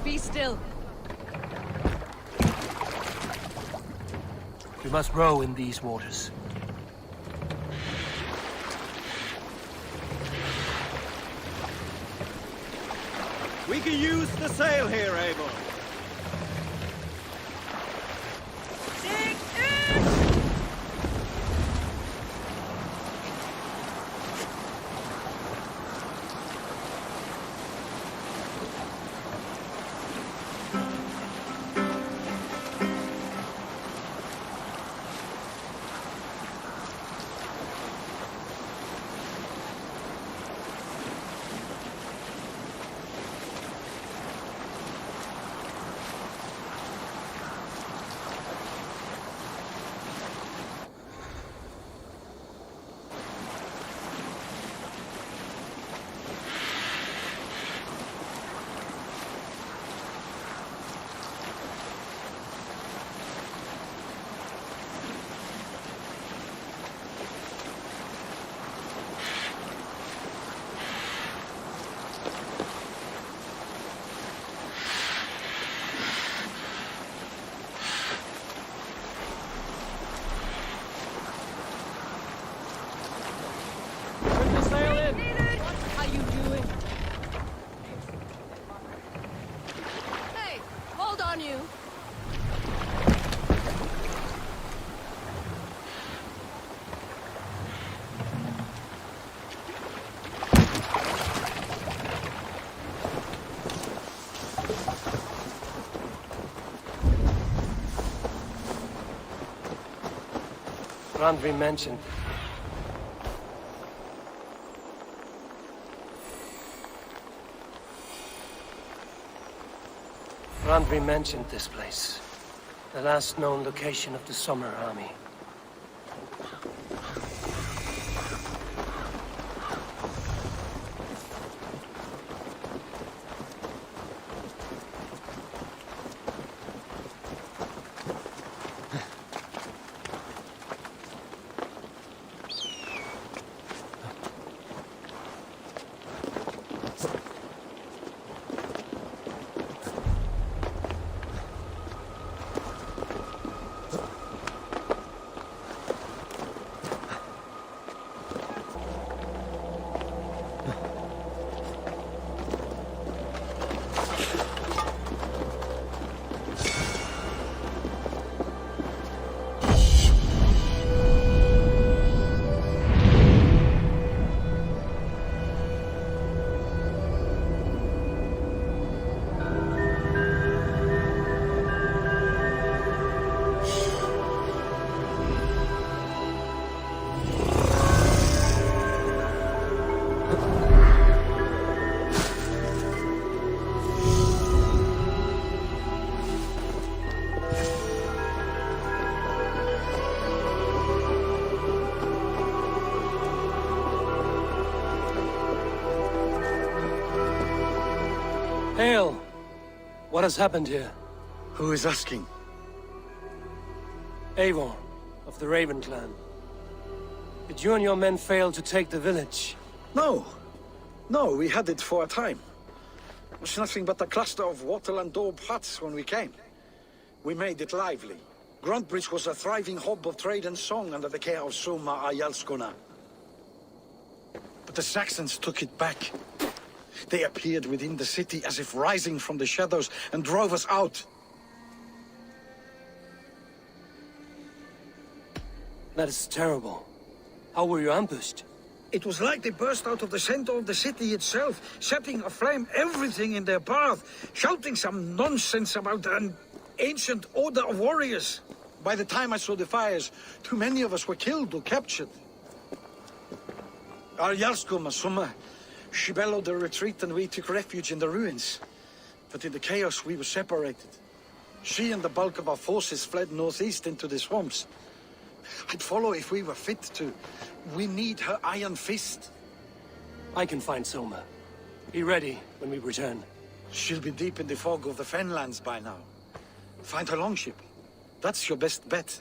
Be still. We must row in these waters. We can use the sail here, Eivor. Randvi mentioned. Randvi mentioned this place. The last known location of the Summer Army. Hail! What has happened here? Who is asking? Eivor, of the Raven clan. Did you and your men fail to take the village? No. No, we had it for a time. It was nothing but a cluster of wattle and daub huts when we came. We made it lively. Gruntbridge was a thriving hub of trade and song under the care of Soma Ayalskona. But the Saxons took it back. They appeared within the city as if rising from the shadows and drove us out. That is terrible. How were you ambushed? It was like they burst out of the center of the city itself, setting aflame everything in their path, shouting some nonsense about an ancient order of warriors. By the time I saw the fires, too many of us were killed or captured. Our Yarsko Masuma, she bellowed a retreat and we took refuge in the ruins. But in the chaos we were separated. She and the bulk of our forces fled northeast into the swamps. I'd follow if we were fit to. We need her iron fist. I can find Soma. Be ready when we return. She'll be deep in the fog of the Fenlands by now. Find her longship. That's your best bet.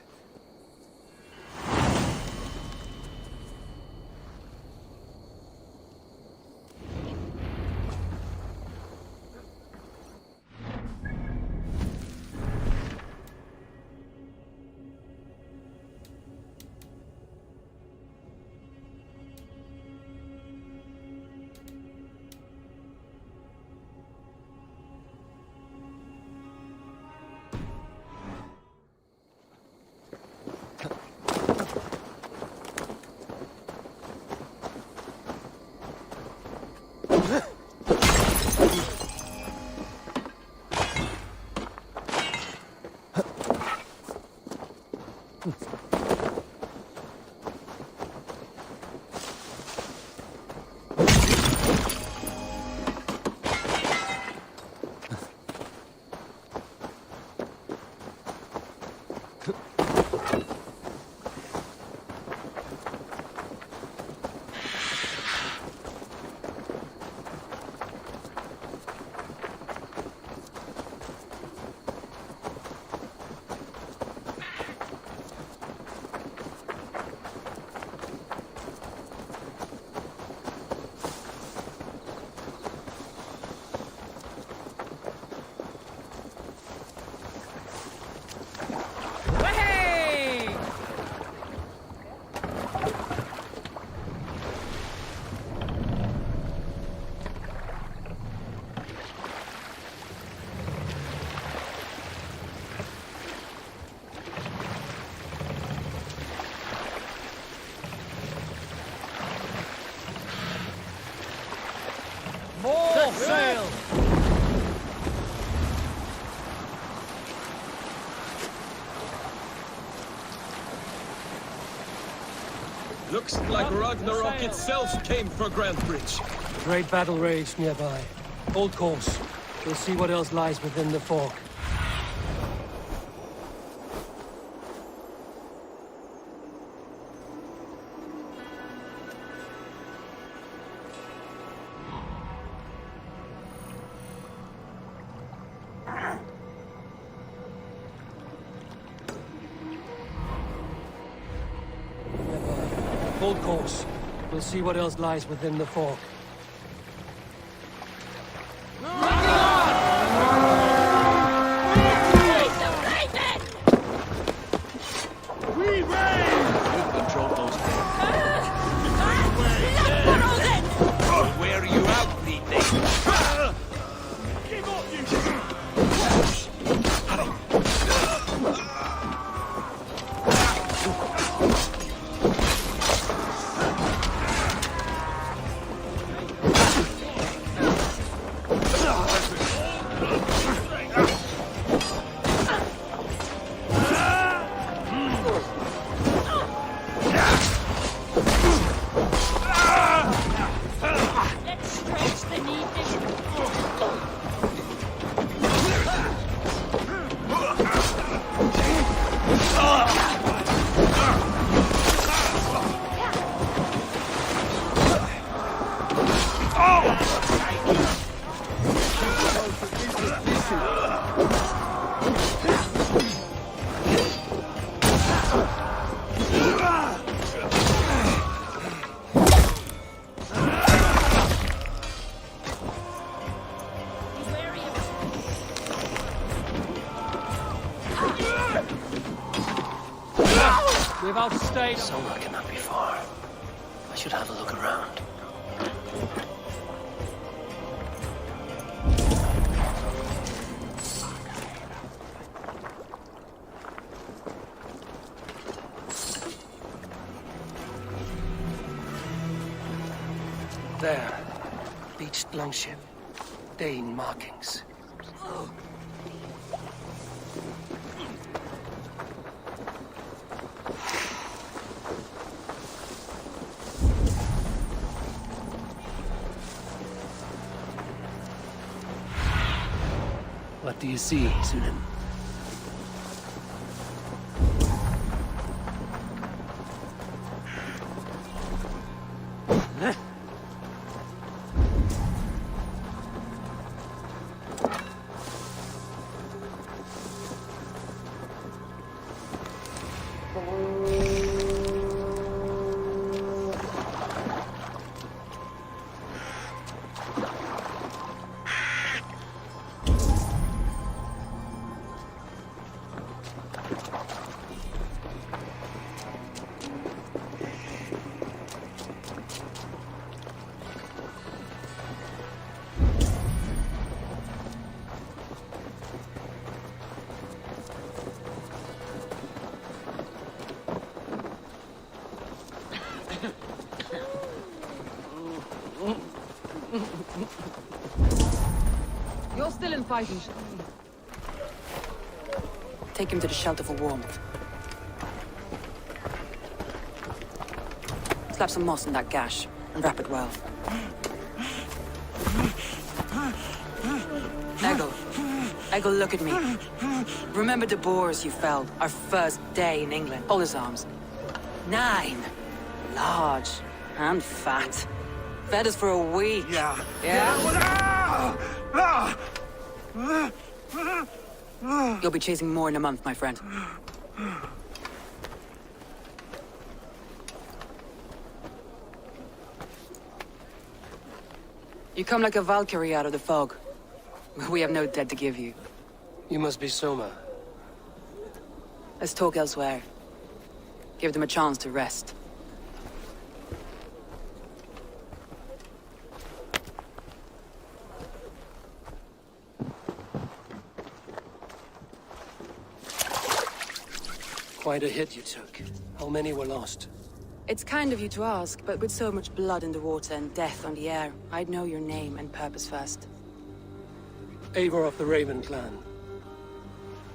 Sail! Looks like Ragnarok itself came for Grantbridge. Great battle raged nearby. Hold course. We'll see what else lies within the fog. Hold course. We'll see what else lies within the fog. We've outstayed. Somewhere cannot be far. I should have a look around. There. Beached longship. Dane markings. What do you see, Sunan? You're still in fighting. Take him to the shelter for warmth. Slap some moss in that gash and wrap it well. Eggle, look at me. Remember the Boers you felled, our first day in England? Hold his arms. 9. Large and fat. Fed us for a week. Yeah? You'll be chasing more in a month, my friend. You come like a Valkyrie out of the fog. We have no debt to give you. You must be Soma. Let's talk elsewhere. Give them a chance to rest. Quite a hit you took. How many were lost? It's kind of you to ask, but with so much blood in the water and death on the air, I'd know your name and purpose first. Eivor of the Raven clan.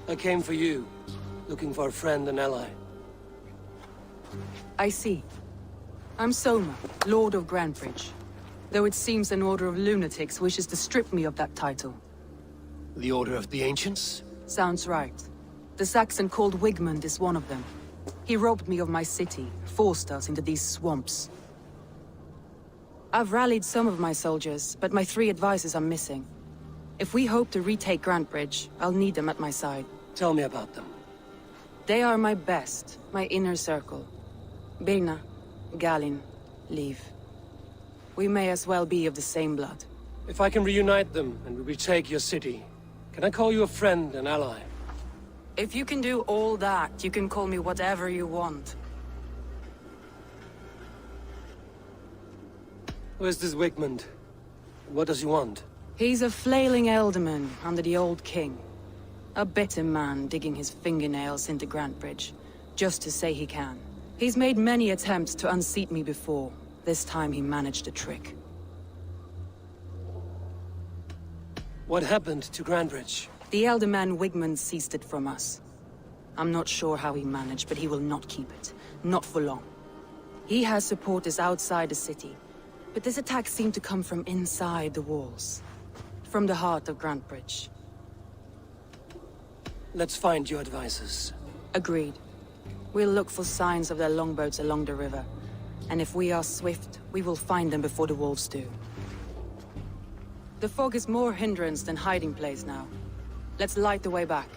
I came for you, looking for a friend and ally. I see. I'm Soma, Lord of Grantebridge. Though it seems an order of lunatics wishes to strip me of that title. The Order of the Ancients? Sounds right. The Saxon called Wigmund is one of them. He robbed me of my city, forced us into these swamps. I've rallied some of my soldiers, but my 3 advisors are missing. If we hope to retake Grantebridge, I'll need them at my side. Tell me about them. They are my best, my inner circle. Birna, Galin, Leave. We may as well be of the same blood. If I can reunite them and retake your city, can I call you a friend and ally? If you can do all that, you can call me whatever you want. Where's this Wigmund? What does he want? He's a flailing elderman under the old king. A bitter man digging his fingernails into Grantebridge, just to say he can. He's made many attempts to unseat me before. This time he managed a trick. What happened to Grantebridge? The elderman Wigmund seized it from us. I'm not sure how he managed, but he will not keep it. Not for long. He has supporters outside the city, but this attack seemed to come from inside the walls. From the heart of Grantebridge. Let's find your advisors. Agreed. We'll look for signs of their longboats along the river. And if we are swift, we will find them before the wolves do. The fog is more hindrance than hiding place now. Let's light the way back.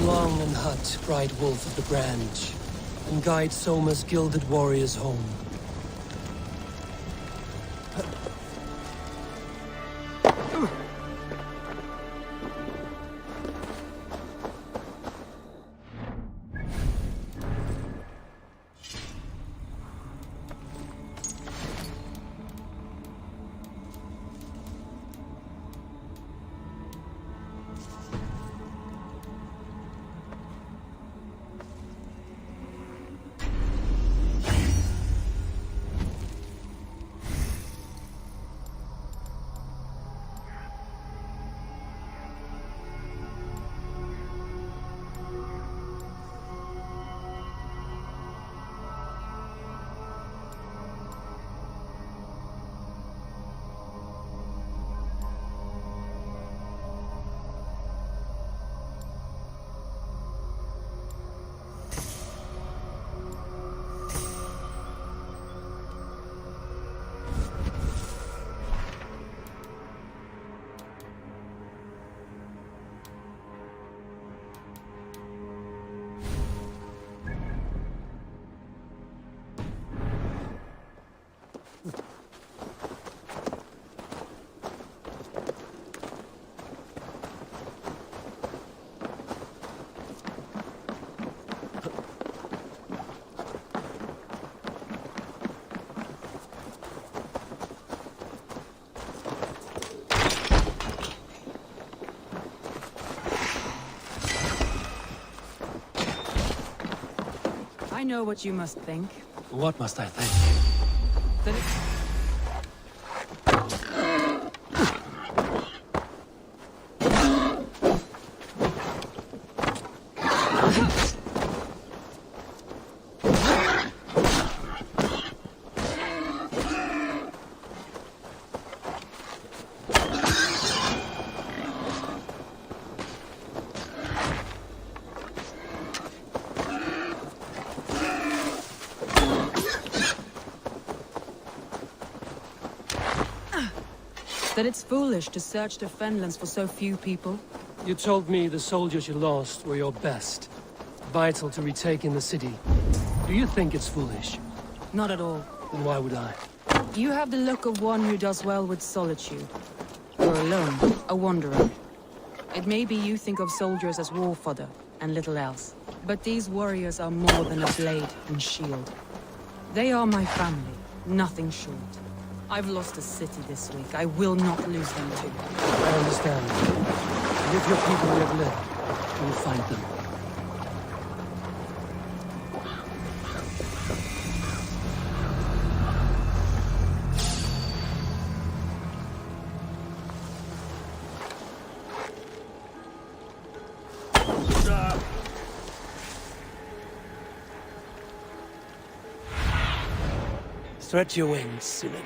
along and hunt Bright Wolf of the Branch, and guide Soma's gilded warriors home. I know what you must think. What must I think? That it... that it's foolish to search the Fenlands for so few people? You told me the soldiers you lost were your best. Vital to retaking the city. Do you think it's foolish? Not at all. Then why would I? You have the look of one who does well with solitude. You're alone, a wanderer. It may be you think of soldiers as war fodder, and little else. But these warriors are more than a blade and shield. They are my family, nothing short. I've lost a city this week. I will not lose them too. I understand. And if your people live left, you will find them. Stretch your wings, Sinan.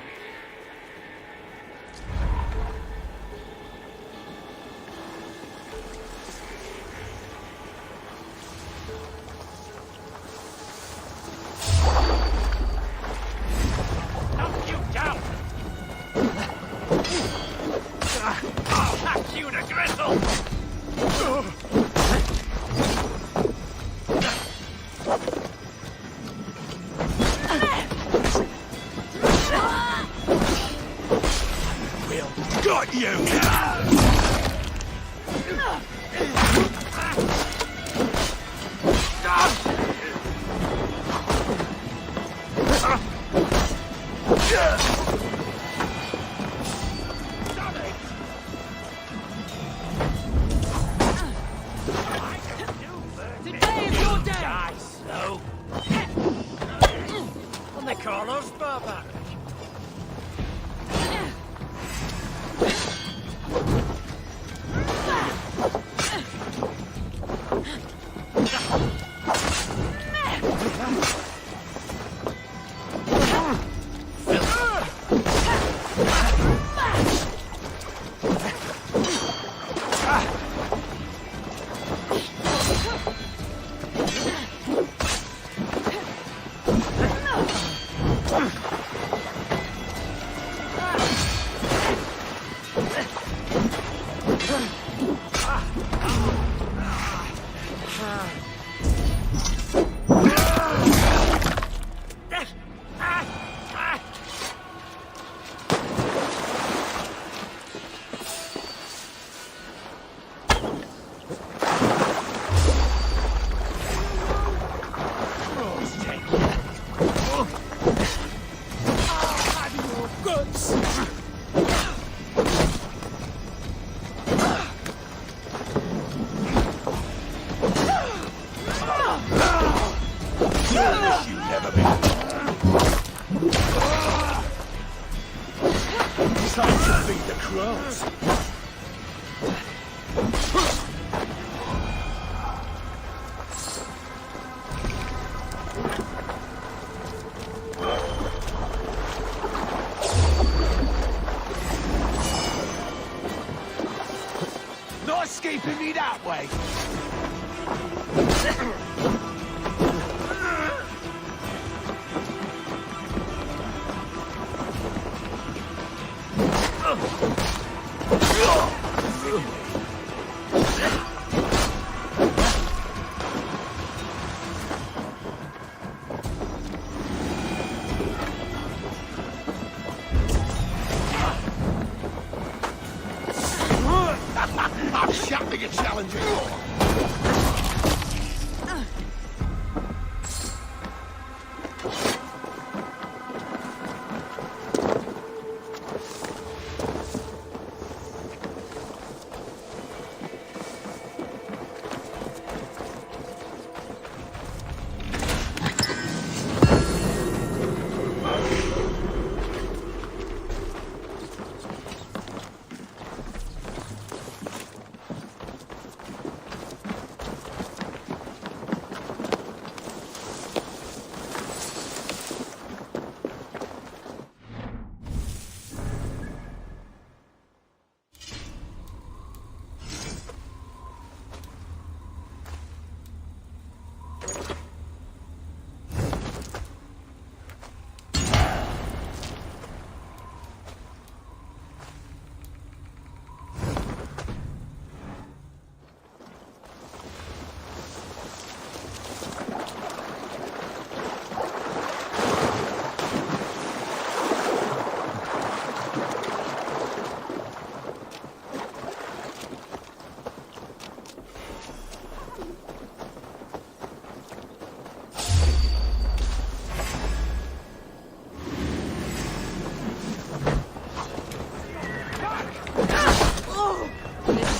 Time to feed the crows. Not escaping me that way. I'm shouting a challenger.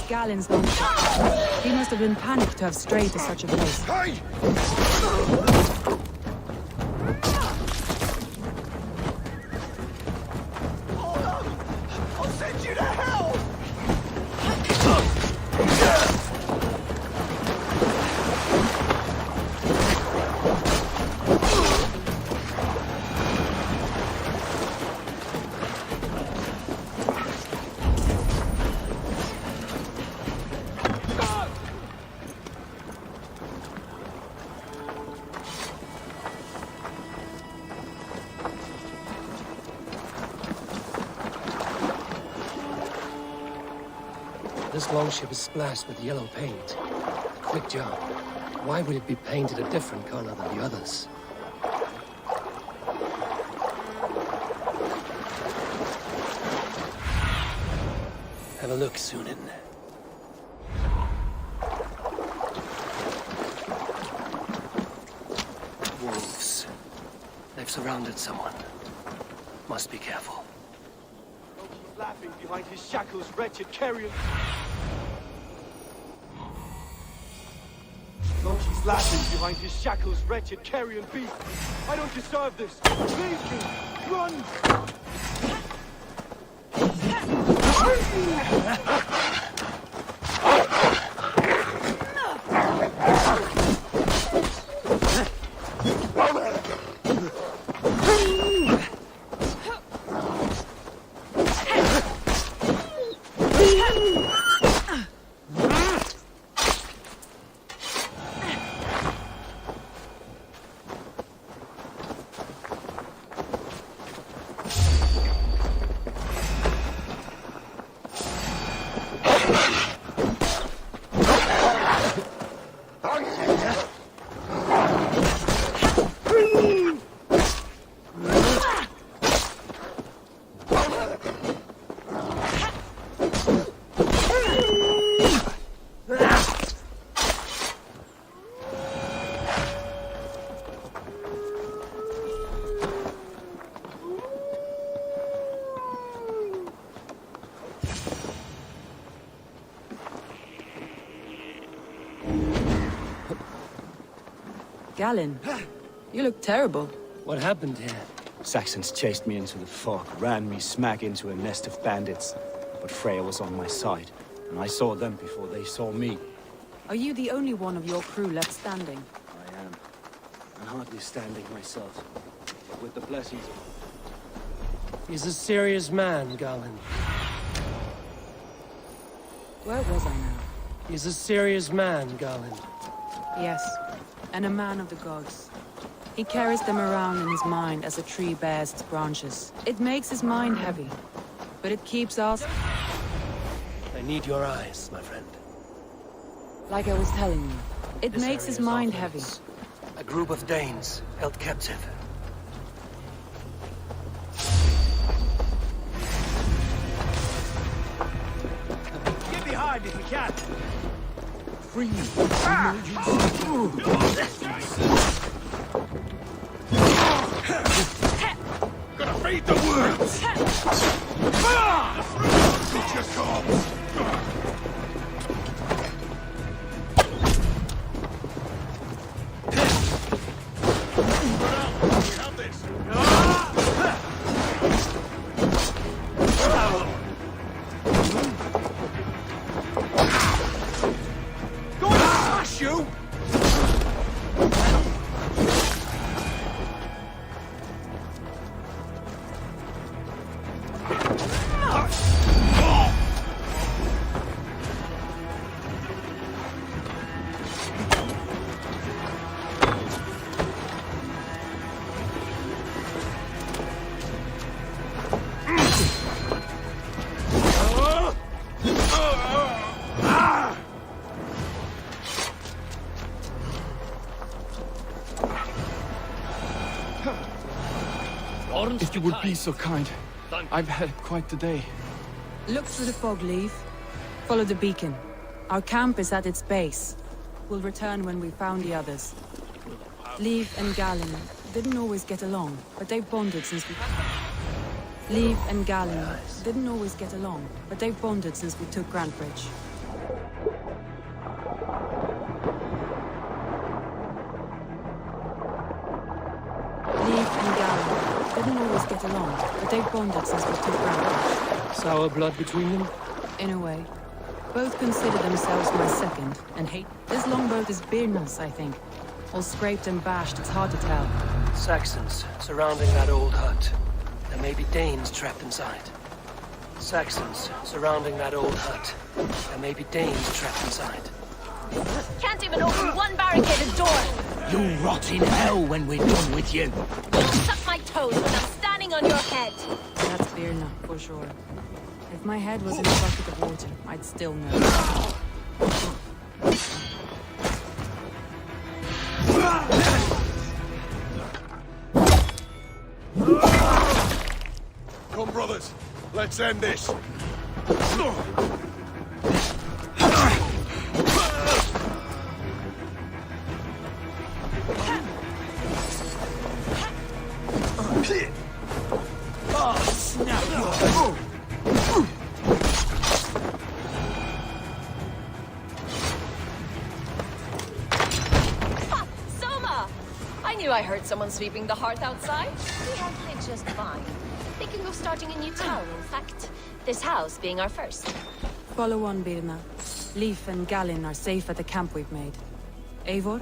Galen's gone. He must have been panicked to have strayed to such a place. Hey! I'll send you to hell! This longship is splashed with yellow paint. A quick job. Why would it be painted a different color than the others? Have a look, Sunan. Wolves. They've surrounded someone. Must be careful. He's laughing behind his shackles, wretched carrion. Loki's laughing behind his shackles, wretched carrion beast. I don't deserve this. Leave me. Run. Galen, you look terrible. What happened here? Saxons chased me into the fog, ran me smack into a nest of bandits. But Freya was on my side, and I saw them before they saw me. Are you the only one of your crew left standing? I am. And hardly standing myself. But with the blessings of... He's a serious man, Garland. Where was I now? He's a serious man, Garland. Yes, and a man of the gods. He carries them around in his mind as a tree bears its branches. It makes his mind heavy, but it keeps us... I need your eyes, my friend. Like I was telling you, it This makes his area is mind off heavy. limits. A group of Danes held captive. Get behind if you can! Free me! Gonna feed the worms! Get your calls! If you would be so kind. I've had quite the day. Look through the fog, Leaf. Follow the beacon. Our camp is at its base. We'll return when we've found the others. Leaf and Galen didn't always get along, but they've bonded since we... Leaf and Galen didn't always get along, but they've bonded since we took Grantbridge. Leaf and Galen didn't always get along, but they've bonded since we took Grantbridge. Sour blood between them? In a way. Both consider themselves my second, and hate... This longboat is Birna's, I think. All scraped and bashed, it's hard to tell. Saxons surrounding that old hut. There may be Danes trapped inside. Saxons surrounding that old hut. There may be Danes trapped inside. Can't even open one barricaded door! You'll rot in hell when we're done with you. You'll suck my toes when I'm standing on your head! That's Birna, for sure. If my head was in a bucket of water, I'd still know. Come, brothers. Let's end this. Oh, snap your... Ha! Soma! I knew I heard someone sweeping the hearth outside. We handle it just fine. Thinking of starting a new town, in fact. This house being our first. Follow on, Birna. Leif and Galen are safe at the camp we've made. Eivor,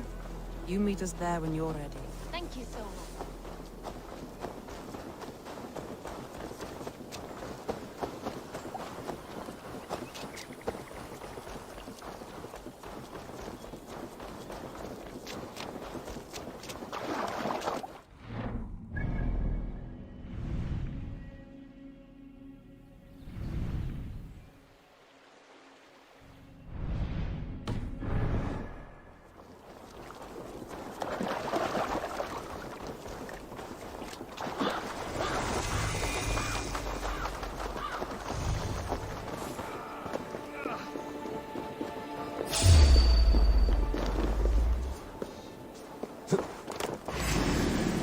you meet us there when you're ready. Thank you so much.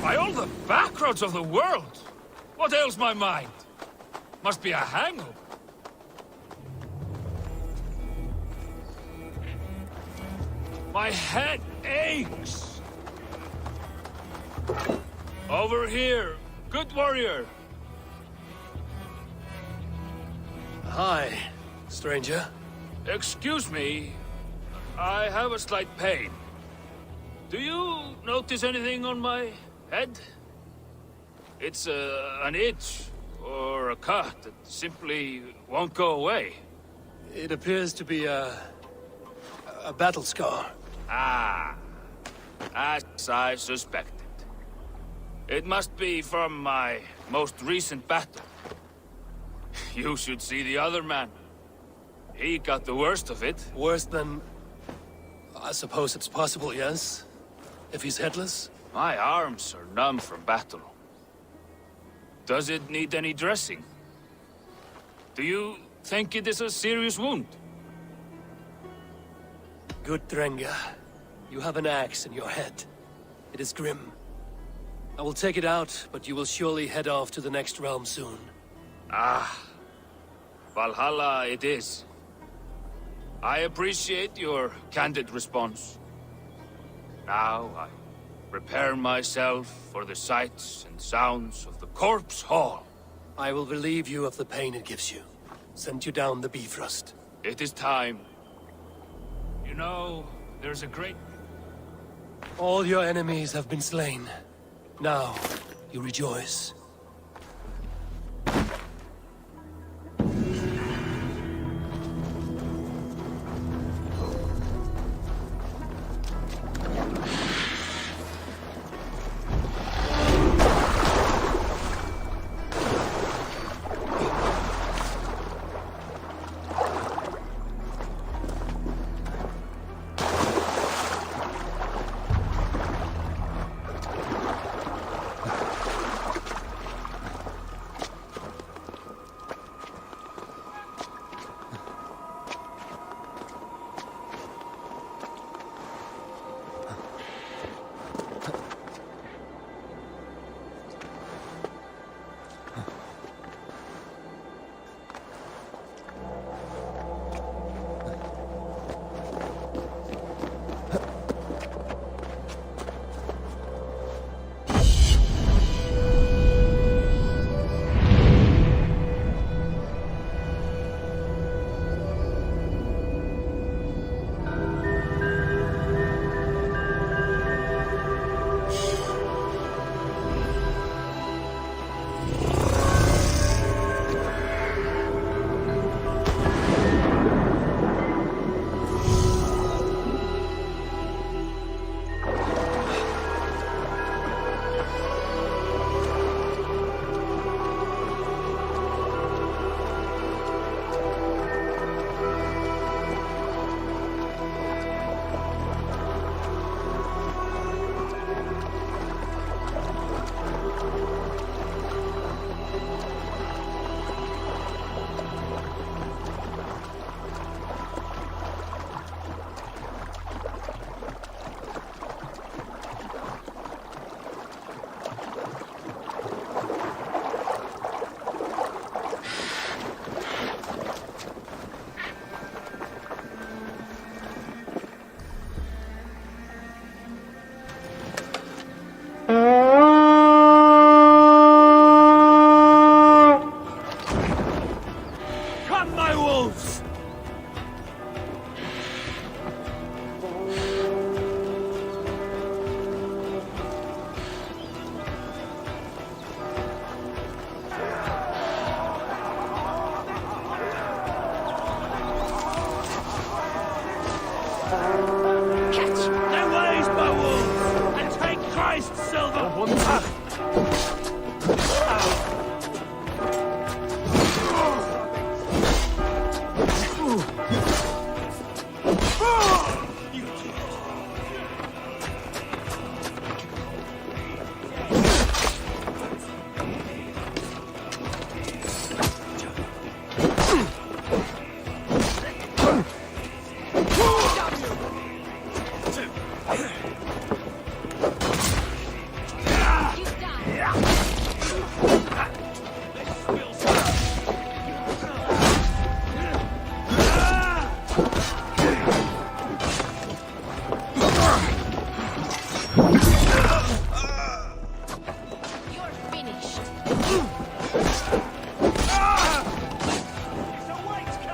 By all the backroads of the world! What ails my mind? Must be a hangover. My head aches. Over here, Good warrior. Hi, stranger. Excuse me. I have a slight pain. Do you notice anything on my head? It's an itch or a cut that simply won't go away. It appears to be a battle scar. Ah, as I suspected. It must be from my most recent battle. You should see the other man. He got the worst of it. Worse than... I suppose it's possible, yes? If he's headless? My arms are numb from battle. Does it need any dressing? Do you think it is a serious wound? Good, Drenga. You have an axe in your head. It is grim. I will take it out, but you will surely head off to the next realm soon. Ah, Valhalla it is. I appreciate your candid response. Now I prepare myself for the sights and sounds of the corpse hall. I will relieve you of the pain it gives you. Send you down the Bifrost. It is time. You know, there's a great... All your enemies have been slain. Now, you rejoice.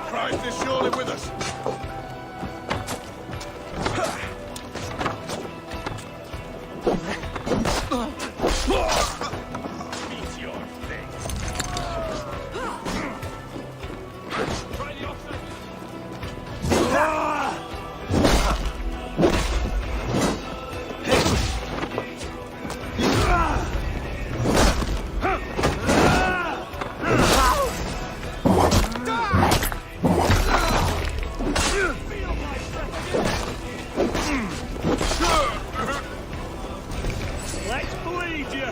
Christ is surely with us. Meet your fate. Try the offside. Let's bleed you!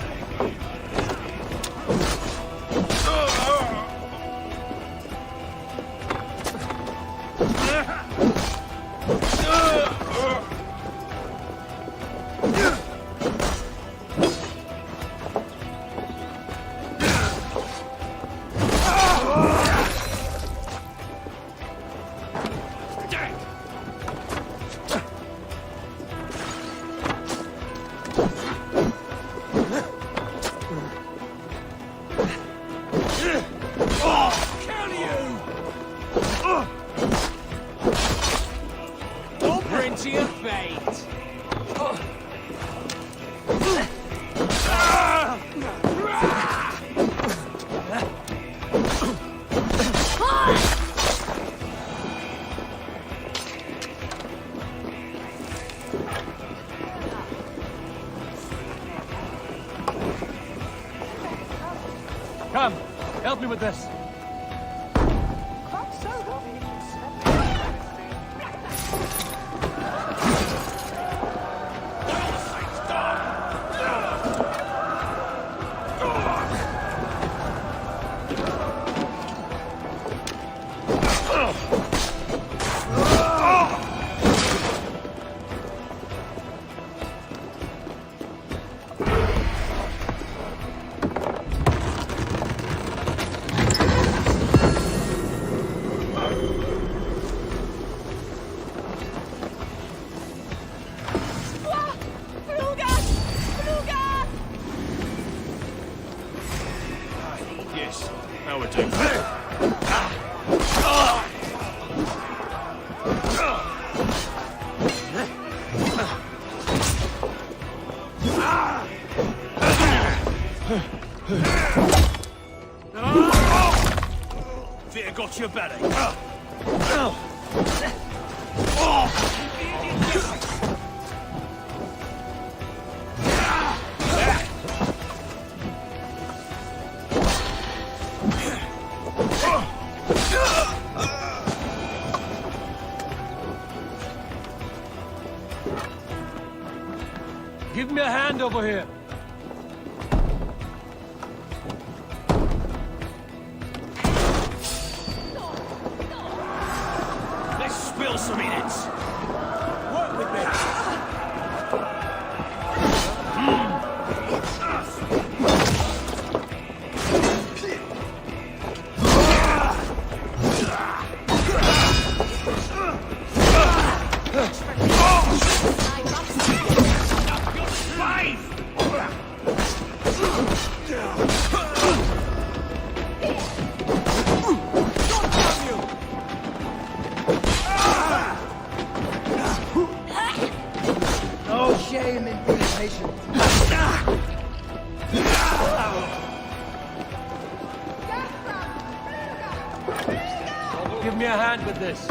Don't bring to your fate. Come, help me with this. Yes, now we're doing Fear got your belly. Give me a hand over here. Let's spill some innards. Work with me. No shame in being patient. Give me a hand with this.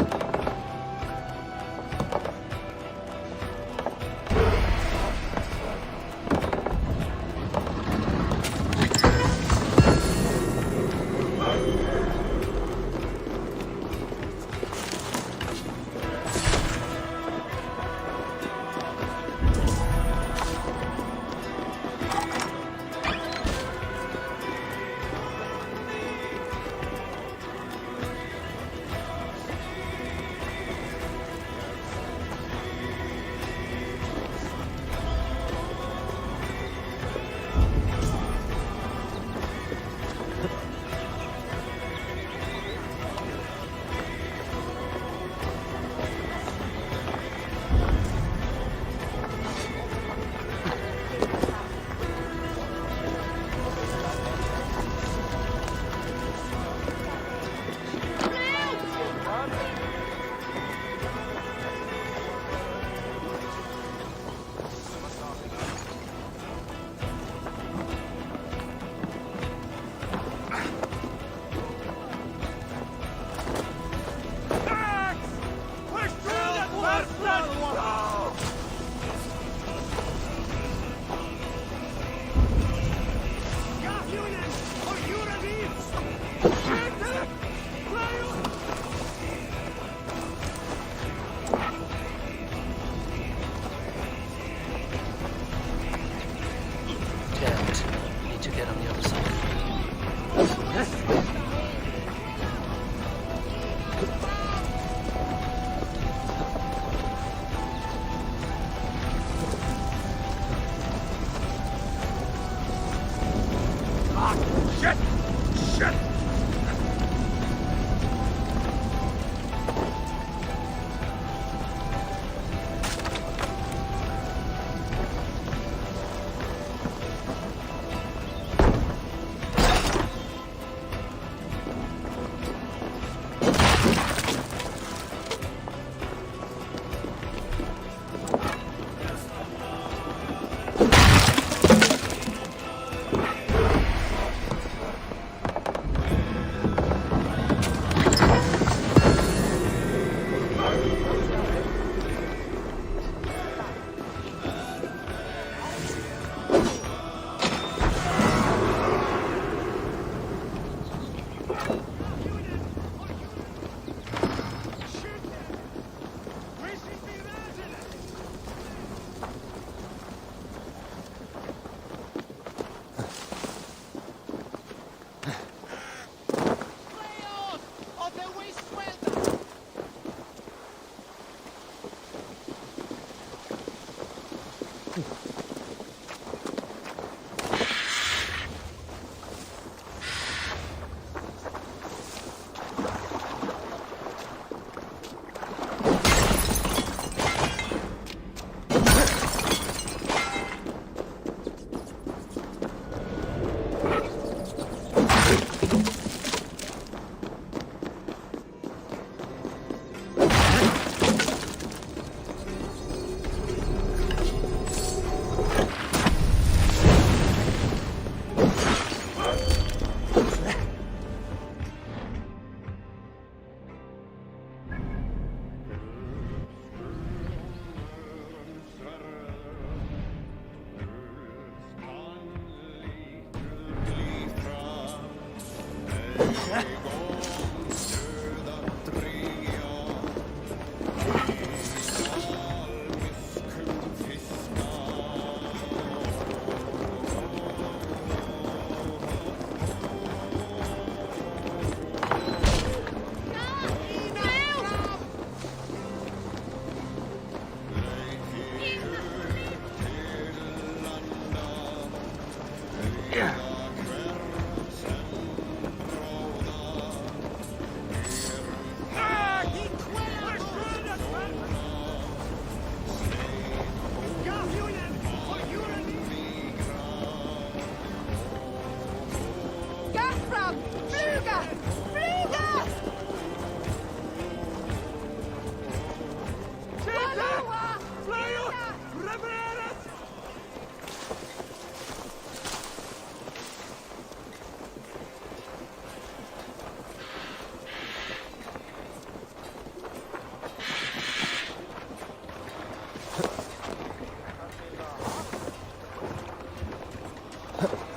Shit!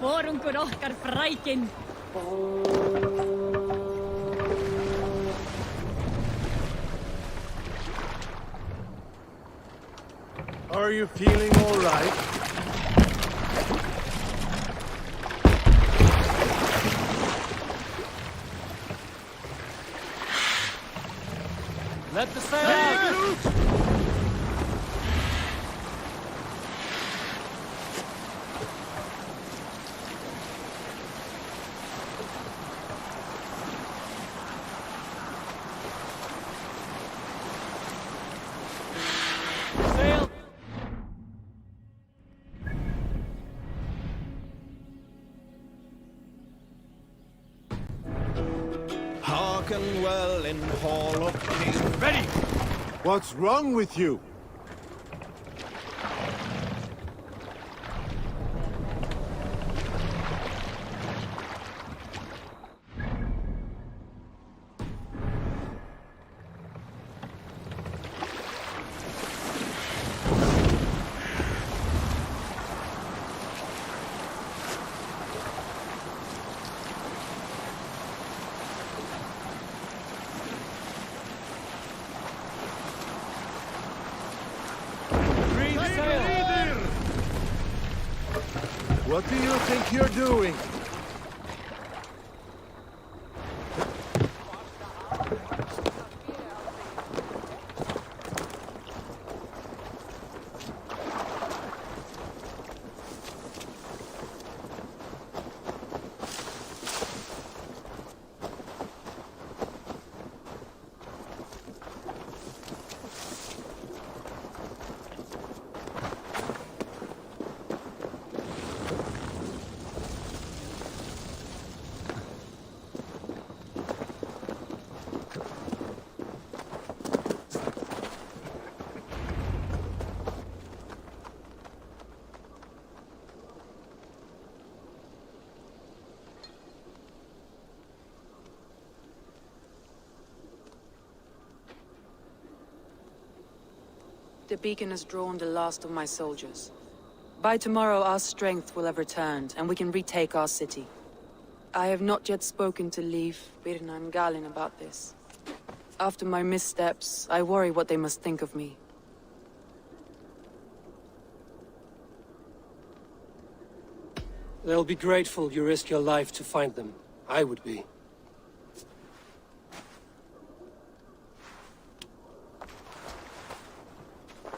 Vorungur okkar frækin. Are you feeling all right? Let the sail out! Hearken well in Hall of Kings. Ready! What's wrong with you? What do you think you're doing? the beacon has drawn the last of my soldiers. By tomorrow, our strength will have returned, and we can retake our city. I have not yet spoken to Leif, Birna, and Galin about this. After my missteps, I worry what they must think of me. They'll be grateful you risk your life to find them. I would be.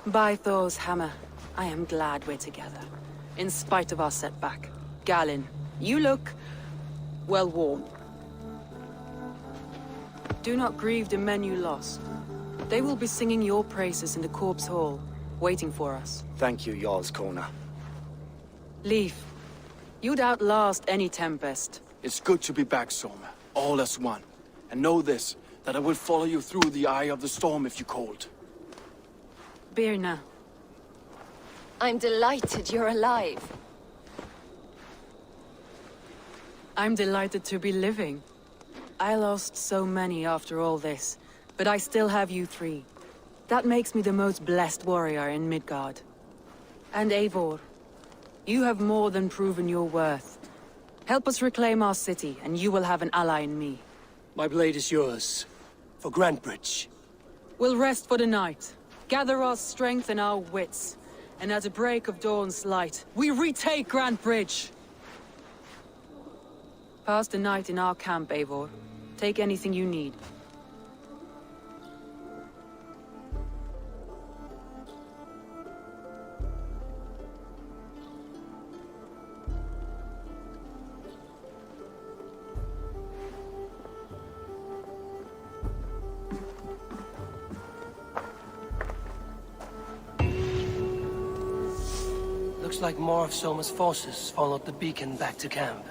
By Thor's hammer, I am glad we're together. In spite of our setback. Galin, you look... well, warm. Do not grieve the men you lost. They will be singing your praises in the Corpse Hall, waiting for us. Thank you, Jarl's Corner. Leif, you'd outlast any tempest. It's good to be back, Soma. All as one. And know this, that I will follow you through the eye of the storm if you called. Birna. I'm delighted you're alive. I'm delighted to be living. I lost so many after all this, but I still have you three. That makes me the most blessed warrior in Midgard. And Eivor, you have more than proven your worth. Help us reclaim our city, and you will have an ally in me. My blade is yours. For Grantebridge. We'll rest for the night. Gather our strength and our wits. And at the break of dawn's light, we retake Grantebridge! Pass the night in our camp, Eivor. Take anything you need. Looks like more of Soma's forces followed the beacon back to camp.